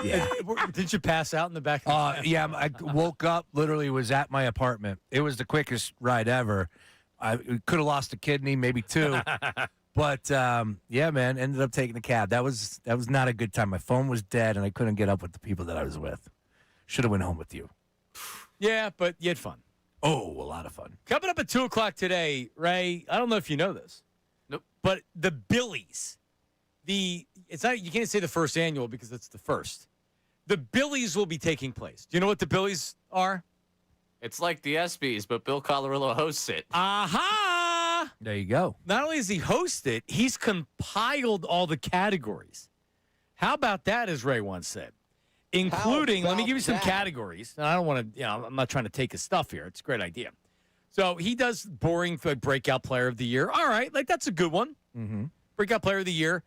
Yeah. Did you pass out in the back? Yeah, I woke up, literally was at my apartment. It was the quickest ride ever. I could have lost a kidney, maybe 2. But, yeah, man, ended up taking the cab. That was not a good time. My phone was dead, and I couldn't get up with the people that I was with. Should have went home with you. Yeah, but you had fun. Oh, a lot of fun. Coming up at 2 o'clock today, Ray, I don't know if you know this. Nope. But the Billies, it's not, you can't say the first annual because it's the first. The Billies will be taking place. Do you know what the Billies are? It's like the ESPYs, but Bill Colarillo hosts it. Aha! There you go. Not only does he host it, he's compiled all the categories. How about that, as Ray once said? Including, let me give you some categories. And I don't want to, I'm not trying to take his stuff here. It's a great idea. So he does boring breakout player of the year. All right, like that's a good one. Mm-hmm. Breakout player of the year.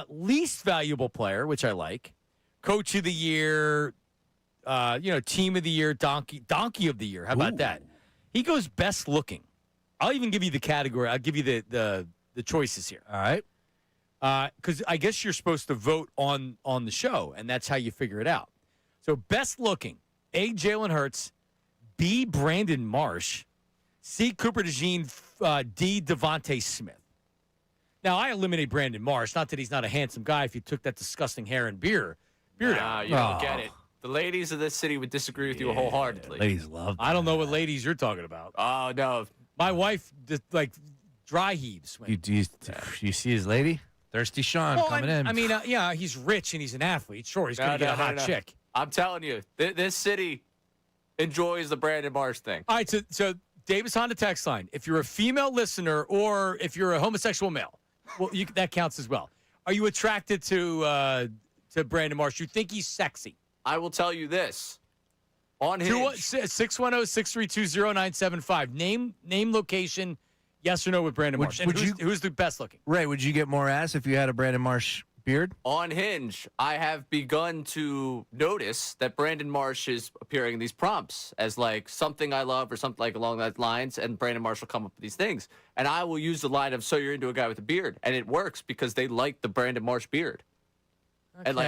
Least valuable player, which I like. Coach of the year, team of the year, donkey of the year. How about that? He goes best looking. I'll even give you the category. I'll give you the choices here. All right. Because I guess you're supposed to vote on the show, and that's how you figure it out. So best looking, A, Jalen Hurts, B, Brandon Marsh, C, Cooper DeJean, D, Devontae Smith. Now, I eliminate Brandon Marsh. Not that he's not a handsome guy if you took that disgusting hair and beard out. You don't get it. The ladies of this city would disagree with you wholeheartedly. Ladies love that. I don't know what ladies you're talking about. Oh, no. My wife, just, dry heaves. You see his lady? Thirsty Sean coming in. I mean, he's rich and he's an athlete. Sure, he's going to get a hot chick. I'm telling you, this city enjoys the Brandon Marsh thing. All right, so Davis on the text line. If you're a female listener or if you're a homosexual male, well, that counts as well. Are you attracted to Brandon Marsh? You think he's sexy? I will tell you this. On Hinge. 610-632-0975. Name, location, yes or no with Brandon Marsh. And who's the best looking? Ray, would you get more ass if you had a Brandon Marsh beard? On Hinge, I have begun to notice that Brandon Marsh is appearing in these prompts as like something I love or something like along those lines, and Brandon Marsh will come up with these things. And I will use the line of, so you're into a guy with a beard. And it works because they like the Brandon Marsh beard. Okay. And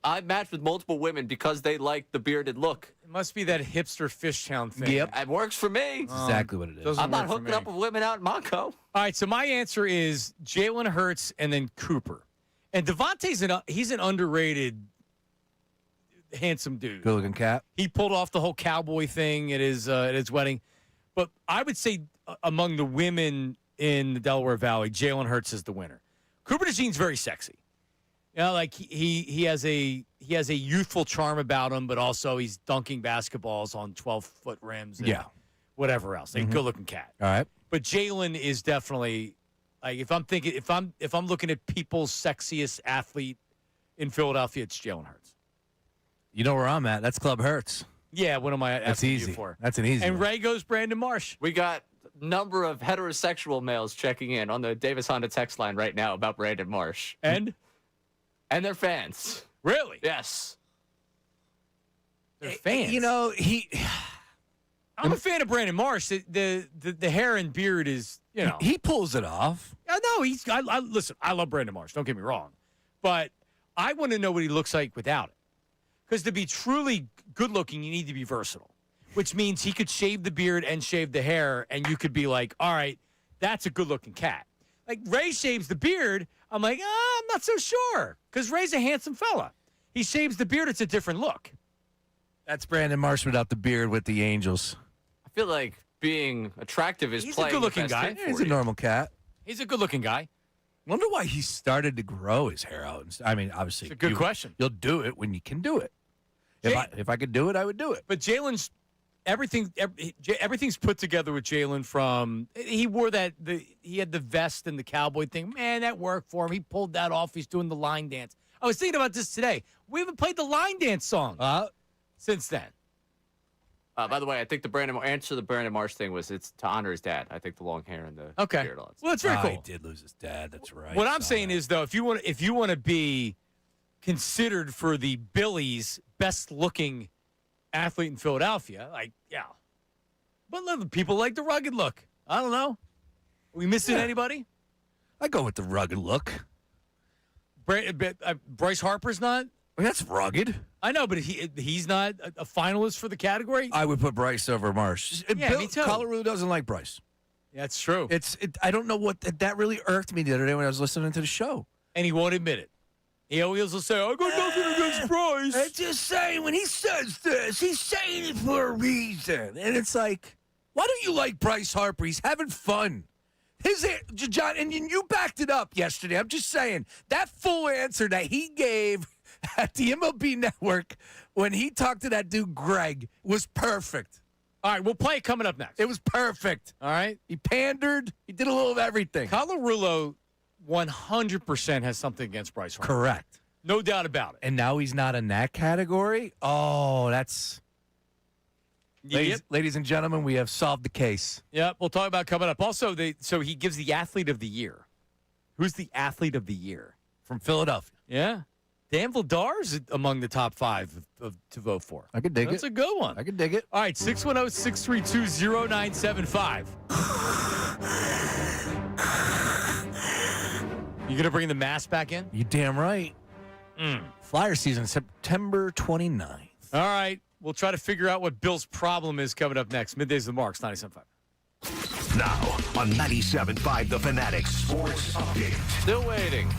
I've matched with multiple women because they like the bearded look. It must be that hipster Fishtown thing. Yep. It works for me. That's exactly what it is. I'm not hooking up with women out in Monaco. All right, so my answer is Jalen Hurts and then Cooper. And Devontae's he's an underrated, handsome dude. Good-looking cat. He pulled off the whole cowboy thing at his wedding. But I would say among the women in the Delaware Valley, Jalen Hurts is the winner. Cooper DeJean's very sexy. You know, like he has a youthful charm about him, but also he's dunking basketballs on 12-foot rims. And whatever else. Like good-looking cat. All right. But Jalen is definitely. Like if I'm looking at people's sexiest athlete in Philadelphia, it's Jalen Hurts. You know where I'm at. That's Club Hurts. Yeah, what am I asking That's easy. you for? That's an easy And one. Ray goes Brandon Marsh. We got a number of heterosexual males checking in on the Davis Honda text line right now about Brandon Marsh. And they're fans. Really? Yes. They're fans. You know, I'm a fan of Brandon Marsh. The hair and beard is, he pulls it off. No, listen, I love Brandon Marsh. Don't get me wrong. But I want to know what he looks like without it. Because to be truly good-looking, you need to be versatile, which means he could shave the beard and shave the hair, and you could be like, all right, that's a good-looking cat. Like, Ray shaves the beard. I'm like, I'm not so sure, because Ray's a handsome fella. He shaves the beard. It's a different look. That's Brandon Marsh without the beard with the Angels. I feel like being attractive is He's playing a good-looking the best guy. fit for He's a you. normal cat. He's a good-looking guy. Wonder why he started to grow his hair out. I mean, obviously, It's a good question. You'll do it when you can do it. If I could do it, I would do it. But Jalen's everything's put together with Jalen. From he wore he had the vest and the cowboy thing. Man, that worked for him. He pulled that off. He's doing the line dance. I was thinking about this today. We haven't played the line dance song since then. By the way, I think the answer to the Brandon Marsh thing was it's to honor his dad. I think the long hair and the beard. Well, that's very cool. He did lose his dad. That's right. What I'm saying is, though, if you want to be considered for the Billies' best-looking athlete in Philadelphia, but people like the rugged look. I don't know. Are we missing anybody? I go with the rugged look. Bryce Harper's not. I mean, that's rugged. I know, but he's not a finalist for the category. I would put Bryce over Marsh. Me too. Colorado doesn't like Bryce. That's true. I don't know what that really irked me the other day when I was listening to the show. And he won't admit it. He always will say, I got nothing against Bryce. I'm just saying, when he says this, he's saying it for a reason. And it's like, why don't you like Bryce Harper? He's having fun. John, and you backed it up yesterday. I'm just saying, that full answer that he gave at the MLB Network when he talked to that dude, Greg, was perfect. All right, we'll play it coming up next. It was perfect. All right? He pandered. He did a little of everything. Colorulo 100% has something against Bryce Harper. Correct. No doubt about it. And now he's not in that category? Oh, that's... Yep. Ladies and gentlemen, we have solved the case. Yep, we'll talk about it coming up. Also, so he gives the athlete of the year. Who's the athlete of the year? From Philadelphia. Yeah. Dan Vladar's among the top 5 to vote for. I could dig That's a good one. I could dig it. All right, 610-632-0975. You going to bring the mask back in? You damn right. Flyer season, September 29th. All right. We'll try to figure out what Bill's problem is coming up next. Middays with the Marks, 97.5. Now on 97.5 The Fanatic Sports Update. Still waiting.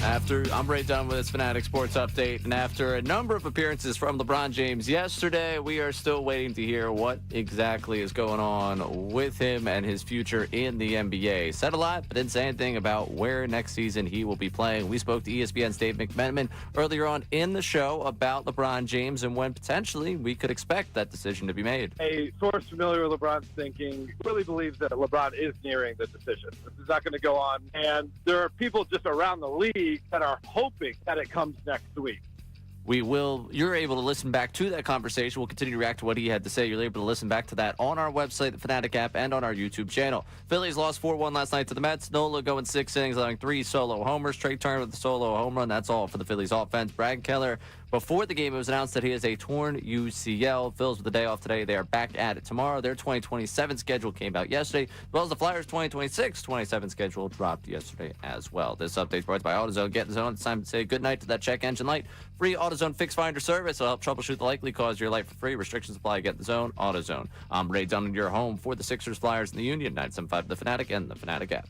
I'm right done with this Fanatic Sports Update, and after a number of appearances from LeBron James yesterday, we are still waiting to hear what exactly is going on with him and his future in the NBA. Said a lot, but didn't say anything about where next season he will be playing. We spoke to ESPN's Dave McMenamin earlier on in the show about LeBron James and when potentially we could expect that decision to be made. A source familiar with LeBron's thinking really believes that LeBron is nearing the decision. This is not going to go on, and there are people just around the league that are hoping that it comes next week. You're able to listen back to that conversation. We'll continue to react to what he had to say. You're able to listen back to that on our website, the Fanatic app, and on our YouTube channel. Phillies lost 4-1 last night to the Mets. Nola going 6 innings, allowing 3 solo homers. Trey Turner with the solo home run. That's all for the Phillies offense. Brad Keller, before the game, it was announced that he has a torn UCL. Phillies with the day off today. They are back at it tomorrow. Their 2027 schedule came out yesterday, as well as the Flyers' 2026-27 schedule dropped yesterday as well. This update is brought to you by AutoZone. Get in the zone. It's time to say goodnight to that check engine light. Free AutoZone Fix Finder service will help troubleshoot the likely cause of your light for free. Restrictions apply. Get in the zone. AutoZone. I'm Ray Dunn, your home for the Sixers, Flyers, and the Union. 97.5 The Fanatic and the Fanatic app.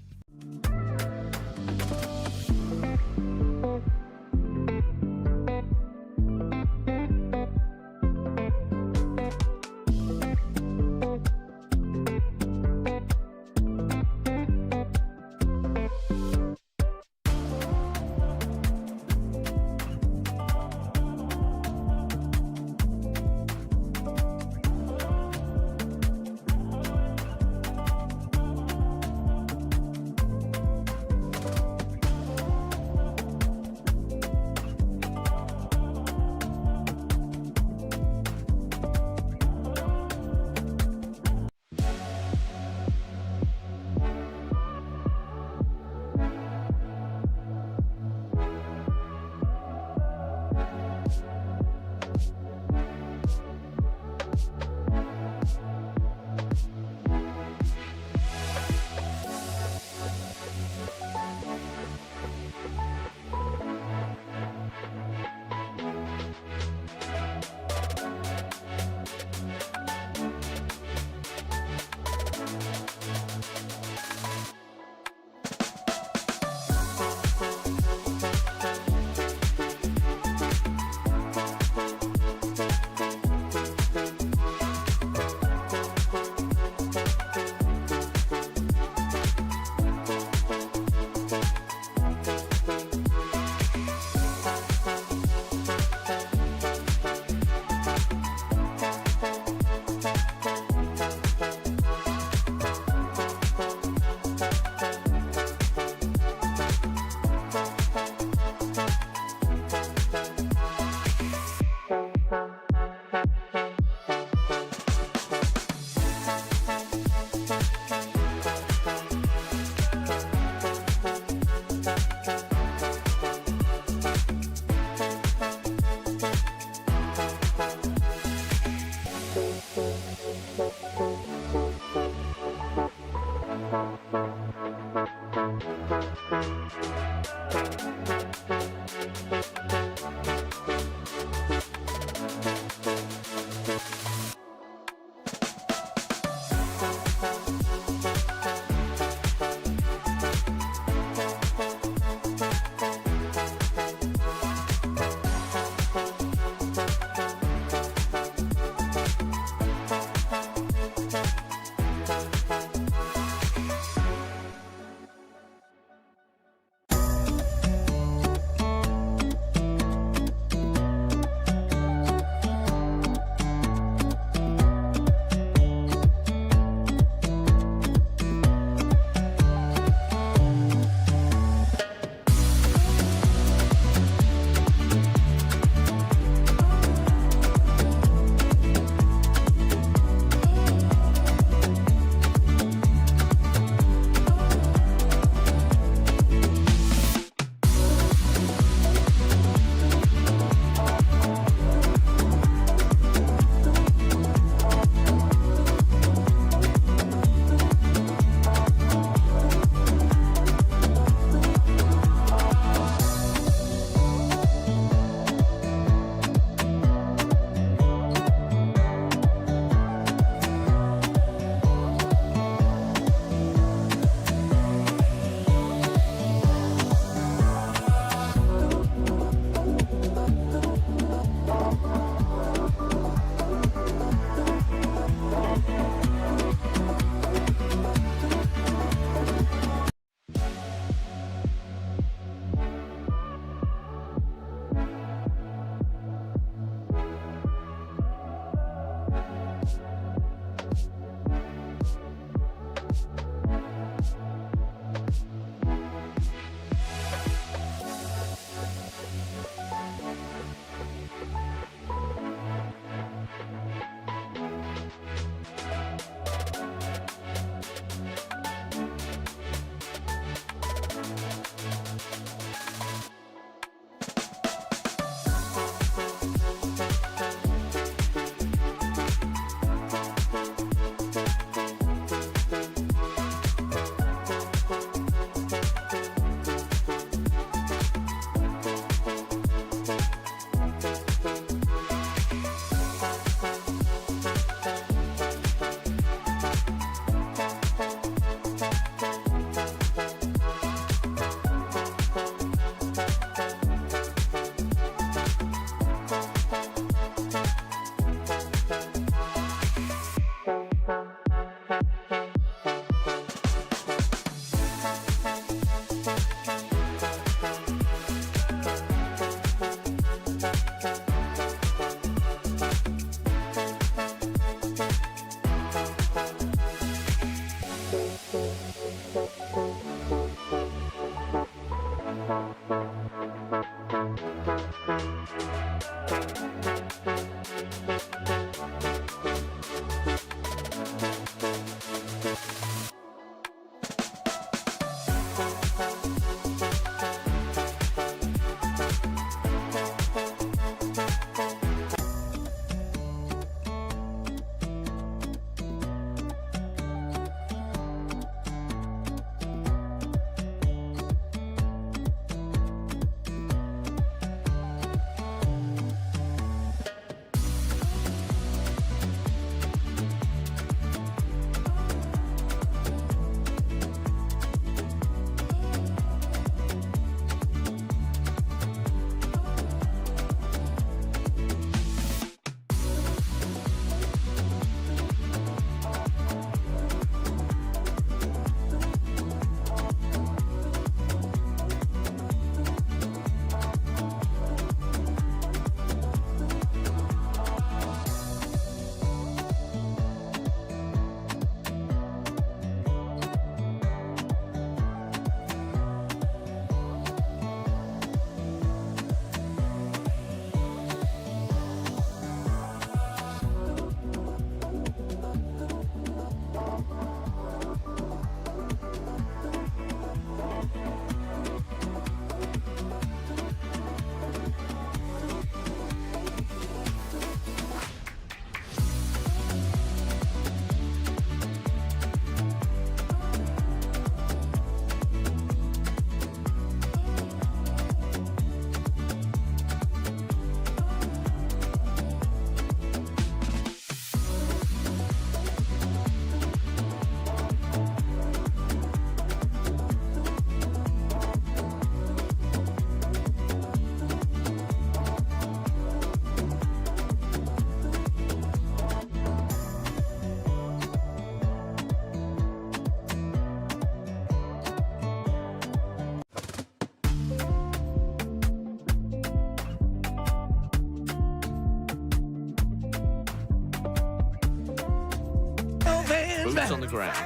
boots on the ground.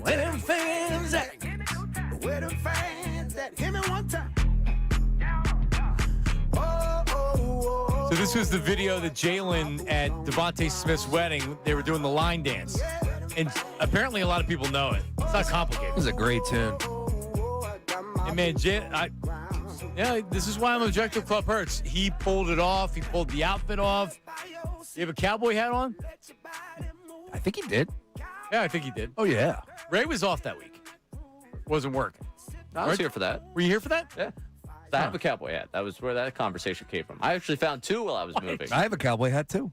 Where them fans at? Where them fans at? Hit me one time. So this was the video that Jalen at Devontae Smith's wedding, they were doing the line dance. And apparently a lot of people know it. It's not complicated. This is a great tune. And man, this is why I'm Objective Club Hurts. He pulled it off. He pulled the outfit off. You have a cowboy hat on? I think he did. Yeah, I think he did. Oh, yeah. Ray was off that week. Wasn't working. I was here for that. Were you here for that? Yeah. I have a cowboy hat. That was where that conversation came from. I actually found two while I was moving. I have a cowboy hat, too.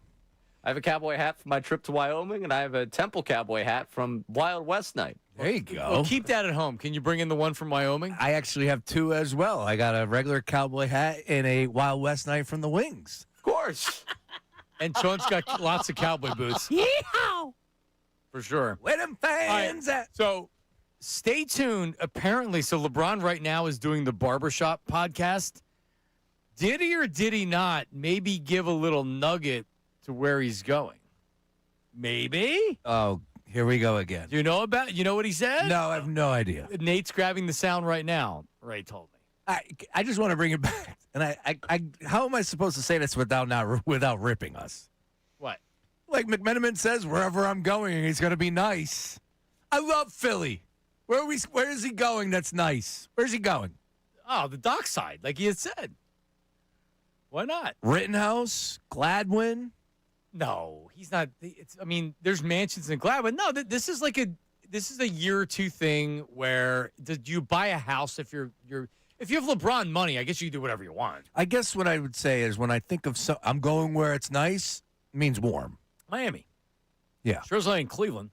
I have a cowboy hat from my trip to Wyoming, and I have a Temple cowboy hat from Wild West night. There you go. Well, keep that at home. Can you bring in the one from Wyoming? I actually have two as well. I got a regular cowboy hat and a Wild West night from the Wings. Of course. And Sean's got lots of cowboy boots. Yeehaw! For sure. Where them fans at? So stay tuned. Apparently, so LeBron right now is doing the Barbershop podcast. Did he or did he not maybe give a little nugget to where he's going? Maybe? Oh, here we go again. Do you know what he said? No, I have no idea. Nate's grabbing the sound right now. Ray told me. I just want to bring it back. And I how am I supposed to say this without ripping us? What? Like McMenamin says, wherever I'm going, he's going to be nice. I love Philly. Where is he going that's nice? Where's he going? Oh, the dockside, like he had said. Why not? Rittenhouse, Gladwin. No, he's not. There's mansions in Gladwin. No, this is a year or two thing where do you buy a house if you have LeBron money? I guess you can do whatever you want. I guess what I would say is when I think of I'm going where it's nice, it means warm. Miami. Yeah. Sure as I in Cleveland.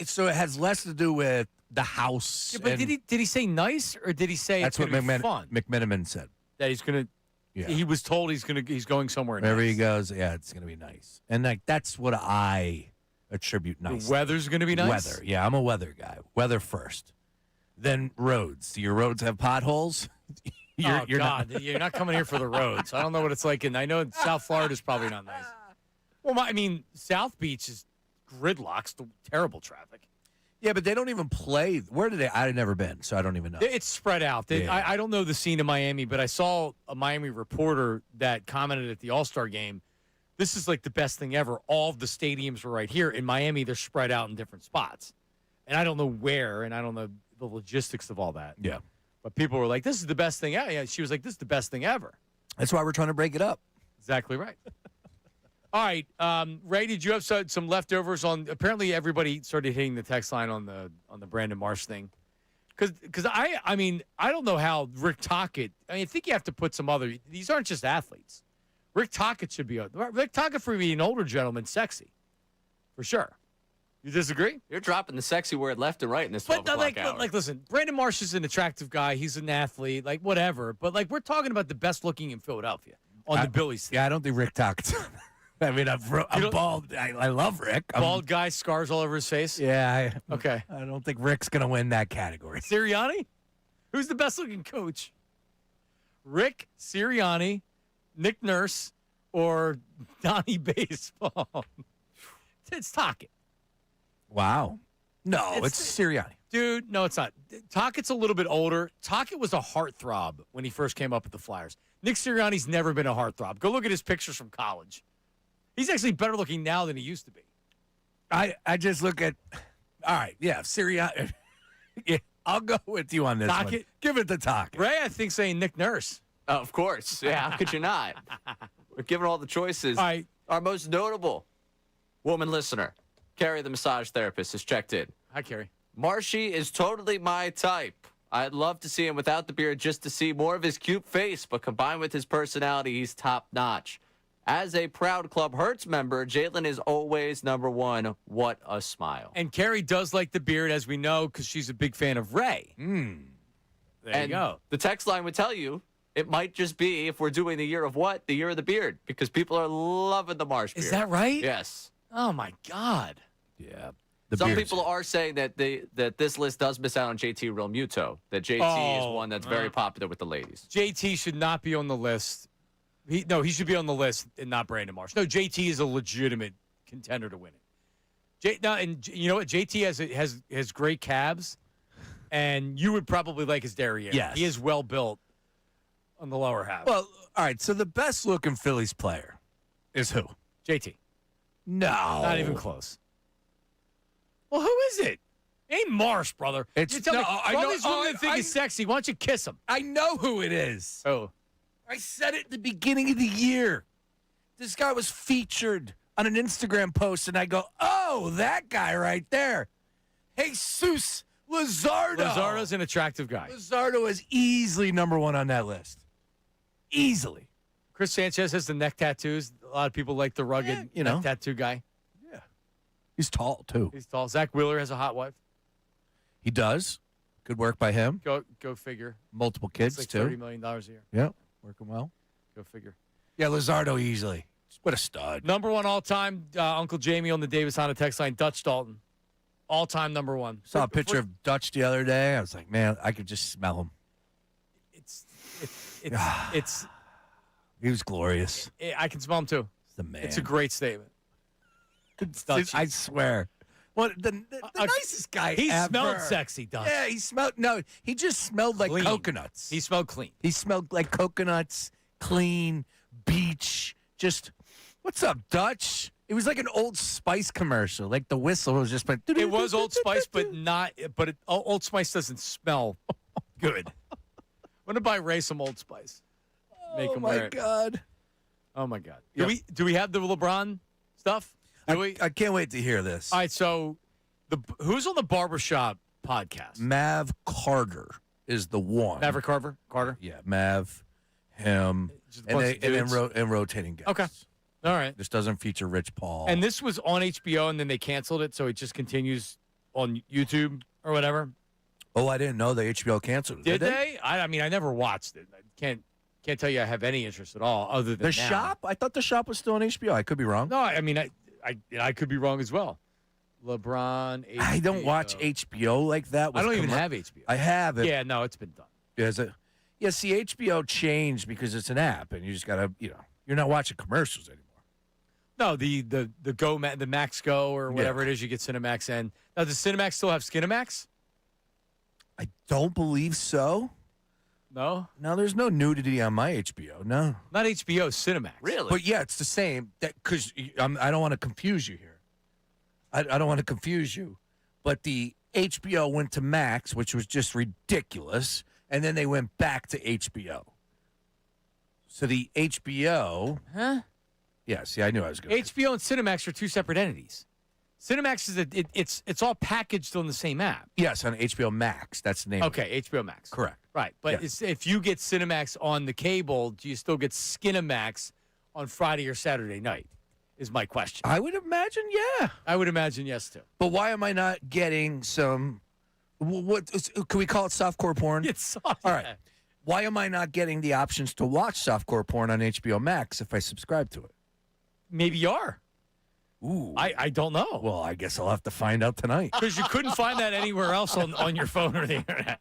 So it has less to do with the house. Yeah, but did he say nice or did he say that's it's what fun? McMenamin said. That he's gonna. Yeah. He was told he's going somewhere. Wherever nice. he goes, yeah, it's gonna be nice. And that's what I attribute nice. The weather's gonna be nice. Weather, yeah, I'm a weather guy. Weather first, then roads. Do your roads have potholes? You're not coming here for the roads. I don't know what it's like, and I know South Florida's probably not nice. Well, South Beach is gridlocks, terrible traffic. Yeah, but they don't even play. Where do they? I've never been, so I don't even know. It's spread out. I don't know the scene in Miami, but I saw a Miami reporter that commented at the All-Star game, this is like the best thing ever. All of the stadiums were right here. In Miami, they're spread out in different spots. And I don't know where, and I don't know the logistics of all that. Yeah. But people were like, this is the best thing ever. Yeah, she was like, this is the best thing ever. That's why we're trying to break it up. Exactly right. All right, Ray, did you have some leftovers on? Apparently, everybody started hitting the text line on the Brandon Marsh thing, because I don't know how Rick Tocchet. I think you have to put some other. These aren't just athletes. Rick Tocchet should be. Rick Tocchet for being an older gentleman, sexy, for sure. You disagree? You're dropping the sexy word left and right in this 12 o'clock hour. Listen, Brandon Marsh is an attractive guy. He's an athlete, whatever. But we're talking about the best looking in Philadelphia on the Billies team. Yeah, I don't think Rick Tocchet. I'm bald. I love Rick. Bald guy, scars all over his face? Yeah. Okay. I don't think Rick's going to win that category. Sirianni? Who's the best-looking coach? Rick, Sirianni, Nick Nurse, or Donnie Baseball? It's Tocchet. Wow. No, it's Sirianni. Dude, no, it's not. Tockett's a little bit older. Tocchet was a heartthrob when he first came up with the Flyers. Nick Sirianni's never been a heartthrob. Go look at his pictures from college. He's actually better looking now than he used to be. I just look at, all right, yeah, Sirianni. Yeah, I'll go with you on this Tocchet? one. Give it to Tocchet. Ray, I think, saying Nick Nurse. Of course. Yeah, how could you not? We're giving all the choices. All right. Our most notable woman listener, Carrie the massage therapist, has checked in. Hi, Carrie. Marshy is totally my type. I'd love to see him without the beard just to see more of his cute face, but combined with his personality, he's top-notch. As a proud Club Hurts member, Jalen is always number one. What a smile. And Carrie does like the beard, as we know, because she's a big fan of Ray. There you go. The text line would tell you it might just be, if we're doing the year of what? The year of the beard, because people are loving the Marsh beard. Is that right? Yes. Oh, my God. Yeah. Some people are saying that this list does miss out on JT Real Muto, that JT is one that's very popular with the ladies. JT should not be on the list. He should be on the list and not Brandon Marsh. No, JT is a legitimate contender to win it. And you know what? JT has great calves, and you would probably like his derriere. Yes. He is well built on the lower half. Well, all right. So the best looking Phillies player is who? JT. No. Not even close. Well, who is it? Ain't Marsh, brother. It's you tell me, I all know. these women think he's sexy. Why don't you kiss him? I know who it is. Oh. I said it at the beginning of the year. This guy was featured on an Instagram post, and I go, oh, that guy right there. Jesus Luzardo. Luzardo's an attractive guy. Luzardo is easily number one on that list. Easily. Chris Sanchez has the neck tattoos. A lot of people like the rugged neck tattoo guy. Yeah. He's tall, too. He's tall. Zach Wheeler has a hot wife. He does. Good work by him. Go figure. Multiple kids, like too. $30 million a year. Yeah, working well. Go figure. Yeah, Luzardo easily. What a stud. Number one all-time, Uncle Jamie on the Davis Honda text line, Dutch Dalton. All-time number one. Saw a picture of Dutch the other day. I was like, man, I could just smell him. It's he was glorious. I can smell him, too. He's the man. It's a great statement. I swear. What the nicest guy He ever. smelled sexy, Dutch. Yeah, he smelled. No, he just smelled like Clean. coconuts. He smelled clean. He smelled like coconuts, clean, beach. Just, what's up, Dutch? It was like an Old Spice commercial. Like the whistle was just like. It was Old Spice, but not. But Old Spice doesn't smell good. I'm gonna buy Ray some Old Spice. Make him wear it. God. Oh my God. Yep. Do we have the LeBron stuff? I can't wait to hear this. All right. So, who's on the Barbershop podcast? Mav Carter is the one. Maverick Carter. Yeah, Mav, him, Just a bunch of dudes. and rotating guests. Okay. All right. This doesn't feature Rich Paul. And this was on HBO, and then they canceled it, so it just continues on YouTube or whatever. Oh, I didn't know the HBO canceled it. Did they? I mean, I never watched it. I can't tell you I have any interest at all, other than The Shop? I thought The Shop was still on HBO. I could be wrong. No, I mean, I could be wrong as well. LeBron. HBO. I don't watch HBO like that. I don't even have HBO. I have it. Yeah, no, it's been done. Is it? Yeah, see, HBO changed because it's an app, and you just got to, you're not watching commercials anymore. No, the Max Go or whatever it is, you get Cinemax in. Now, does Cinemax still have Skinemax? I don't believe so. No? No, there's no nudity on my HBO. No. Not HBO, Cinemax. Really? But yeah, it's the same. Because I don't want to confuse you here. I don't want to confuse you. But the HBO went to Max, which was just ridiculous, and then they went back to HBO. So the HBO. Huh? Yeah, see, I knew I was going to. HBO and Cinemax are two separate entities. Cinemax is it's all packaged on the same app. Yes, on HBO Max. That's the name. Okay, HBO Max. Correct. Right, but Yes. if you get Cinemax on the cable, do you still get Skinemax on Friday or Saturday night? Is my question. I would imagine, yeah. I would imagine yes too. But why am I not getting some? What can we call it? Softcore porn. It's soft. All right. Why am I not getting the options to watch softcore porn on HBO Max if I subscribe to it? Maybe you are. Ooh. I don't know. Well, I guess I'll have to find out tonight. Because you couldn't find that anywhere else on your phone or the internet.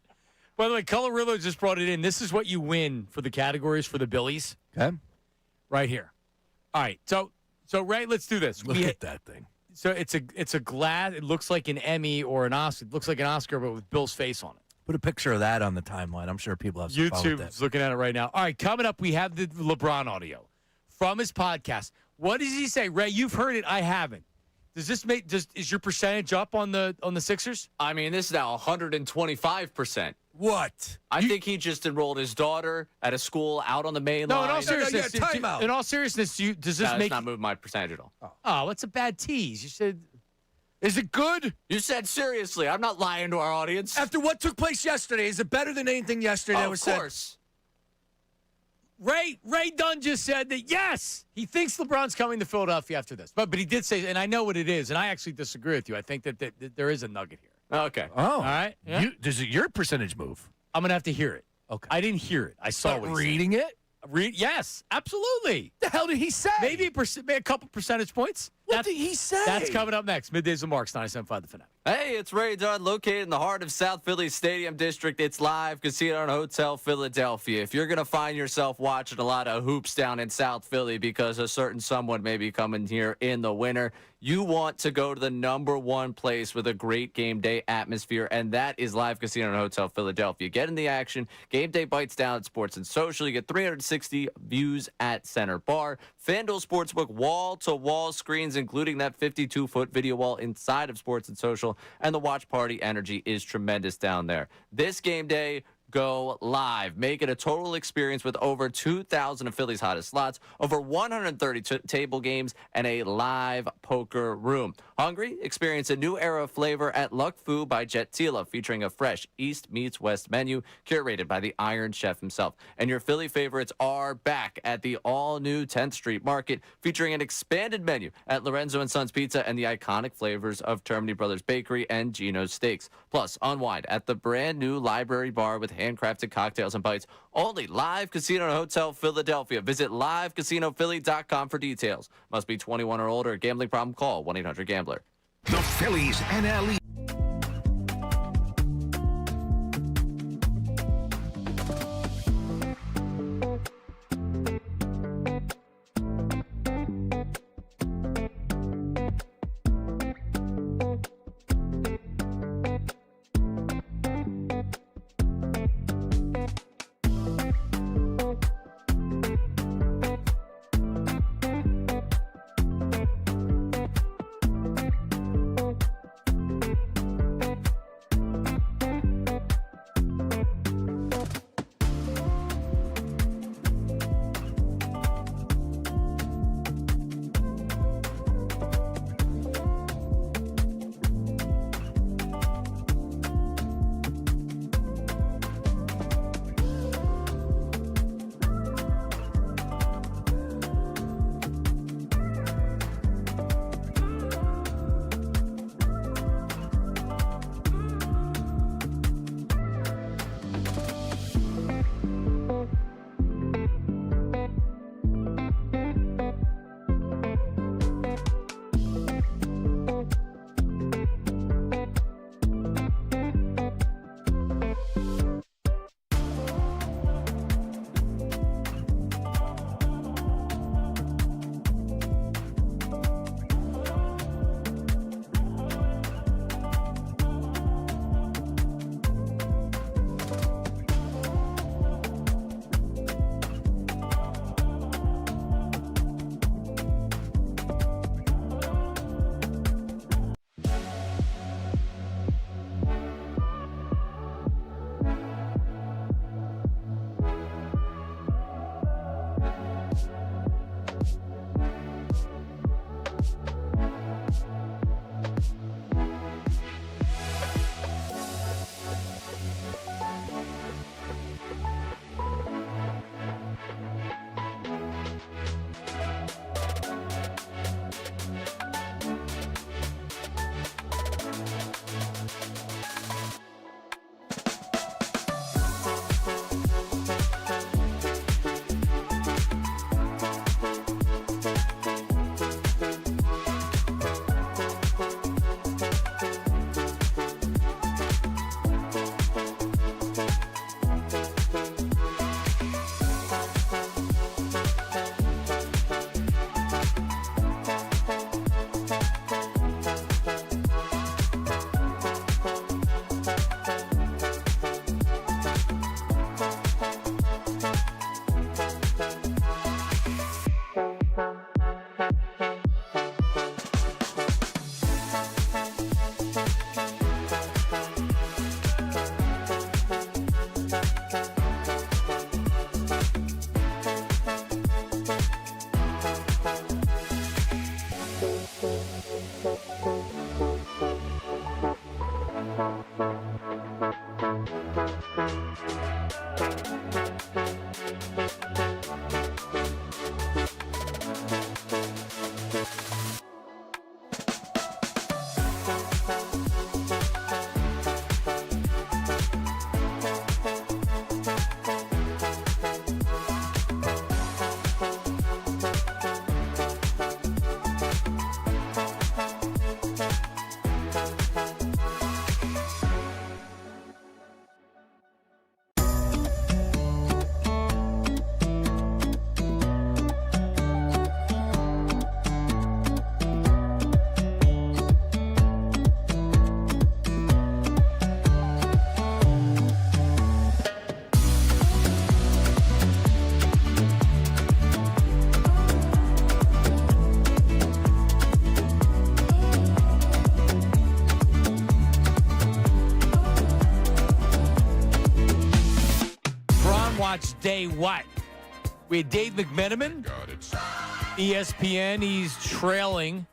By the way, Colorillo just brought it in. This is what you win for the categories for the Billies. Okay. Right here. All right. So Ray, let's do this. Look at that thing. So it's a glass. It looks like an Emmy or an Oscar. It looks like an Oscar, but with Bill's face on it. Put a picture of that on the timeline. I'm sure people have some fun with YouTube's that. looking at it right now. All right, coming up, we have the LeBron audio from his podcast. What does he say, Ray? You've heard it. I haven't. Does this make? Is your percentage up on the Sixers? I mean, this is now 125%. What? I think he just enrolled his daughter at a school out on the main No, line. in all seriousness, timeout. in all seriousness, does this No, make? it's not moving my percentage at all. Oh, what's a bad tease? You said. Is it good? You said seriously. I'm not lying to our audience. After what took place yesterday, is it better than anything yesterday that was of said? course. Ray Dunn just said that, yes, he thinks LeBron's coming to Philadelphia after this. But he did say, and I know what it is, and I actually disagree with you. I think that there is a nugget here. Okay. Oh. All right? Yeah. Does your percentage move? I'm going to have to hear it. Okay. I didn't hear it. I saw But what he reading it? said. Yes, absolutely. The hell did he say? Maybe a couple percentage points. What did he say? That's coming up next. Middays with Marks, 97.5 The Fanatic. Hey, it's Ray Dunn, located in the heart of South Philly's Stadium District. It's Live Casino and Hotel Philadelphia. If you're going to find yourself watching a lot of hoops down in South Philly because a certain someone may be coming here in the winter, you want to go to the number one place with a great game day atmosphere, and that is Live Casino and Hotel Philadelphia. Get in the action. Game day bites down at Sports and Social. You get 360 views at Center Bar. FanDuel Sportsbook wall-to-wall screens, including that 52-foot video wall inside of Sports and Social, and the watch party energy is tremendous down there. This game day, go live. Make it a total experience with over 2,000 of Philly's hottest slots, over 130 table games, and a live poker room. Hungry? Experience a new era of flavor at Luck Fu by Jet Tila, featuring a fresh East meets West menu curated by the Iron Chef himself. And your Philly favorites are back at the all-new 10th Street Market, featuring an expanded menu at Lorenzo & Sons Pizza and the iconic flavors of Termini Brothers Bakery and Gino's Steaks. Plus, unwind at the brand-new Library Bar with handcrafted cocktails and bites. Only Live Casino and Hotel Philadelphia. Visit livecasinophilly.com for details. Must be 21 or older. Gambling problem? Call 1-800-GAMBLER. The Phillies NL watch day what? We had Dave McMenamin, ESPN. He's trailing.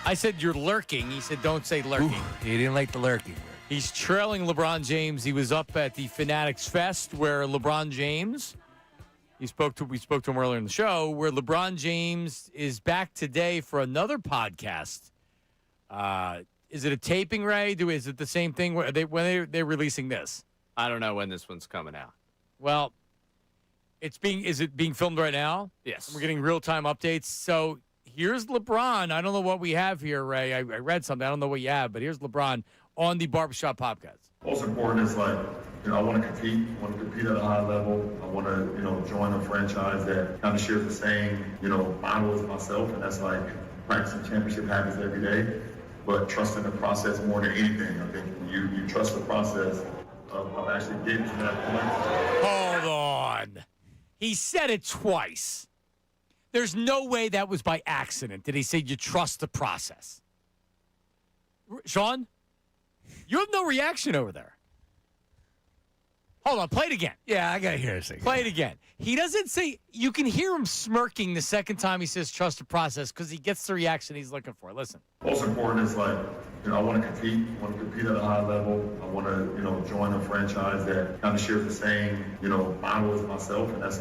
I said you're lurking. He said don't say lurking. He didn't like the lurking. He's trailing LeBron James. He was up at the Fanatics Fest where LeBron James, we spoke to him earlier in the show, where LeBron James is back today for another podcast. Is it a taping, Ray? Is it the same thing? When they're releasing this? I don't know when this one's coming out. Well, is it being filmed right now? Yes. We're getting real-time updates. So here's LeBron. I don't know what we have here, Ray. I read something. I don't know what you have, but here's LeBron on the Barbershop Podcast. Most important is I want to compete. I want to compete at a high level. I want to, join a franchise that kind of shares the same, model as myself, and that's practicing championship habits every day, but trusting the process more than anything. I think you trust the process of actually getting to that point. Hold on. He said it twice. There's no way that was by accident. Did he say you trust the process? Sean? You have no reaction over there. Hold on, play it again. Yeah, I got to hear it again. Play it again. He doesn't say, you can hear him smirking the second time he says trust the process because he gets the reaction he's looking for. Listen. Most important is I want to compete. I want to compete at a high level. I want to, join a franchise that kind of shares the same, model as myself, and that's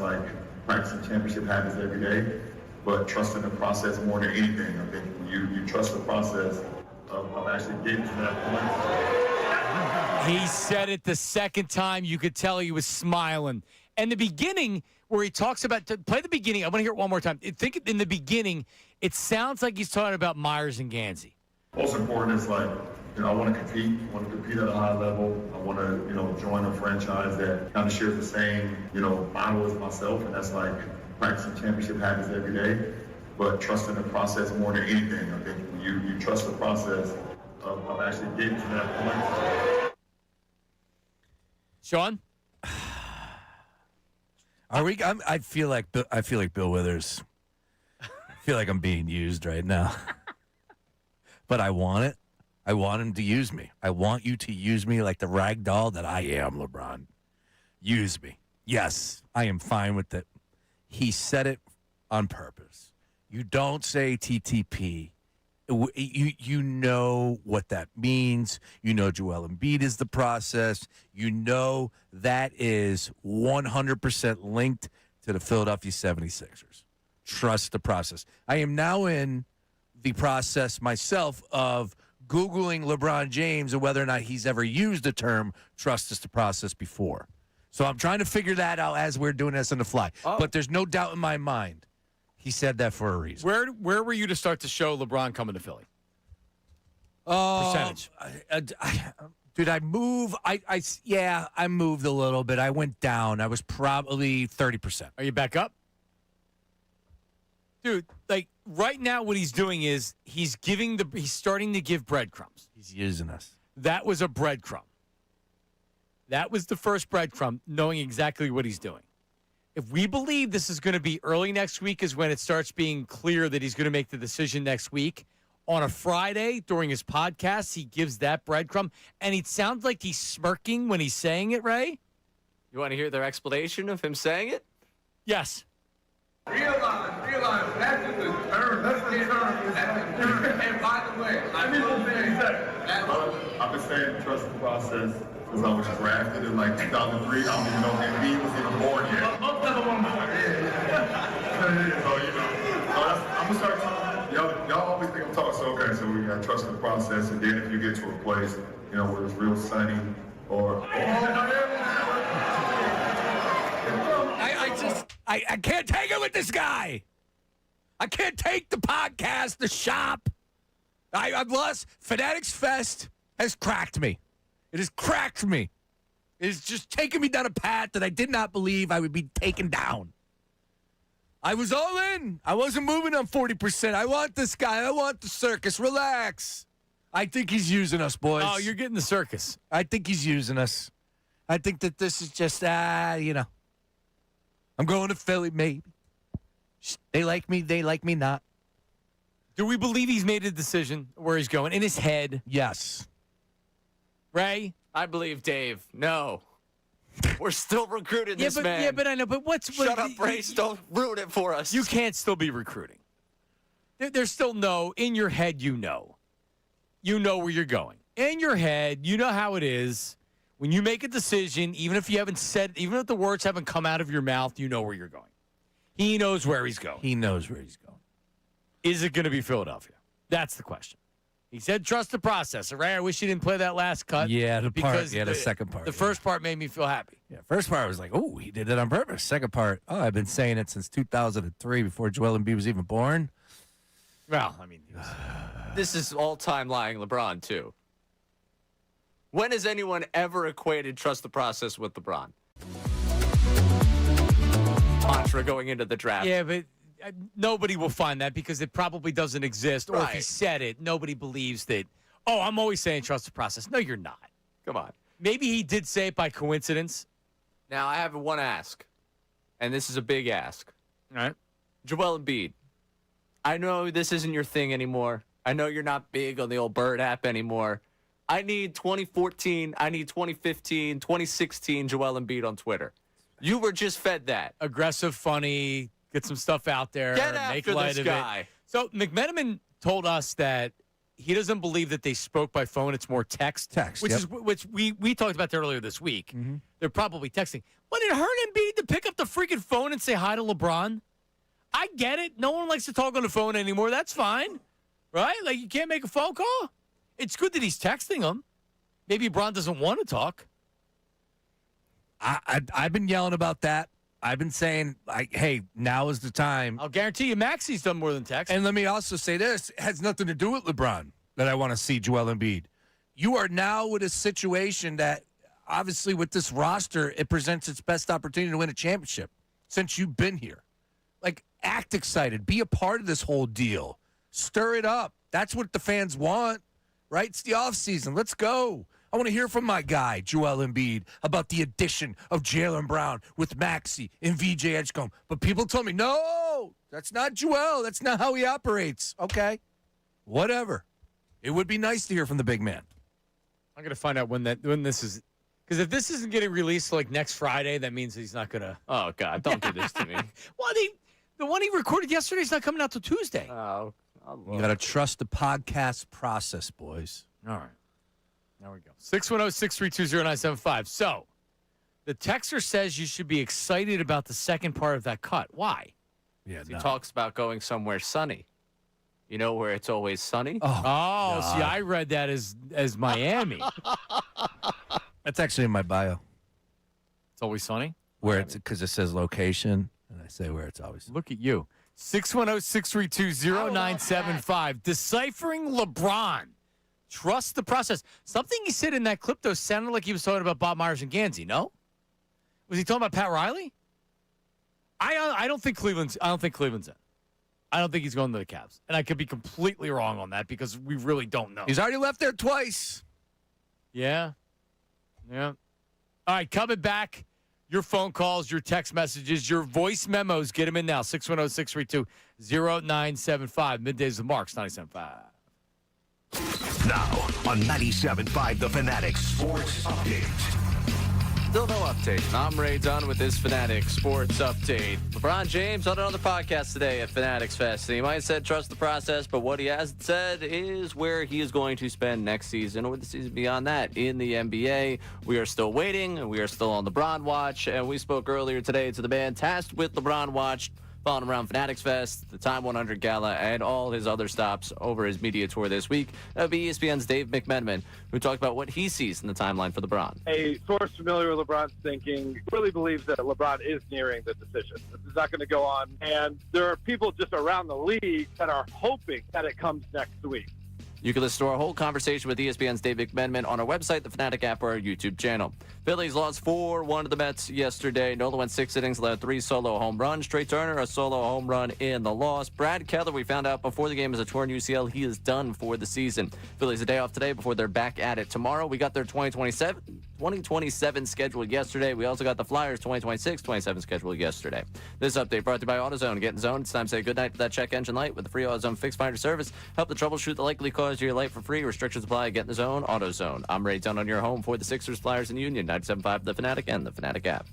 practicing championship habits every day, but trusting the process more than anything. I think you trust the process of actually getting to that point. He said it the second time. You could tell he was smiling. And the beginning, where he talks about, play the beginning. I want to hear it one more time. Think in the beginning, it sounds like he's talking about Myers and Gansey. Most important is I want to compete. I want to compete at a high level. I want to, join a franchise that kind of shares the same, model as myself, and that's practicing championship habits every day, but trusting the process more than anything. I think you trust the process of actually getting to that point. Sean? Are we? I feel like Bill Withers. I feel like I'm being used right now. But I want it. I want him to use me. I want you to use me like the rag doll that I am, LeBron. Use me. Yes, I am fine with it. He said it on purpose. You don't say TTP. You know what that means. You know Joel Embiid is the process. You know that is 100% linked to the Philadelphia 76ers. Trust the process. I am now in the process myself of Googling LeBron James and whether or not he's ever used the term trust is the process before. So I'm trying to figure that out as we're doing this on the fly. But there's no doubt in my mind he said that for a reason. Where were you to start to show LeBron coming to Philly? Percentage. Did I move? I moved a little bit. I went down. I was probably 30%. Are you back up? Dude, right now what he's doing is he's starting to give breadcrumbs. He's using us. That was a breadcrumb. That was the first breadcrumb, knowing exactly what he's doing. If we believe this is going to be early next week is when it starts being clear that he's going to make the decision next week. On a Friday during his podcast, he gives that breadcrumb, and it sounds like he's smirking when he's saying it, Ray. You want to hear their explanation of him saying it? Yes. Realize, that's just a term. That's the term. And by the way, I've been saying trust the process since I was drafted in 2003. I don't even know if Embiid was even born yet. Most of them are born. So, I'm going to start talking. Y'all always think I'm talking, so okay, so we got to trust the process, and then if you get to a place, where it's real sunny or I can't take it with this guy. I can't take the podcast, the shop. I've lost. Fanatics Fest has cracked me. It has cracked me. It has just taken me down a path that I did not believe I would be taken down. I was all in. I wasn't moving on 40%. I want this guy. I want the circus. Relax. I think he's using us, boys. Oh, you're getting the circus. I think he's using us. I think that this is just, I'm going to Philly, maybe. They like me. They like me not. Do we believe he's made a decision where he's going? In his head? Yes. Ray? I believe Dave. No. We're still recruiting this man. Yeah, but I know. But Shut up, Brace. Don't ruin it for us. You can't still be recruiting. There's still in your head, you know where you're going. In your head, you know how it is. When you make a decision, even if you haven't said, even if the words haven't come out of your mouth, you know where you're going. He knows where he's going. He knows where he's going. Is it going to be Philadelphia? That's the question. He said, trust the process. Right? I wish he didn't play that last cut. Yeah, the second part. The first part made me feel happy. Yeah, first part I was like, oh, he did it on purpose. Second part, I've been saying it since 2003 before Joel Embiid was even born. Well, I mean, this is all-time lying LeBron, too. When has anyone ever equated trust the process with LeBron? Mantra going into the draft. Yeah, but nobody will find that because it probably doesn't exist. Or if he Right. said it, nobody believes that, I'm always saying trust the process. No, you're not. Come on. Maybe he did say it by coincidence. Now, I have one ask, and this is a big ask. All right. Joel Embiid, I know this isn't your thing anymore. I know you're not big on the old Bird app anymore. I need 2014, I need 2015, 2016 Joel Embiid on Twitter. You were just fed that. Aggressive, funny, get some stuff out there. Get make after light this of guy. it. So McMenamin told us that he doesn't believe that they spoke by phone. It's more text. Which we talked about that earlier this week. Mm-hmm. They're probably texting. But it hurt Embiid to pick up the freaking phone and say hi to LeBron. I get it. No one likes to talk on the phone anymore. That's fine. Right? Like, you can't make a phone call. It's good that he's texting him. Maybe LeBron doesn't want to talk. I've been yelling about that. I've been saying, like, hey, now is the time. I'll guarantee you Maxi's done more than text. And let me also say this. It has nothing to do with LeBron that I want to see Joel Embiid. You are now with a situation that, obviously, with this roster, it presents its best opportunity to win a championship since you've been here. Like, act excited. Be a part of this whole deal. Stir it up. That's what the fans want, right? It's the offseason. Let's go. I want to hear from my guy, Joel Embiid, about the addition of Jaylen Brown with Maxey and VJ Edgecombe. But people told me, no, that's not Joel. That's not how he operates. Okay, whatever. It would be nice to hear from the big man. I'm going to find out when this is. Because if this isn't getting released like next Friday, that means he's not going to. Oh, God, don't do this to me. Well, the one he recorded yesterday is not coming out till Tuesday. Oh, You got to trust the podcast process, boys. All right. There we go. 610-632-0975. So, the texter says you should be excited about the second part of that cut. Why? Yeah, He talks about going somewhere sunny. You know where it's always sunny? Oh, see, I read that as Miami. That's actually in my bio. It's always sunny? Where it's because it says location, and I say where it's always. Look at you. 610-632-0975. Deciphering LeBron. Trust the process. Something he said in that clip, though, sounded like he was talking about Bob Myers and Gansey, no? Was he talking about Pat Riley? I don't think Cleveland's in. I don't think he's going to the Cavs. And I could be completely wrong on that because we really don't know. He's already left there twice. Yeah. All right, coming back. Your phone calls, your text messages, your voice memos. Get them in now. 610-632-0975. Middays with Marks, 97.5. Now on 97.5 The Fanatic Sports Update. Still no update. I'm Ray Dunn with this Fanatic Sports Update. LeBron James on another podcast today at Fanatics Fest. He might have said trust the process, but what he hasn't said is where he is going to spend next season or the season beyond that in the NBA. We are still waiting, and we are still on LeBron watch. And we spoke earlier today to the man tasked with LeBron watch, following around Fanatics Fest, the Time 100 Gala, and all his other stops over his media tour this week. That would be ESPN's Dave McMenamin, who talked about what he sees in the timeline for LeBron. A source familiar with LeBron's thinking really believes that LeBron is nearing the decision. This is not going to go on. And there are people just around the league that are hoping that it comes next week. You can listen to our whole conversation with ESPN's Dave McMenamin on our website, the Fanatic app, or our YouTube channel. Phillies lost 4-1 to the Mets yesterday. Nola went 6 innings, allowed 3 solo home runs. Trey Turner, a solo home run in the loss. Brad Keller, we found out before the game, is a torn UCL. He is done for the season. Phillies a day off today before they're back at it tomorrow. We got their 2027 scheduled yesterday. We also got the Flyers 2026-27 scheduled yesterday. This update brought to you by AutoZone. Get in zone. It's time to say goodnight to that check engine light with the free AutoZone Fix Finder service. Help to troubleshoot the likely cause $50 a year late for free. Restrictions apply. Get in the zone. AutoZone. I'm Ray Dunn on your home for the Sixers, Flyers, and Union. 97.5 The Fanatic and the Fanatic app.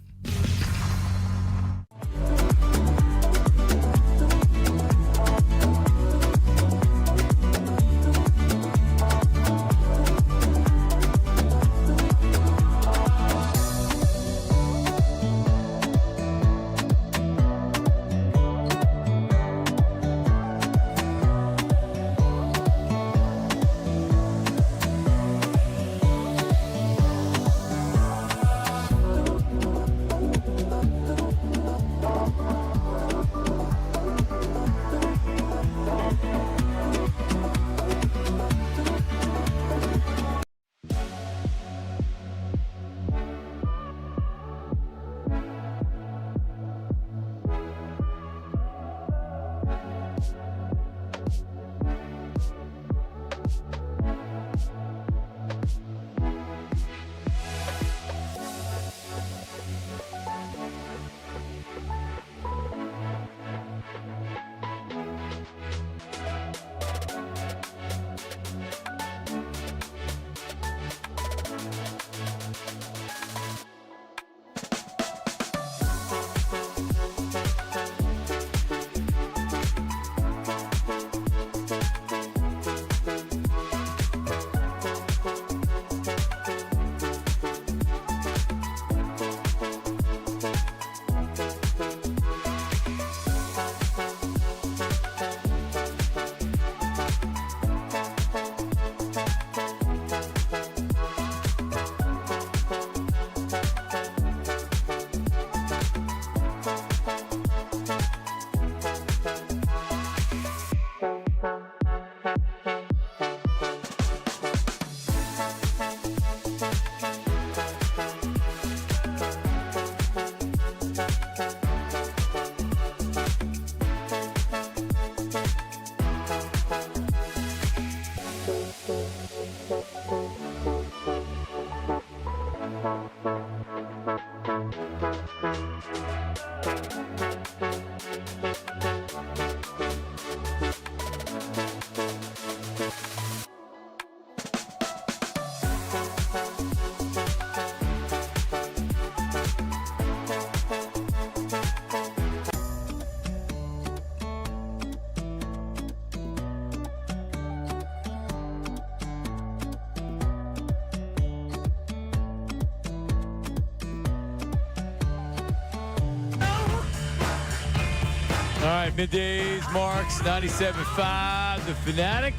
All right, Middays, Marks, 97.5, The Fanatic.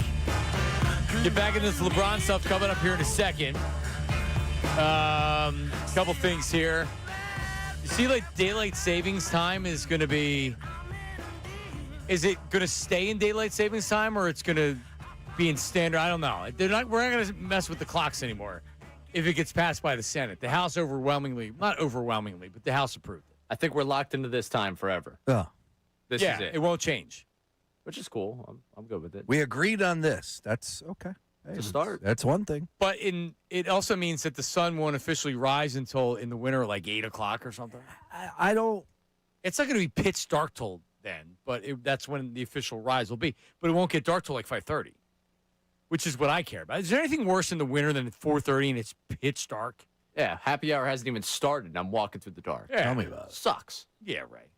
Get back into this LeBron stuff coming up here in a second. Couple things here. You see, like, daylight savings time is going to be... Is it going to stay in daylight savings time, or it's going to be in standard? I don't know. We're not going to mess with the clocks anymore if it gets passed by the Senate. The House overwhelmingly, not overwhelmingly, but the House approved it. I think we're locked into this time forever. Oh. This is it. It won't change. Which is cool. I'm good with it. We agreed on this. That's okay. Hey, To start. That's one thing. But it also means that the sun won't officially rise until in the winter, like 8 o'clock or something. I don't. It's not going to be pitch dark till then, but that's when the official rise will be. But it won't get dark till like 5:30, which is what I care about. Is there anything worse in the winter than 4:30 and it's pitch dark? Yeah, happy hour hasn't even started, and I'm walking through the dark. Yeah. Tell me about it. Sucks. Yeah, right.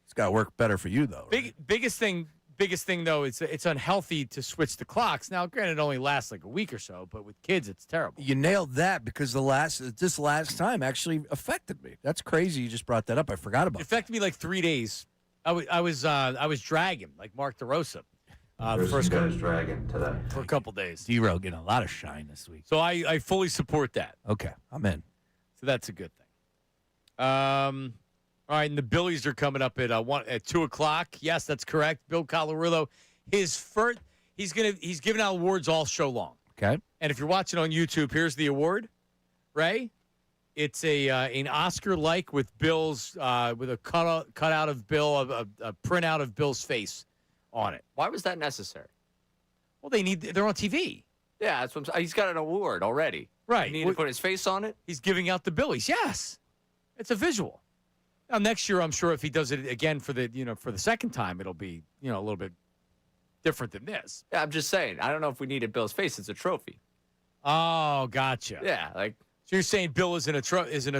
It's got to work better for you, though. Right? Biggest thing though, it's unhealthy to switch the clocks. Now, granted, it only lasts like a week or so, but with kids, it's terrible. You nailed that because this last time actually affected me. That's crazy. You just brought that up. I forgot about it. Affected me like 3 days. I was dragging like Mark DeRosa. The first guy dragging today for a couple days. D-Row getting a lot of shine this week. So I fully support that. Okay, I'm in. So that's a good thing. All right, and the Billies are coming up at 2 o'clock. Yes, that's correct. Bill Colorillo, he's giving out awards all show long. Okay. And if you're watching on YouTube, here's the award, Ray. It's an Oscar-like with Bill's with a cutout of Bill, a printout of Bill's face on it. Why was that necessary? Well, they're on TV. Yeah, that's what I'm saying. He's got an award already. Right. You need to put his face on it? He's giving out the Billies. Yes. It's a visual. Now, next year, I'm sure if he does it again for the second time, it'll be, a little bit different than this. Yeah, I'm just saying. I don't know if we needed Bill's face. It's a trophy. Oh, gotcha. Yeah, like. So you're saying Bill isn't a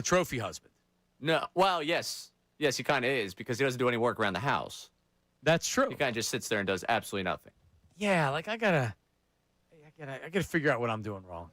trophy husband? No. Well, yes. Yes, he kind of is because he doesn't do any work around the house. That's true. He kind of just sits there and does absolutely nothing. Yeah, like I gotta figure out what I'm doing wrong.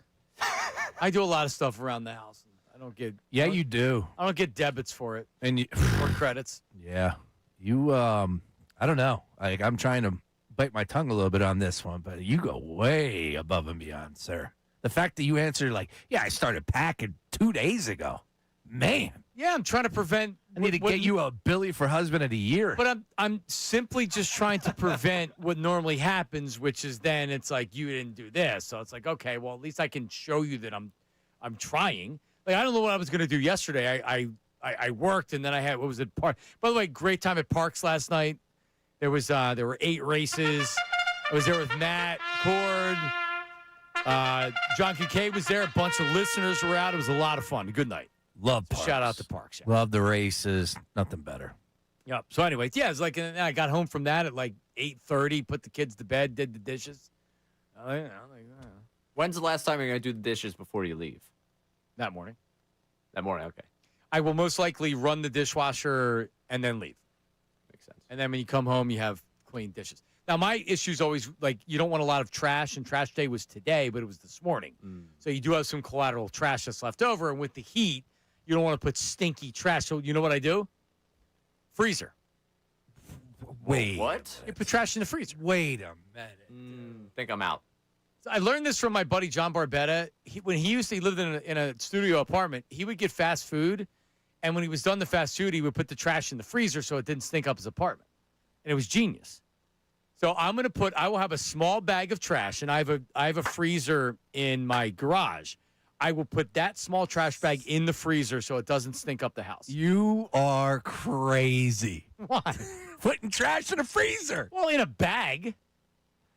I do a lot of stuff around the house. I don't get. Yeah, you do. I don't get debits for it And you, or credits. yeah, you. I don't know. I'm trying to bite my tongue a little bit on this one, but you go way above and beyond, sir. The fact that you answered like, yeah, I started packing 2 days ago. Man. Yeah, I'm trying to prevent. I need to get you a Billy for husband of the year. But I'm simply just trying to prevent what normally happens, which is then it's like you didn't do this, so it's like okay, well at least I can show you that I'm trying. Like I don't know what I was going to do yesterday. I worked and then I had what was it? By the way, great time at Parks last night. There were 8 races. I was there with Matt Cord. John Kincade was there. A bunch of listeners were out. It was a lot of fun. A good night. Love So Parks. shout out to Parks. Yeah. Love the races. Nothing better. Yep. So anyways, yeah, it's like and I got home from that at like 8:30, put the kids to bed, did the dishes. When's the last time you're going to do the dishes before you leave? That morning. That morning, okay. I will most likely run the dishwasher and then leave. Makes sense. And then when you come home, you have clean dishes. Now, my issue is always like you don't want a lot of trash, and trash day was today, but it was this morning. So you do have some collateral trash that's left over, and with the heat, you don't want to put stinky trash. So you know what I do? Freezer. Wait. What? You put trash in the freezer. Wait a minute. Think I'm out. So I learned this from my buddy John Barbetta. When he lived in a studio apartment, he would get fast food, and when he was done the fast food, he would put the trash in the freezer so it didn't stink up his apartment. And it was genius. So I will have a small bag of trash, and I have a freezer in my garage. I will put that small trash bag in the freezer so it doesn't stink up the house. You are crazy. Why? Putting trash in a freezer. Well, in a bag.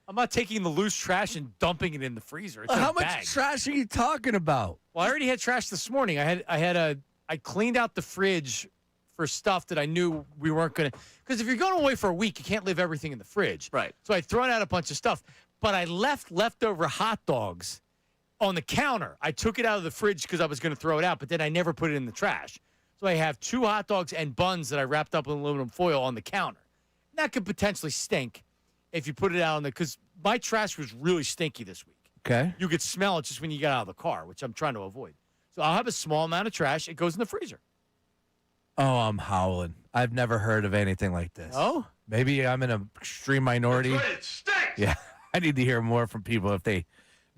I'm not taking the loose trash and dumping it in the freezer. It's in How a bag. much trash are you talking about? Well, I already had trash this morning. I cleaned out the fridge for stuff that I knew we weren't going to. Because if you're going away for a week, you can't leave everything in the fridge. Right. So I'd thrown out a bunch of stuff. But I left leftover hot dogs on the counter. I took it out of the fridge because I was going to throw it out, but then I never put it in the trash. So I have 2 hot dogs and buns that I wrapped up in aluminum foil on the counter. That could potentially stink if you put it out on because my trash was really stinky this week. Okay. You could smell it just when you get out of the car, which I'm trying to avoid. So I'll have a small amount of trash. It goes in the freezer. Oh, I'm howling. I've never heard of anything like this. Oh? Maybe I'm in an extreme minority. That's right, it stinks. Yeah. I need to hear more from people if they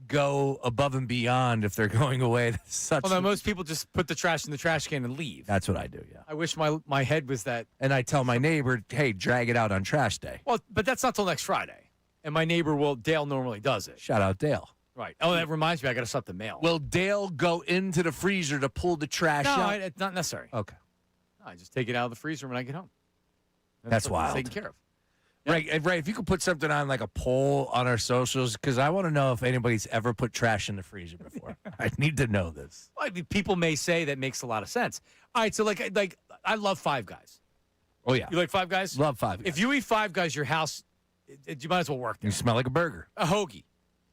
go above and beyond if they're going away. That's such. Although most people just put the trash in the trash can and leave. That's what I do, yeah. I wish my head was that. And I tell my neighbor, hey, drag it out on trash day. Well, but that's not till next Friday. And my neighbor, Dale normally does it. Shout out Dale. Right. Oh, that reminds me, I got to stop the mail. Will Dale go into the freezer to pull the trash out? No, it's not necessary. Okay. No, I just take it out of the freezer when I get home. That's something wild. Taken care of. Right, if you could put something on like a poll on our socials, because I want to know if anybody's ever put trash in the freezer before. I need to know this. Well, I mean, people may say that makes a lot of sense. All right, so like I love Five Guys. Oh, yeah. You like Five Guys? Love Five Guys. If you eat Five Guys, your house, you might as well work there. You smell like a burger. A hoagie.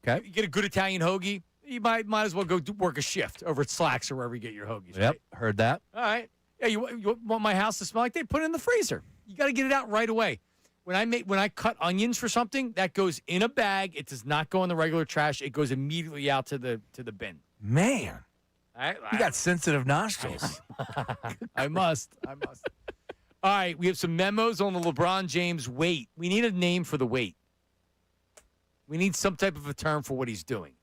Okay. You get a good Italian hoagie, you might as well go work a shift over at Slacks or wherever you get your hoagies. Yep, Right? heard that. All right. Yeah, you want my house to smell like they put it in the freezer. You got to get it out right away. When I cut onions for something, that goes in a bag. It does not go in the regular trash. It goes immediately out to the bin. Man, All right, you got sensitive nostrils. I must. All right, we have some memos on the LeBron James weight. We need a name for the weight. We need some type of a term for what he's doing.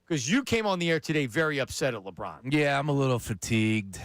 Because you came on the air today very upset at LeBron. Yeah, I'm a little fatigued.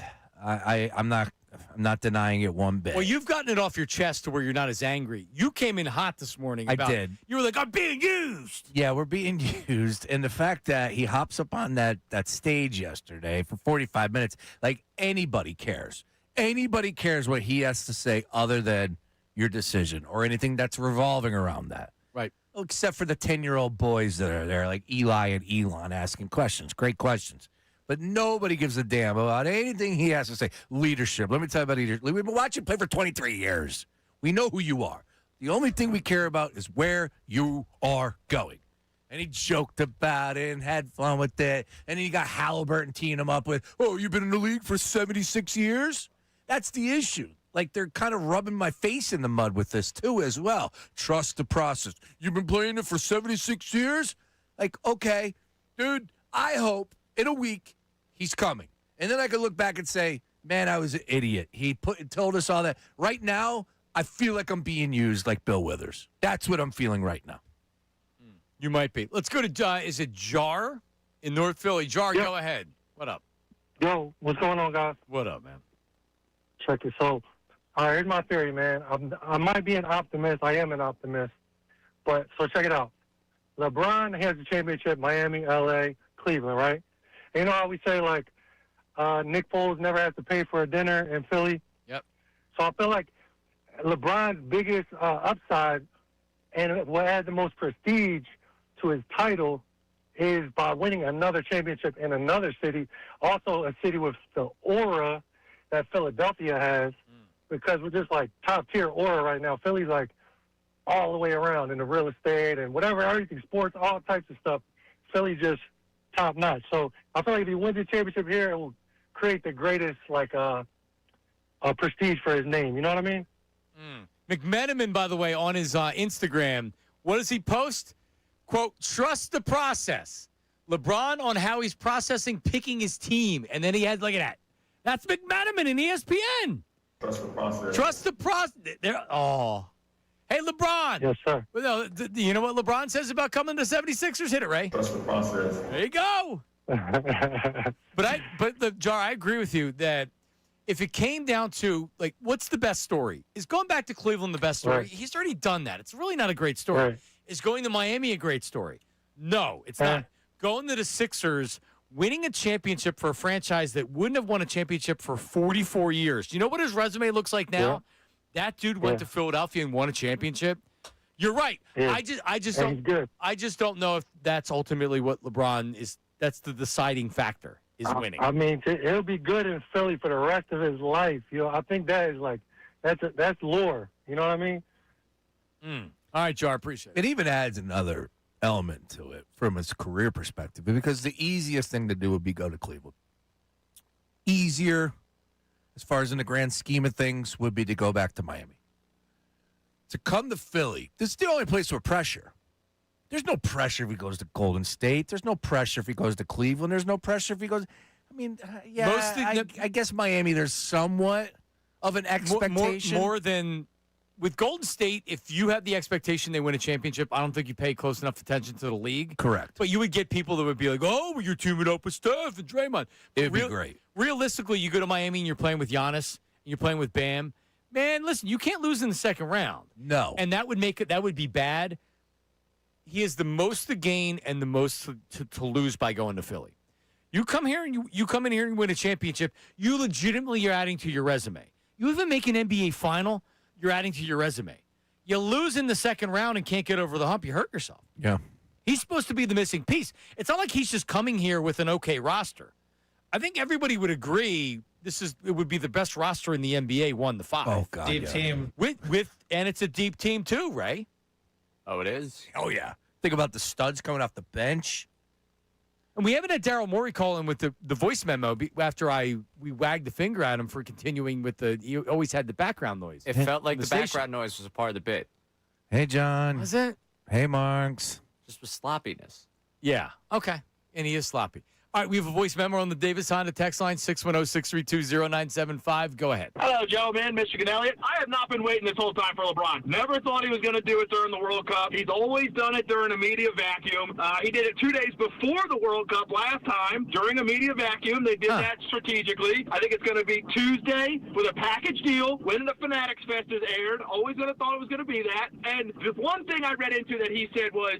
I'm not denying it one bit. Well, you've gotten it off your chest to where you're not as angry. You came in hot this morning. I did. You were like, I'm being used. Yeah, we're being used. And the fact that he hops up on that stage yesterday for 45 minutes, like anybody cares. Anybody cares what he has to say other than your decision or anything that's revolving around that. Right. Except for the 10-year-old boys that are there, like Eli and Elon, asking questions. Great questions. But nobody gives a damn about anything he has to say. Leadership. Let me tell you about leadership. We've been watching play for 23 years. We know who you are. The only thing we care about is where you are going. And he joked about it and had fun with it. And then you got Halliburton teeing him up with, oh, you've been in the league for 76 years? That's the issue. Like, they're kind of rubbing my face in the mud with this, too, as well. Trust the process. You've been playing it for 76 years? Like, okay, dude, I hope in a week he's coming. And then I can look back and say, man, I was an idiot. He told us all that. Right now, I feel like I'm being used like Bill Withers. That's what I'm feeling right now. You might be. Let's go to, is it Jar in North Philly? Jar, go ahead. What up? Yo, what's going on, guys? What up, man? Check it. So, all right, here's my theory, man. I might be an optimist. I am an optimist. But, so check it out. LeBron has the championship, Miami, L.A., Cleveland, right? And you know how we say, like, Nick Foles never has to pay for a dinner in Philly? Yep. So I feel like LeBron's biggest upside and what adds the most prestige to his title is by winning another championship in another city, also a city with the aura that Philadelphia has, because we're just like top-tier aura right now. Philly's like all the way around in the real estate and whatever, everything, sports, all types of stuff. Philly's just top-notch. So I feel like if he wins the championship here, it will create the greatest, like, prestige for his name. You know what I mean? McMenamin, by the way, on his Instagram, what does he post? Quote, trust the process. LeBron on how he's processing picking his team. And then he had, look at that. That's McMenamin in ESPN. Trust the process. Trust the process. Hey, LeBron. Yes, sir. Well, no, you know what LeBron says about coming to 76ers? Hit it, Ray. Trust the process. There you go. Jar, I agree with you that if it came down to, like, what's the best story? Is going back to Cleveland the best story? Right. He's already done that. It's really not a great story. Right. Is going to Miami a great story? No, it's not. Going to the Sixers, winning a championship for a franchise that wouldn't have won a championship for 44 years. Do you know what his resume looks like now? Yeah. That dude went to Philadelphia and won a championship. You're right. Yeah. I just don't know if that's ultimately what LeBron is. That's the deciding factor is winning. I mean, he'll be good in Philly for the rest of his life. You know, I think that is like that's lore. You know what I mean? All right, Jar, appreciate it. It even adds another element to it from his career perspective, because the easiest thing to do would be go to Cleveland. Easier, as far as in the grand scheme of things, would be to go back to Miami. To come to Philly, this is the only place with pressure. There's no pressure if he goes to Golden State. There's no pressure if he goes to Cleveland. There's no pressure if he goes. I mean, I guess Miami, there's somewhat of an expectation. More than with Golden State, if you have the expectation they win a championship, I don't think you pay close enough attention to the league. Correct. But you would get people that would be like, oh, you're teaming up with Steph and Draymond. It'd be great. Realistically, you go to Miami and you're playing with Giannis, and you're playing with Bam. Man, listen, you can't lose in the second round. No. And that would be bad. He has the most to gain and the most to lose by going to Philly. You come here and you come in here and win a championship, you legitimately are adding to your resume. You even make an NBA final, you're adding to your resume. You lose in the second round and can't get over the hump, you hurt yourself. Yeah. He's supposed to be the missing piece. It's not like he's just coming here with an okay roster. I think everybody would agree it would be the best roster in the NBA 1-5. Oh, God. Deep team. And it's a deep team too, Ray. Oh, it is? Oh, yeah. Think about the studs coming off the bench. And we haven't had Daryl Morey call in with the voice memo after we wagged the finger at him for continuing with he always had the background noise. It felt like the background noise was a part of the bit. Hey, John. Was it? Hey, Marks. Just with sloppiness. Yeah. Okay. And he is sloppy. All right, we have a voice memo on the Davis Honda text line, 610-632-0975. Go ahead. Hello, Joe, man. Michigan Elliott. I have not been waiting this whole time for LeBron. Never thought he was going to do it during the World Cup. He's always done it during a media vacuum. He did it 2 days before the World Cup last time during a media vacuum. They did that strategically. I think it's going to be Tuesday with a package deal when the Fanatics Fest is aired. Always going to thought it was going to be that. And the one thing I read into that he said was,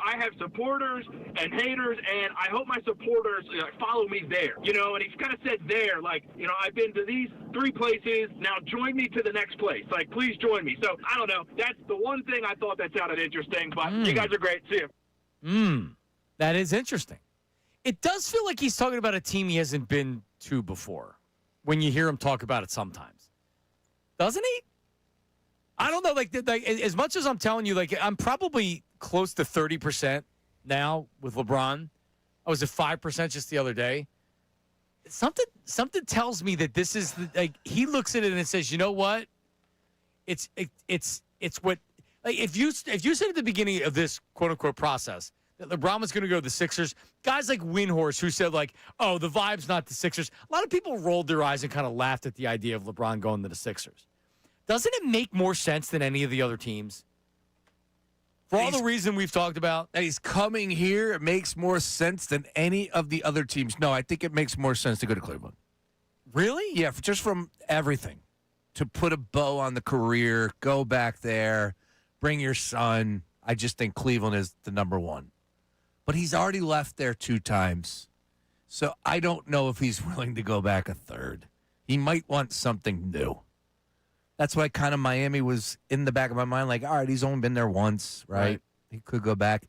I have supporters and haters, and I hope my supporters follow me there, and he's kind of said there, like, I've been to these 3 places, now join me to the next place, like, please join me. So, I don't know, that's the one thing I thought that sounded interesting, but you guys are great, see you. That is interesting. It does feel like he's talking about a team he hasn't been to before, when you hear him talk about it sometimes. Doesn't he? I don't know. Like as much as I'm telling you, like I'm probably close to 30% now with LeBron. I was at 5% just the other day. Something tells me that this is like he looks at it and says, you know what? It's what like if you said at the beginning of this quote unquote process that LeBron was going to go to the Sixers, guys like Windhorst who said like, oh, the vibe's not the Sixers. A lot of people rolled their eyes and kind of laughed at the idea of LeBron going to the Sixers. Doesn't it make more sense than any of the other teams? For all the reason we've talked about. That he's coming here, it makes more sense than any of the other teams. No, I think it makes more sense to go to Cleveland. Really? Yeah, just from everything. To put a bow on the career, go back there, bring your son. I just think Cleveland is the number one. But he's already left there 2 times. So I don't know if he's willing to go back a third. He might want something new. That's why kind of Miami was in the back of my mind, like, all right, he's only been there once, right? He could go back.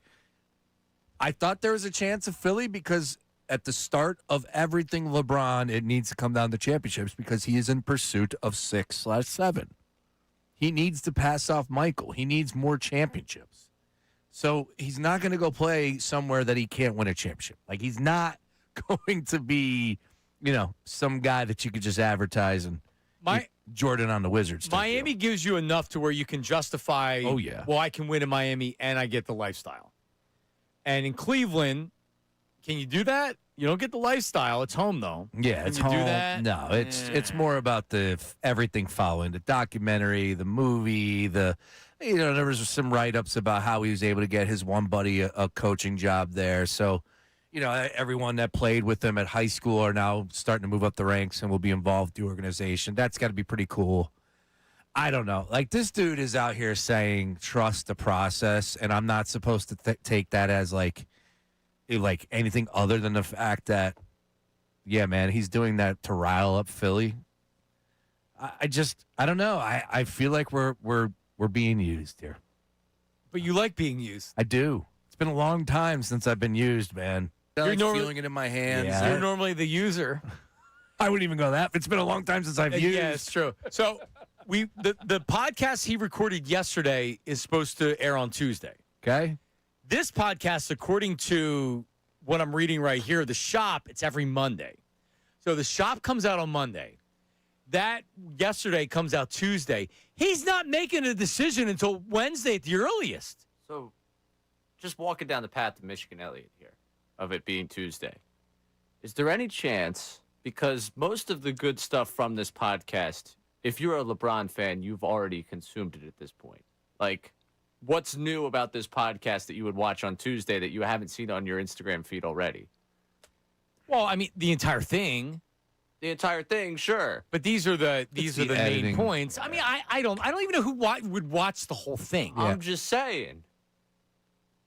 I thought there was a chance of Philly because at the start of everything LeBron, it needs to come down to championships because he is in pursuit of 6/7. He needs to pass off Michael. He needs more championships. So he's not going to go play somewhere that he can't win a championship. Like, he's not going to be, some guy that you could just advertise and Jordan on the Wizards. Miami gives you enough to where you can justify, well, I can win in Miami and I get the lifestyle. And in Cleveland, can you do that? You don't get the lifestyle. It's home, though. Yeah, it's home. Do that? No, it's more about the everything following the documentary, the movie, there was some write-ups about how he was able to get his one buddy a coaching job there. So, everyone that played with him at high school are now starting to move up the ranks and will be involved in the organization. That's got to be pretty cool. I don't know. Like, this dude is out here saying trust the process, and I'm not supposed to take that as like anything other than the fact that, yeah, man, he's doing that to rile up Philly. I don't know. I feel like we're being used here. But you like being used. I do. It's been a long time since I've been used, man. You're feeling it in my hands. Yeah. You're normally the user. I wouldn't even go that. It's been a long time since I've used. Yeah, it's true. So the podcast he recorded yesterday is supposed to air on Tuesday. Okay. This podcast, according to what I'm reading right here, the shop, it's every Monday. So the shop comes out on Monday. That yesterday comes out Tuesday. He's not making a decision until Wednesday at the earliest. So just walking down the path to Michigan Elliott here of it being Tuesday. Is there any chance, because most of the good stuff from this podcast, if you're a LeBron fan, you've already consumed it at this point. Like, what's new about this podcast that you would watch on Tuesday that you haven't seen on your Instagram feed already? Well, I mean, the entire thing. The entire thing, sure. But these are the main points. I mean, I don't even know who would watch the whole thing. Yeah. I'm just saying.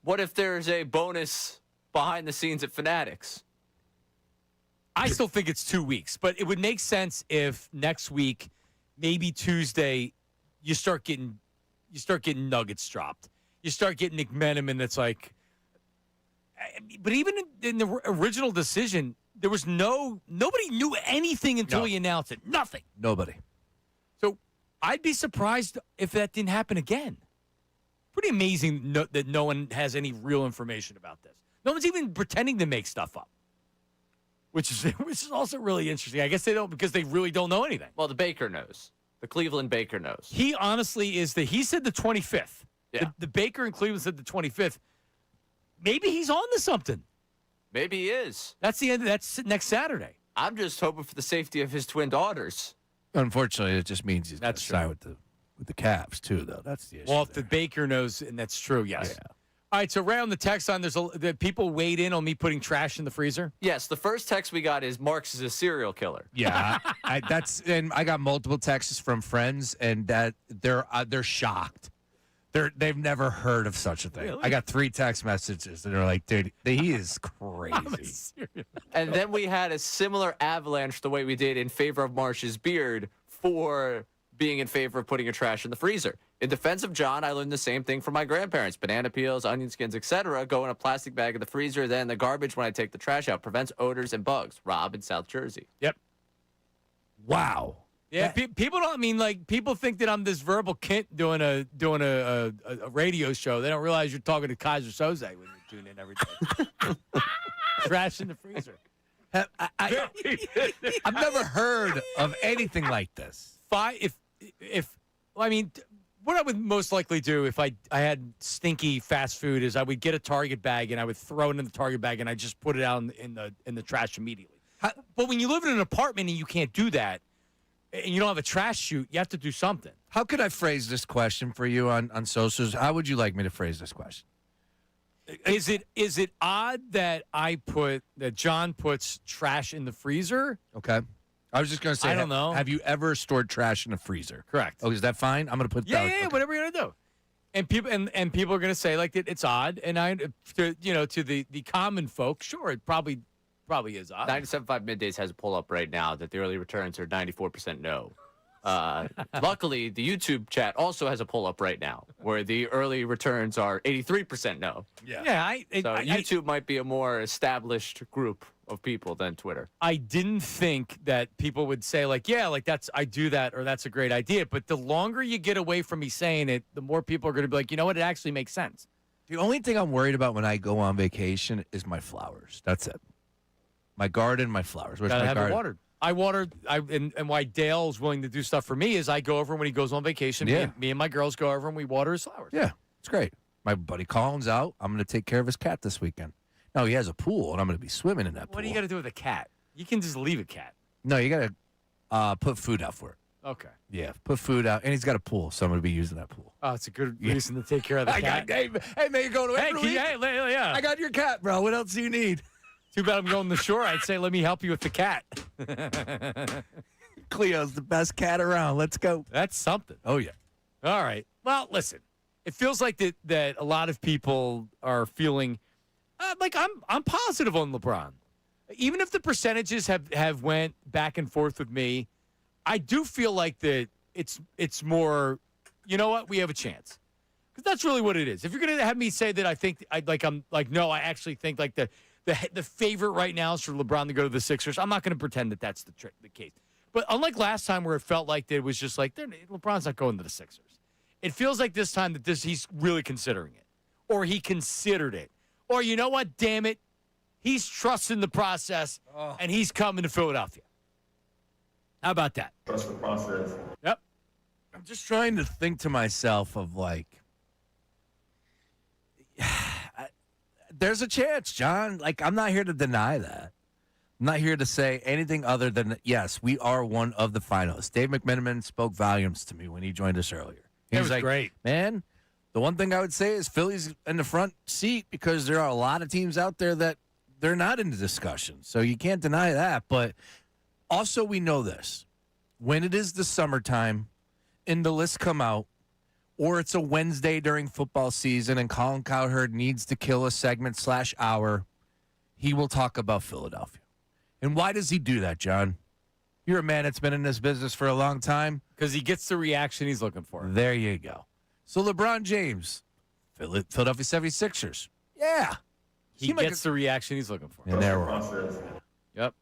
What if there's a bonus behind the scenes at Fanatics? I still think it's 2 weeks, but it would make sense if next week, maybe Tuesday, you start getting nuggets dropped. You start getting McMenamin that's like, but even in the original decision, there was nobody knew anything until he announced it. Nothing. Nobody. So I'd be surprised if that didn't happen again. Pretty amazing that no one has any real information about this. No one's even pretending to make stuff up, which is also really interesting. I guess they don't because they really don't know anything. Well, the Baker knows. The Cleveland Baker knows. He honestly he said the 25th. Yeah. The Baker in Cleveland said the 25th. Maybe he's on to something. Maybe he is. That's the end. That's next Saturday. I'm just hoping for the safety of his twin daughters. Unfortunately, it just means he's going to sign with the Cavs too, though. That's the issue. Well, if the Baker knows, and that's true, yes. Yeah. All right, so right on the text line, the people weighed in on me putting trash in the freezer. Yes, the first text we got is Marks is a serial killer. Yeah, I got multiple texts from friends, and that they're shocked. They've never heard of such a thing. Really? I got 3 text messages, and they're like, dude, he is crazy. And then we had a similar avalanche the way we did in favor of Marsh's beard for being in favor of putting your trash in the freezer. In defense of John, I learned the same thing from my grandparents. Banana peels, onion skins, etc. go in a plastic bag in the freezer, then the garbage when I take the trash out. Prevents odors and bugs. Rob in South Jersey. Yep. Wow. Yeah, people don't. I mean, like people think that I'm this verbal kint doing a radio show. They don't realize you're talking to Kaiser Soze when you tune in every day. Trash in the freezer. I've never heard of anything like this. What I would most likely do if I had stinky fast food is I would get a Target bag and I would throw it in the Target bag and I just put it out in the trash immediately. But when you live in an apartment and you can't do that, and you don't have a trash chute, you have to do something. How could I phrase this question for you on socials? How would you like me to phrase this question? Is it odd that John puts trash in the freezer? Okay. I was just going to say, I don't know. Have you ever stored trash in a freezer? Correct. Oh, is that fine? I'm going to put that. Yeah, whatever you're going to do. And people are going to say like it's odd, and to the common folk, sure, it probably is odd. 97.5 Middays has a poll up right now that the early returns are 94% no. Luckily, the YouTube chat also has a poll up right now where the early returns are 83% no. Yeah. YouTube might be a more established group of people than Twitter. I didn't think that people would say like, yeah, like I do that or that's a great idea. But the longer you get away from me saying it, the more people are going to be like, you know what, it actually makes sense. The only thing I'm worried about when I go on vacation is my flowers. That's it. My garden, my flowers. Where's Gotta my have garden? it watered. I watered. And why Dale's willing to do stuff for me is I go over when he goes on vacation. Yeah. Me and my girls go over and we water his flowers. Yeah, it's great. My buddy Colin's out. I'm going to take care of his cat this weekend. No, he has a pool, and I'm going to be swimming in that pool. What do you got to do with a cat? You can just leave a cat. No, you got to put food out for it. Okay. Yeah, put food out. And he's got a pool, so I'm going to be using that pool. Oh, it's a good reason to take care of the cat. Hey, man, you're going away for a week? Yeah. I got your cat, bro. What else do you need? Too bad I'm going to the shore. I'd say, let me help you with the cat. Cleo's the best cat around. Let's go. That's something. Oh, yeah. All right. Well, listen. It feels like that a lot of people are feeling like I'm positive on LeBron. Even if the percentages have went back and forth with me, I do feel like that it's more, you know what, we have a chance. Because that's really what it is. If you're going to have me say that I think I actually think like the favorite right now is for LeBron to go to the Sixers, I'm not going to pretend that that's the case. But unlike last time where it felt like it was just like LeBron's not going to the Sixers. It feels like this time that he's really considering it. Or he considered it. Or you know what, damn it, he's trusting the process and he's coming to Philadelphia. How about that? Trust the process. Yep. I'm just trying to think to myself of like, there's a chance, John. Like, I'm not here to deny that. I'm not here to say anything other than, yes, we are one of the finalists. Dave McMenamin spoke volumes to me when he joined us earlier. He was like, great. Man, the one thing I would say is Philly's in the front seat because there are a lot of teams out there that they're not in the discussion. So you can't deny that. But also we know this. When it is the summertime and the lists come out, or it's a Wednesday during football season and Colin Cowherd needs to kill a segment /hour, he will talk about Philadelphia. And why does he do that, John? You're a man that's been in this business for a long time. Because he gets the reaction he's looking for. There you go. So LeBron James, Philadelphia 76ers. Yeah. He gets the reaction he's looking for. And they're wrong. Yep.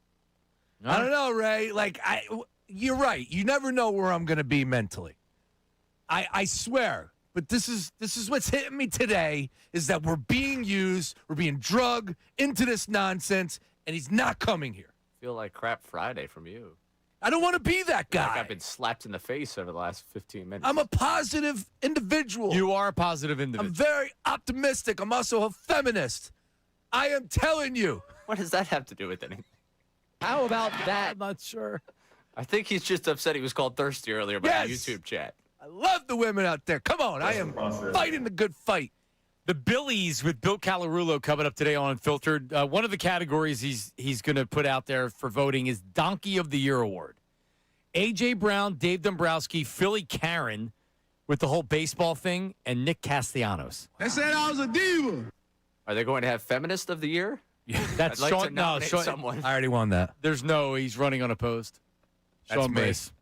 I don't know, Ray. Like, you're right. You never know where I'm going to be mentally. I swear. But this is what's hitting me today is that we're being used, we're being drugged into this nonsense, and he's not coming here. Feel like crap Friday from you. I don't want to be that guy. Like I've been slapped in the face over the last 15 minutes. I'm a positive individual. You are a positive individual. I'm very optimistic. I'm also a feminist. I am telling you. What does that have to do with anything? How about that? I'm not sure. I think he's just upset he was called thirsty earlier by the YouTube chat. I love the women out there. Come on. I am fighting the good fight. The Billies with Bill Calarulo coming up today on Unfiltered. One of the categories he's going to put out there for voting is Donkey of the Year Award. A.J. Brown, Dave Dombrowski, Philly Karen with the whole baseball thing, and Nick Castellanos. They said I was a diva. Are they going to have Feminist of the Year? That's I'd like Sean. to nominate Sean, someone. I already won that. He's running unopposed. That's Sean me. Mace.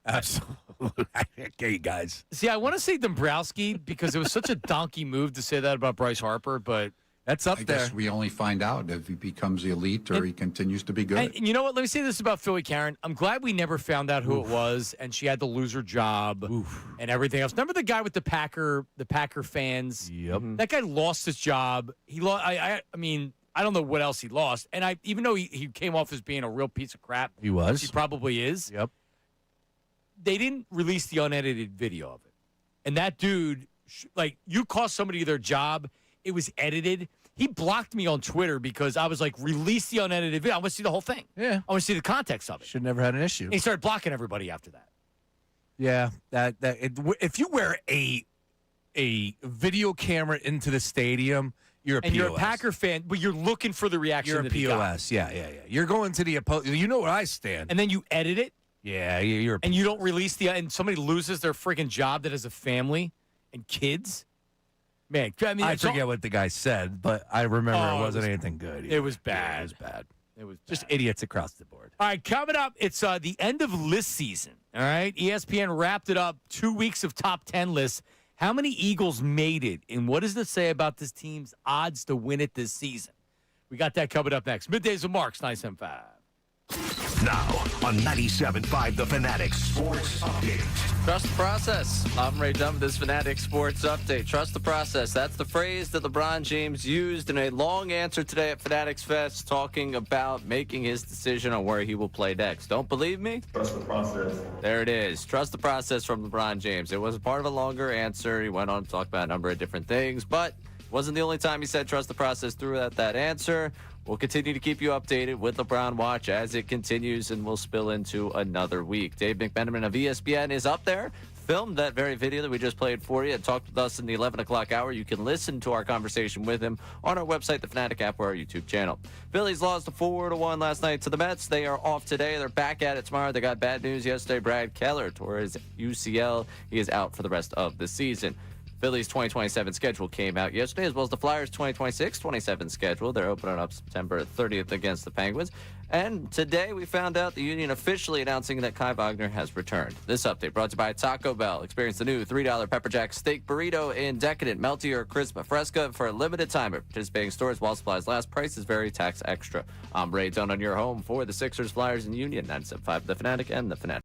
Absolutely. Okay, guys. See, I want to say Dombrowski because it was such a donkey move to say that about Bryce Harper, but That's up I there. guess we only find out if he becomes elite or he continues to be good. And you know what? Let me say this about Philly Karen. I'm glad we never found out who it was, and she had to lose her job and everything else. Remember the guy with the Packer fans? Yep. That guy lost his job. He lost. I mean, I don't know what else he lost. And even though he came off as being a real piece of crap, He was. he probably is. Yep. They didn't release the unedited video of it, and that dude, you cost somebody their job. It was edited. He blocked me on Twitter because I was like, release the unedited video. I want to see the whole thing. Yeah. I want to see the context of it. Should never had an issue. And he started blocking everybody after that. Yeah, if you wear a video camera into the stadium, you're a POS. And you're a Packer fan, but you're looking for the reaction. You're a that he got. POS. Yeah. You're going to the opposing. You know where I stand. And then you edit it. Yeah, you're. And you don't release and somebody loses their freaking job that has a family and kids. Man, I mean, I forget what the guy said, but I remember it wasn't anything good. It was bad. It was bad. It was just idiots across the board. All right, coming up, it's the end of list season. All right, ESPN wrapped it up. 2 weeks of top 10 lists. How many Eagles made it, and what does it say about this team's odds to win it this season? We got that coming up next. Middays with Marks, 97.5. Now on 97.5 The Fanatic Sports Update. Trust the process. I'm Ray Dunn with this Fanatic Sports Update. Trust the process. That's the phrase that LeBron James used in a long answer today at Fanatics Fest, talking about making his decision on where he will play next. Don't believe me? Trust the process. There it is. Trust the process from LeBron James. It was part of a longer answer. He went on to talk about a number of different things, but it wasn't the only time he said trust the process throughout that answer. We'll continue to keep you updated with LeBron Watch as it continues, and we'll spill into another week. Dave McMenamin of ESPN is up there, filmed that very video that we just played for you, and talked with us in the 11 o'clock hour. You can listen to our conversation with him on our website, the Fanatic app, or our YouTube channel. Phillies lost 4-1 last night to the Mets. They are off today. They're back at it tomorrow. They got bad news yesterday. Brad Keller tore his UCL. He is out for the rest of the season. Phillies 2027 schedule came out yesterday, as well as the Flyers 2026-27 schedule. They're opening up September 30th against the Penguins. And today we found out the Union officially announcing that Kai Wagner has returned. This update brought to you by Taco Bell. Experience the new $3 Pepper Jack Steak Burrito in Decadent, Melty, or Crisp Fresca for a limited time at participating stores while supplies last. Price is very tax extra. I'm Ray Dunn on your home for the Sixers, Flyers, and Union. 97.5 The Fanatic and The Fanatic.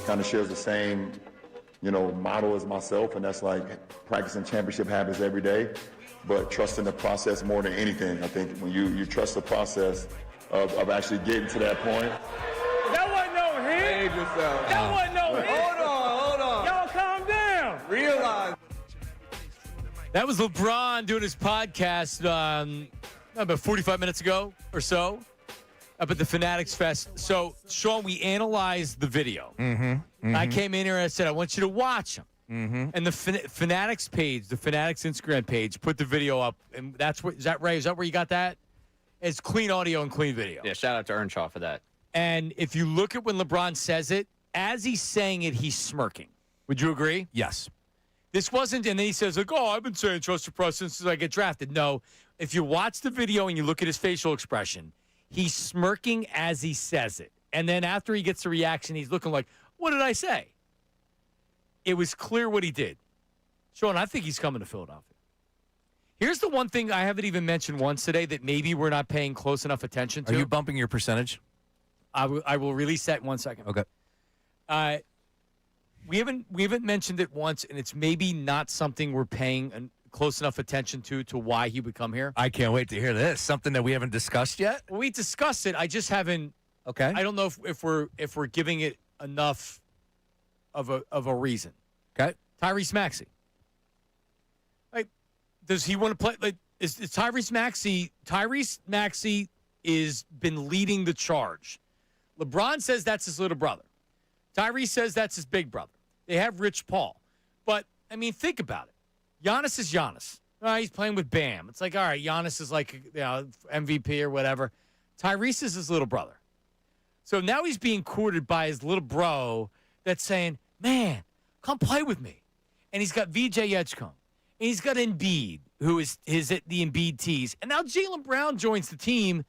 kind of shares the same, model as myself, and that's like practicing championship habits every day, but trusting the process more than anything. I think when you trust the process of actually getting to that point. That wasn't no hit. That wasn't no hit. Hold on. Y'all calm down. Realize. That was LeBron doing his podcast about 45 minutes ago or so up at the Fanatics Fest. So, Sean, we analyzed the video. I came in here and I said, I want you to watch them. And the Fanatics page, the Fanatics Instagram page, put the video up. And is that right? Is that where you got that? It's clean audio and clean video. Yeah, shout out to Earnshaw for that. And if you look at when LeBron says it, as he's saying it, he's smirking. Would you agree? Yes. This wasn't, and then he says, like, I've been saying trust the process since I get drafted. No, if you watch the video and you look at his facial expression, he's smirking as he says it. And then after he gets the reaction, he's looking like, what did I say? It was clear what he did. Sean, I think he's coming to Philadelphia. Here's the one thing I haven't even mentioned once today that maybe we're not paying close enough attention to. Are you bumping your percentage? I will release that in 1 second. Okay. We haven't mentioned it once, and it's maybe not something we're paying close enough attention to why he would come here. I can't wait to hear this. Something that we haven't discussed yet? Well, we discussed it. I just haven't. Okay. I don't know if we're giving it enough of a reason. Okay. Tyrese Maxey. Like, does he want to play? Like, is Tyrese Maxey? Tyrese Maxey is been leading the charge. LeBron says that's his little brother. Tyrese says that's his big brother. They have Rich Paul. But, I mean, think about it. Giannis is Giannis. He's playing with Bam. It's like, all right, Giannis is like MVP or whatever. Tyrese is his little brother. So now he's being courted by his little bro that's saying, man, come play with me. And he's got VJ Edgecombe. And he's got Embiid, who is at the Embiid tees. And now Jaylen Brown joins the team,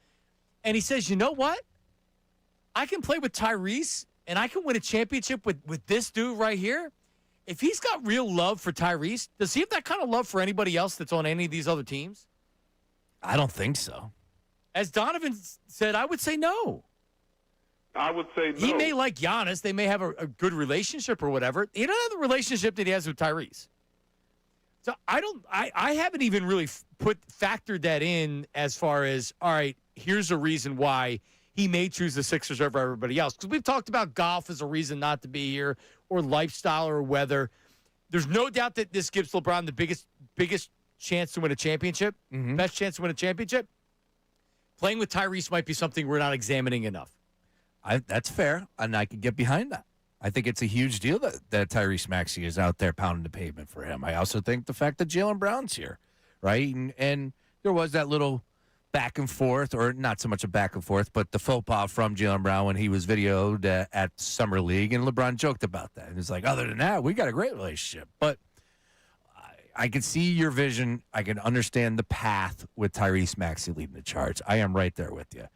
and he says, you know what? I can play with Tyrese, and I can win a championship with this dude right here. If he's got real love for Tyrese, does he have that kind of love for anybody else that's on any of these other teams? I don't think so. As Donovan said, I would say no. I would say no. He may like Giannis. They may have a good relationship or whatever. He doesn't have the relationship that he has with Tyrese. So I haven't even really factored that in as far as, all right, here's a reason why he may choose the Sixers over everybody else. Because we've talked about golf as a reason not to be here, or lifestyle, or weather. There's no doubt that this gives LeBron the biggest chance to win a championship, best chance to win a championship. Playing with Tyrese might be something we're not examining enough. That's fair, and I can get behind that. I think it's a huge deal that Tyrese Maxey is out there pounding the pavement for him. I also think the fact that Jaylen Brown's here, right? And there was that little back and forth, or not so much a back and forth, but the faux pas from Jaylen Brown when he was videoed at Summer League, and LeBron joked about that. And it's like, other than that, we got a great relationship. But I can see your vision. I can understand the path with Tyrese Maxey leading the charge. I am right there with you.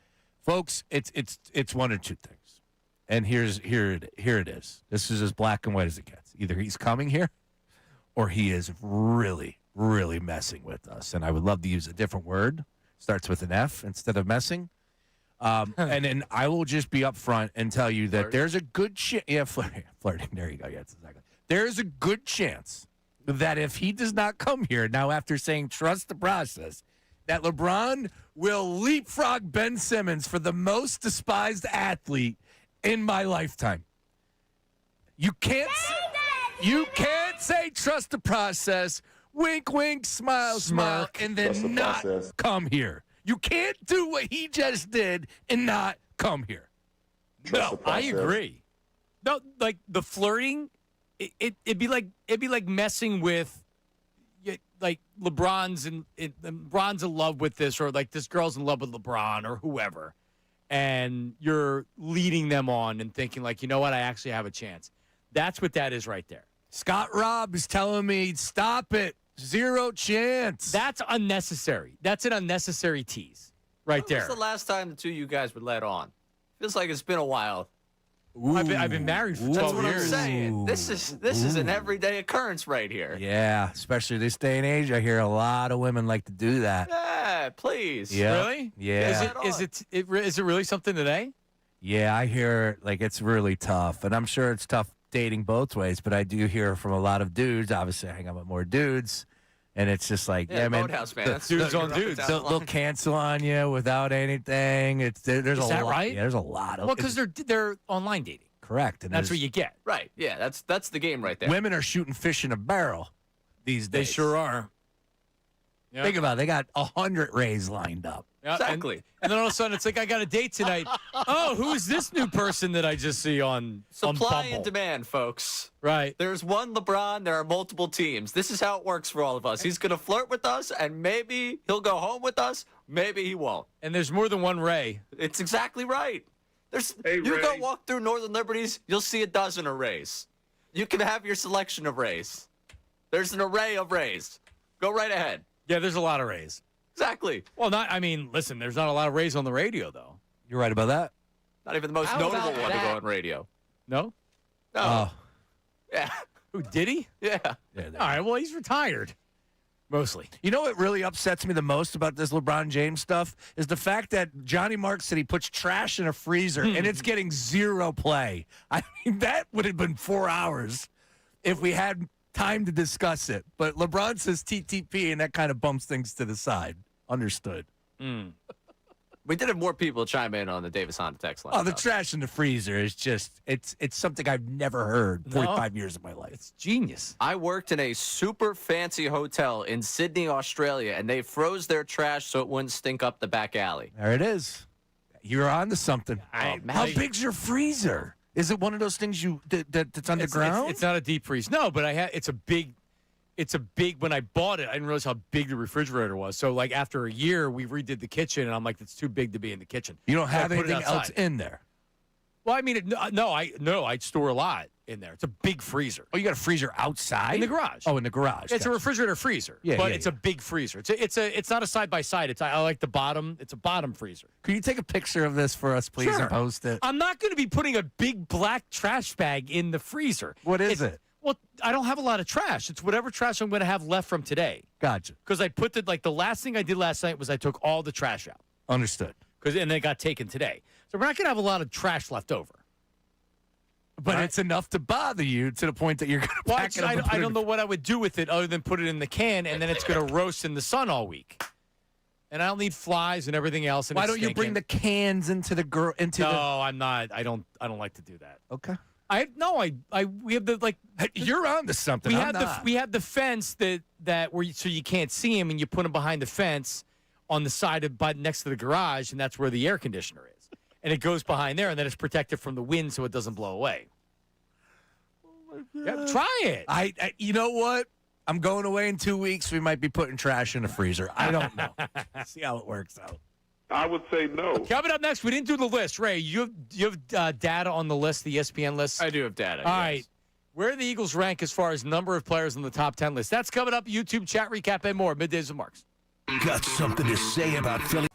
Folks, it's one or two things. And here it is. This is as black and white as it gets. Either he's coming here or he is really, really messing with us. And I would love to use a different word. Starts with an F instead of messing. And then I will just be upfront and tell you that there's a good chance. Yeah, flirting. There you go. Yeah, exactly. There's a good chance that if he does not come here now after saying trust the process, that LeBron will leapfrog Ben Simmons for the most despised athlete in my lifetime. You can't say trust the process, wink, wink, smile, smile, and then not come here. You can't do what he just did and not come here. No, I agree. No, like the flirting, it'd be like messing with, like LeBron's in love with this, or like this girl's in love with LeBron or whoever, and you're leading them on and thinking like, you know what, I actually have a chance. That's what that is right there. Scott Robb is telling me, stop it. Zero chance. That's unnecessary. That's an unnecessary tease right there. When was the last time the two of you guys were let on? Feels like it's been a while. I've been married for 12 That's what years. I'm saying. This is an everyday occurrence right here. Yeah, especially this day and age. I hear a lot of women like to do that. Yeah, please. Yeah. Really? Yeah. Is it really something today? Yeah, I hear like it's really tough, and I'm sure it's tough dating both ways, but I do hear from a lot of dudes. Obviously, I hang out with more dudes, and it's just like, yeah man, Boathouse, man. That's dudes on dudes. They'll cancel on you without anything. There's Is a that lot. right? Yeah, there's a lot of. Well, because they're online dating. Correct, and That's what you get. Right. Yeah, that's the game right there. Women are shooting fish in a barrel these days. They sure are. Yeah. Think about it. They got 100 rays lined up. Yeah, Exactly. And then all of a sudden, it's like, I got a date tonight. Oh, who is this new person that I just see on Supply Bumble? and demand, folks. Right. There's one LeBron. There are multiple teams. This is how it works for all of us. He's going to flirt with us, and maybe he'll go home with us. Maybe he won't. And there's more than one Ray. It's exactly right. Hey, You go Ray. walk through Northern Liberties, you'll see a dozen arrays. You can have your selection of rays. There's an array of rays. Go right ahead. Yeah, there's a lot of Rays. Exactly. Well, listen, there's not a lot of Rays on the radio, though. You're right about that. Not even the most How notable about one to that? go on radio. No? No. Oh, Yeah. Who, did he? Yeah. yeah, All right, well, he's retired. Mostly. You know what really upsets me the most about this LeBron James stuff is the fact that Johnny Mark said he puts trash in a freezer and it's getting zero play. I mean, that would have been 4 hours if we had time to discuss it. But LeBron says TTP, and that kind of bumps things to the side. Understood. We did have more people chime in on the Davis Honda text line. Oh, the about trash in the freezer is just, it's something I've never heard 45 years of my life. It's genius. I worked in a super fancy hotel in Sydney, Australia, and they froze their trash so it wouldn't stink up the back alley. There it is. You're on to something. How big's your freezer? Is it one of those things that's underground? It's not a deep freeze. No, but it's a big, when I bought it, I didn't realize how big the refrigerator was. So, like, after a year, we redid the kitchen, and I'm like, it's too big to be in the kitchen. You don't So I have put it anything else outside. in there. Well, I mean, I store a lot in there. It's a big freezer. Oh, you got a freezer outside? In the garage. Oh, in the garage. It's a refrigerator freezer, Yeah, but yeah, it's a big freezer. It's not a side by side. I like the bottom. It's a bottom freezer. Could you take a picture of this for us, please, Sure. and post it? I'm not going to be putting a big black trash bag in the freezer. What is it? Well, I don't have a lot of trash. It's whatever trash I'm going to have left from today. Gotcha. Because I put the last thing I did last night was I took all the trash out. Understood. And then it got taken today. So we're not going to have a lot of trash left over. But it's enough to bother you to the point that you're going to pack it up. I don't know what I would do with it other than put it in the can, and then it's going to roast in the sun all week. And I don't need flies and everything else. And Why it's don't you bring the cans into the No, I'm not. I don't like to do that. Okay. We have the like. You're on to something. We have the fence that where so you can't see them, and you put them behind the fence on the side next to the garage, and that's where the air conditioner is. And it goes behind there, and then it's protected from the wind so it doesn't blow away. Yeah, try it. I you know what? I'm going away in 2 weeks. We might be putting trash in the freezer. I don't know. See how it works out. I would say no. Coming up next, we didn't do the list. Ray, you have data on the list, the ESPN list? I do have data. All right. Where do the Eagles rank as far as number of players on the top 10 list? That's coming up. YouTube chat recap and more. Middays with Marks. Got something to say about Philly?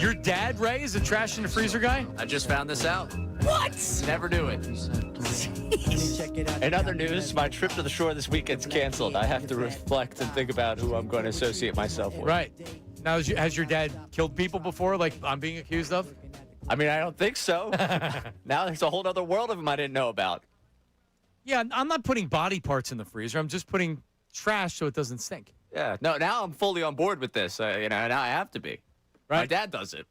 Your dad, Ray, is a trash in the freezer guy? I just found this out. What? Never knew it. In other news, my trip to the shore this weekend's canceled. I have to reflect and think about who I'm going to associate myself with. Right. Now, has your dad killed people before, like I'm being accused of? I mean, I don't think so. Now there's a whole other world of them I didn't know about. Yeah, I'm not putting body parts in the freezer. I'm just putting trash so it doesn't stink. Yeah. No, now I'm fully on board with this. Now I have to be. Right. My dad does it.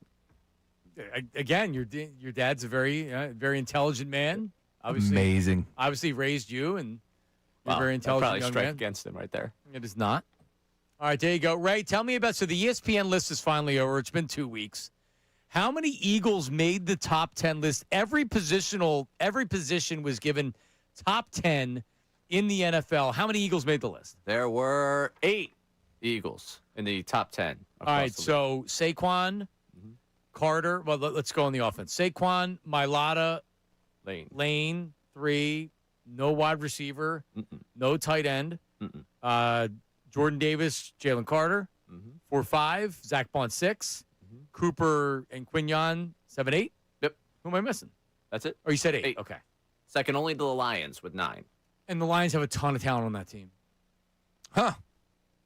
Again, your dad's a very very intelligent man. Obviously, Amazing. Obviously raised you, and you're Well, very intelligent probably young strike man. against him right there. It is not. All right, there you go. Ray, tell me about, so the ESPN list is finally over. It's been 2 weeks. How many Eagles made the top 10 list? Every position was given top 10 in the NFL. How many Eagles made the list? There were 8 Eagles in the top 10. All right, so Saquon, Carter. Well, let's go on the offense. Saquon, Mailata, Lane, 3. No wide receiver. No tight end. Jordan Davis, Jalen Carter, 4-5. Zach Bond, 6. Cooper and Quignon, 7-8. Yep. Who am I missing? That's it. Oh, you said 8. Okay. Second only to the Lions with 9. And the Lions have a ton of talent on that team. Huh.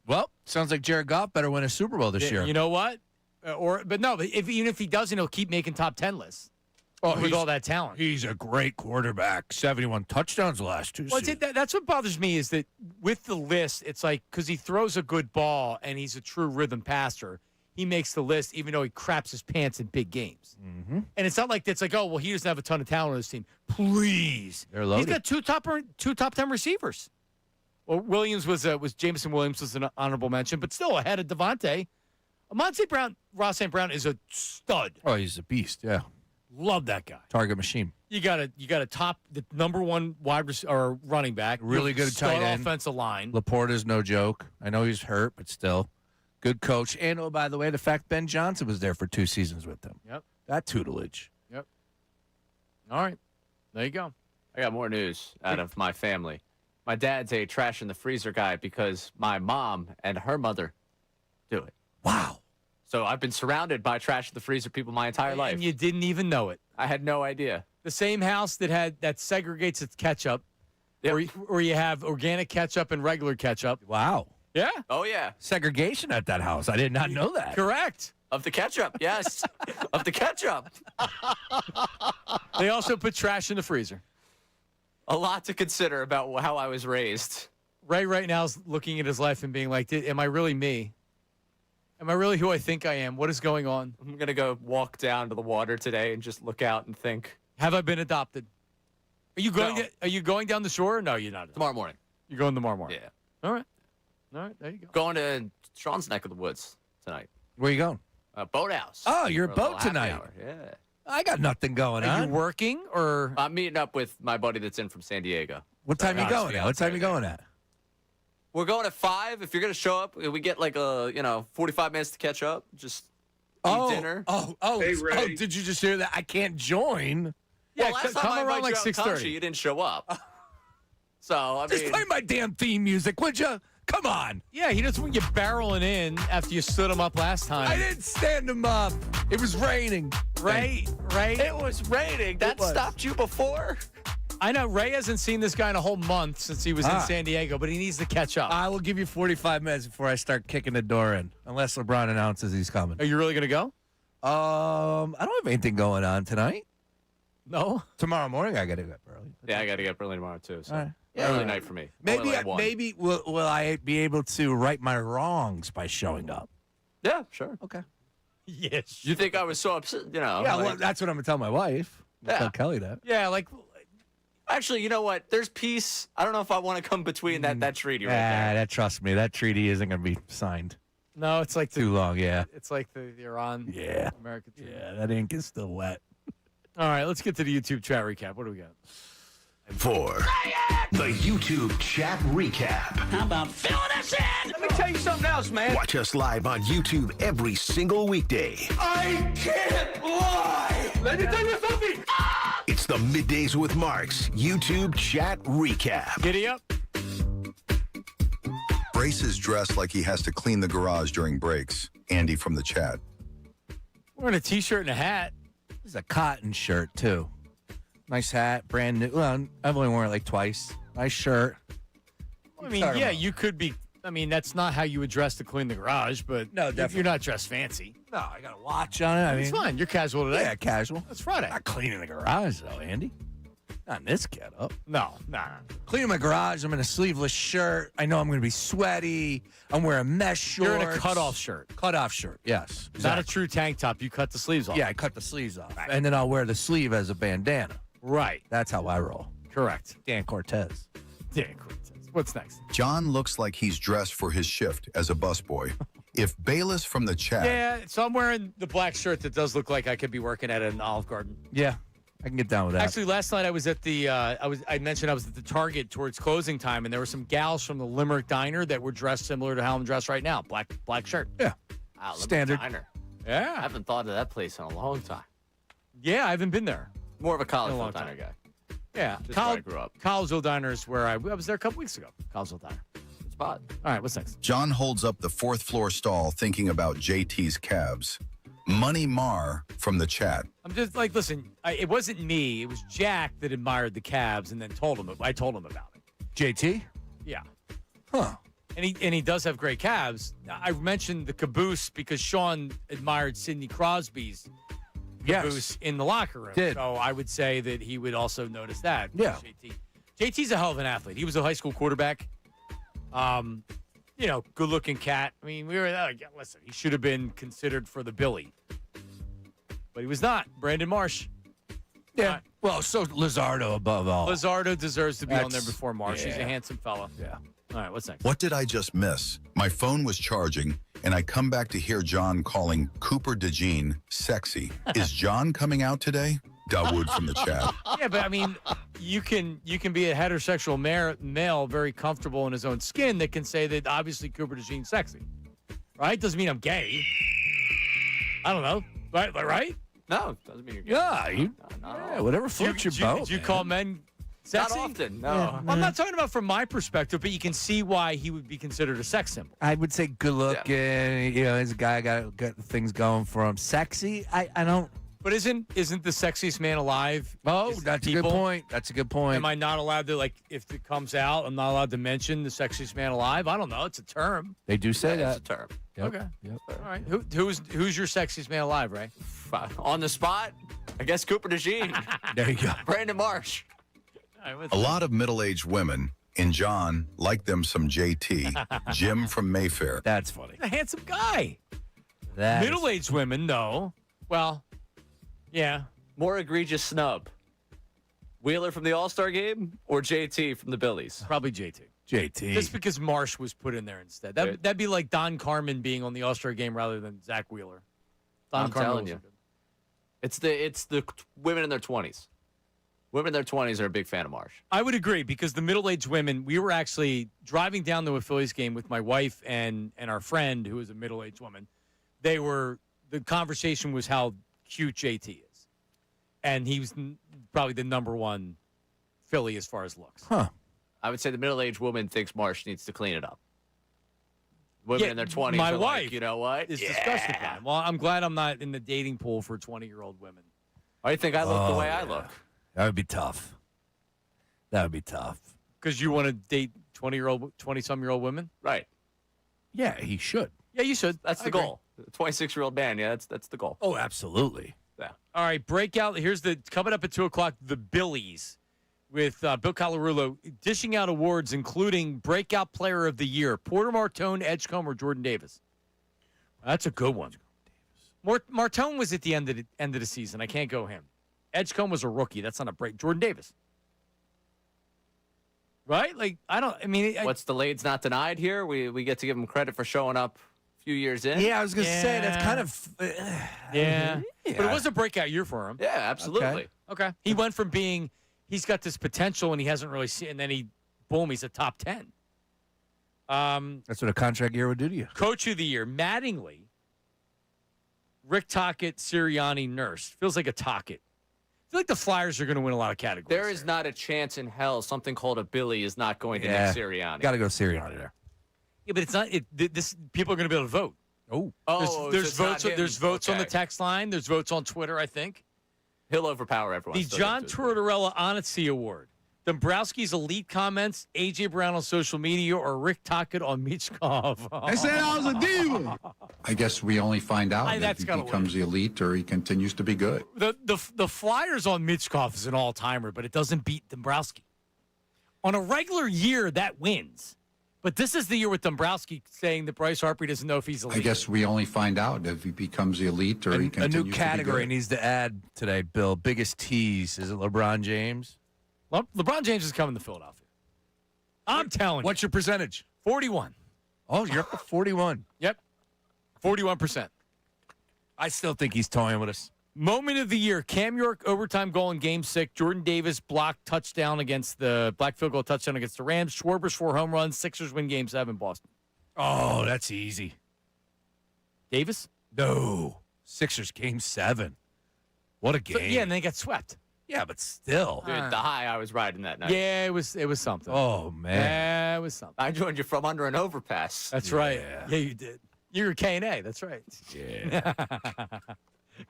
Well, sounds like Jared Goff better win a Super Bowl this year. You know what? But even if he doesn't, he'll keep making top 10 lists. With all that talent. He's a great quarterback. 71 touchdowns the last 2 Well, seasons. that's what bothers me is that with the list, it's like because he throws a good ball and he's a true rhythm passer, he makes the list even though he craps his pants in big games. Mm-hmm. And it's not like it's like, oh, well, he doesn't have a ton of talent on his team. Please. They're loaded. He's got two top 10 receivers. Well, Williams was Jameson Williams was an honorable mention, but still ahead of Devontae. Ross St. Brown is a stud. Oh, he's a beast, yeah. Love that guy. Target machine. You got to top the number one or running back. Really good tight end. Offensive line. Laporta's no joke. I know he's hurt, but still. Good coach. And, oh, by the way, the fact Ben Johnson was there for 2 seasons with them. Yep. That tutelage. Yep. All right. There you go. I got more news out of my family. My dad's a trash in the freezer guy because my mom and her mother do it. Wow. So I've been surrounded by trash in the freezer people my entire life. And you didn't even know it. I had no idea. The same house that segregates its ketchup, or you have organic ketchup and regular ketchup. Wow. Yeah. Oh, yeah. Segregation at that house. I did not know that. Correct. Of the ketchup, yes. Of the ketchup. They also put trash in the freezer. A lot to consider about how I was raised. Ray right now is looking at his life and being like, am I really me? Am I really who I think I am? What is going on? I'm going to go walk down to the water today and just look out and think. Have I been adopted? Are you going down the shore? No, you're not. Tomorrow morning. You're going tomorrow morning? Yeah. All right. There you go. Going to Sean's neck of the woods tonight. Where you going? Boathouse. Oh, you're a For little boat happy tonight. hour. Yeah. I got nothing going Are on. you working or? I'm meeting up with my buddy that's in from San Diego. What time you going at? What time you going at? We're going at 5. If you're going to show up, we get like 45 minutes to catch up. Just eat dinner. Hey, did you just hear that? I can't join. Yeah, last time come I around invited like you out in 6:30. country, you didn't show up. So, I Just mean, play my damn theme music, would you? Come on. Yeah, he doesn't want you barreling in after you stood him up last time. I didn't stand him up. It was raining. Right. it was raining. That stopped you before? I know Ray hasn't seen this guy in a whole month since he was in San Diego, but he needs to catch up. I will give you 45 minutes before I start kicking the door in, unless LeBron announces he's coming. Are you really going to go? I don't have anything going on tonight. No? Tomorrow morning I got to get up early. Yeah, I got to get up early tomorrow, too. So. All right. Early night for me. Only like 1. Maybe will I be able to right my wrongs by showing up? Yeah, sure. Okay. Yes. You think I was so upset? Yeah, well, that's what I'm going to tell my wife. Tell Kelly that. Yeah, like... Actually, you know what? There's peace. I don't know if I want to come between that treaty right there. Trust me, that treaty isn't going to be signed. No, it's like too long, yeah. It's like the Iran American treaty. Yeah, that ink is still wet. All right, let's get to the YouTube chat recap. What do we got? For the YouTube chat recap. How about filling us in? Let me tell you something else, man. Watch us live on YouTube every single weekday. I can't lie. Let me tell you something. It's the Middays with Marks YouTube chat recap. Giddy up. Brace is dressed like he has to clean the garage during breaks. Andy from the chat. Wearing a T-shirt and a hat. This is a cotton shirt, too. Nice hat, brand new. Well, I've only worn it like twice. Nice shirt. I mean, yeah, you could be. I mean, that's not how you would dress to clean the garage, but No, definitely. you're not dressed fancy. No, I got a watch on it. I mean, It's fine. You're casual today. Yeah, casual. It's Friday. Not cleaning the garage, though, Andy. Not in this getup. No, nah. Cleaning my garage. I'm in a sleeveless shirt. I know I'm going to be sweaty. I'm wearing mesh shorts. You're in a cutoff shirt. Cutoff shirt, yes. Not a true tank top. You cut the sleeves off. Yeah, I cut the sleeves off. And then I'll wear the sleeve as a bandana. Right. That's how I roll. Correct. Dan Cortez. Dan Cortez. What's next? John looks like he's dressed for his shift as a busboy. If Bayless from the chat. Yeah, so I'm wearing the black shirt that does look like I could be working at an Olive Garden. Yeah, I can get down with that. Actually, last night I was at the I mentioned I was at the Target towards closing time, and there were some gals from the Limerick Diner that were dressed similar to how I'm dressed right now. Black shirt. Yeah. Wow, Standard. Diner. Yeah. I haven't thought of that place in a long time. Yeah, I haven't been there. More of a college In a long diner time. guy. Yeah, Just where I grew up. Collegeville Diner is where I was there a couple weeks ago. Collegeville Diner. Good spot. All right, what's next? John holds up the fourth floor stall thinking about JT's calves. Money Mar from the chat. I'm just like, listen, it wasn't me. It was Jack that admired the Cavs and then I told him about it. JT? Yeah. Huh. And he does have great calves. I mentioned the caboose because Sean admired Sidney Crosby's caboose in the locker room. Did. So I would say that he would also notice that. Yeah. JT's a hell of an athlete. He was a high school quarterback. Good-looking cat. I mean, listen, he should have been considered for the Billy. But he was not. Brandon Marsh. Yeah. Well, so Lizardo above all. Lizardo deserves to be on there That's- before Marsh. He's a yeah. handsome fella. Yeah. All right, what's next? What did I just miss? My phone was charging, and I come back to hear John calling Cooper DeJean sexy. Is John coming out today? Dawood from the chat. Yeah, but I mean, you can be a heterosexual male very comfortable in his own skin that can say that obviously Cooper DeJean's sexy. Right? Doesn't mean I'm gay. I don't know. Right? No, doesn't mean you're gay. Yeah, No. whatever floats your boat. Do you call men sexy? Not often, no. Well, I'm not talking about from my perspective, but you can see why he would be considered a sex symbol. I would say good looking. You know, this guy got things going for him. Sexy? I don't. But isn't the sexiest man alive? Oh, is that's a people? good point. That's a good point. Am I not allowed to, like, if it comes out, I'm not allowed to mention the sexiest man alive? I don't know. It's a term. They do say that. It's a term. Yep. Okay. Yep. All right. Who's your sexiest man alive, Ray? On the spot, I guess Cooper DeJean. There you go. Brandon Marsh. All right, A lot of middle-aged women, and John, like them some JT. Jim from Mayfair. That's funny. A handsome guy. That is- Middle-aged women, though. Well, yeah. More egregious snub. Wheeler from the All-Star game or JT from the Billies? Probably JT. JT. Just because Marsh was put in there instead. That'd be like Don Carmen being on the All-Star game rather than Zach Wheeler. I'm telling you. It's the women in their 20s. Women in their 20s are a big fan of Marsh. I would agree because the middle-aged women, we were actually driving down to a Phillies game with my wife and our friend who is a middle-aged woman. The conversation was how cute JT is. And he was probably the number one Philly as far as looks. Huh. I would say the middle-aged woman thinks Marsh needs to clean it up. Women in their 20s my are wife like, you know what? is disgusted by him. Well, I'm glad I'm not in the dating pool for 20-year-old women. I think I look the way I look. That would be tough. That would be tough. Because you want to date 20-some-year-old women? Right. Yeah, he should. Yeah, you should. That's the goal. The 26-year-old man, yeah, that's the goal. Oh, absolutely. Yeah. All right, breakout. Here's coming up at 2 o'clock, the Billies with Bill Colarulo dishing out awards, including Breakout Player of the Year, Porter Martone, Edgecombe, or Jordan Davis. That's a good one. Martone was at the end of the season. I can't go him. Edgecombe was a rookie. That's not a break. Jordan Davis. Right? What's the lade's not denied here? We get to give him credit for showing up a few years in. Yeah, I was going to say, that's kind of... Yeah. But it was a breakout year for him. Yeah, absolutely. Okay. He went from being, he's got this potential and he hasn't really seen, and then he's a top 10. That's what a contract year would do to you. Coach of the Year, Mattingly, Rick Tocchet, Sirianni, Nurse. Feels like a Tocchet. I feel like the Flyers are going to win a lot of categories. There is not a chance in hell something called a Billy is not going to Nick Sirianni. Got to go Sirianni there. Yeah, but it's not. This people are going to be able to vote. Oh, there's so votes. it's not There's him. votes on the Okay. text line. There's votes on Twitter. I think He'll overpower everyone. the Still John get to it. Tortorella Honesty Award. Dombrowski's elite comments, AJ Brown on social media, or Rick Tocchet on Michkov. They said I was a diva. I guess we only find out if that's he gotta becomes the elite or he continues to be good. The Flyers on Michkov is an all-timer, but it doesn't beat Dombrowski. On a regular year, that wins. But this is the year with Dombrowski saying that Bryce Harper doesn't know if he's elite. I guess we only find out if he becomes the elite or he A continues new to category be good. needs to add today, Bill. Biggest tease. Is it LeBron James? LeBron James is coming to Philadelphia. I'm telling you. What's your percentage? 41. Oh, you're up to 41. Yep. 41%. I still think he's toying with us. Moment of the year, Cam York overtime goal in Game 6. Jordan Davis blocked touchdown against the black field goal touchdown against the Rams. Schwarber's 4 home runs. Sixers win Game 7, Boston. Oh, that's easy. Davis? No. Sixers Game 7. What a game. So, yeah, and they got swept. Yeah, but still. Dude, the high I was riding that night. Yeah, it was something. Oh, man. Yeah, it was something. I joined you from under an overpass. That's right. Yeah, you did. You were K&A. That's right. Yeah.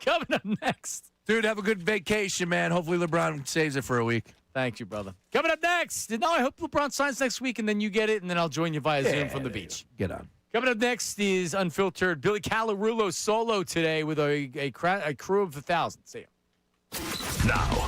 Coming up next. Dude, have a good vacation, man. Hopefully LeBron saves it for a week. Thank you, brother. Coming up next. No, I hope LeBron signs next week, and then you get it, and then I'll join you via Zoom from the beach. Get on. Coming up next is Unfiltered. Billy Calarulo solo today with a crew of 1,000. See ya. Now,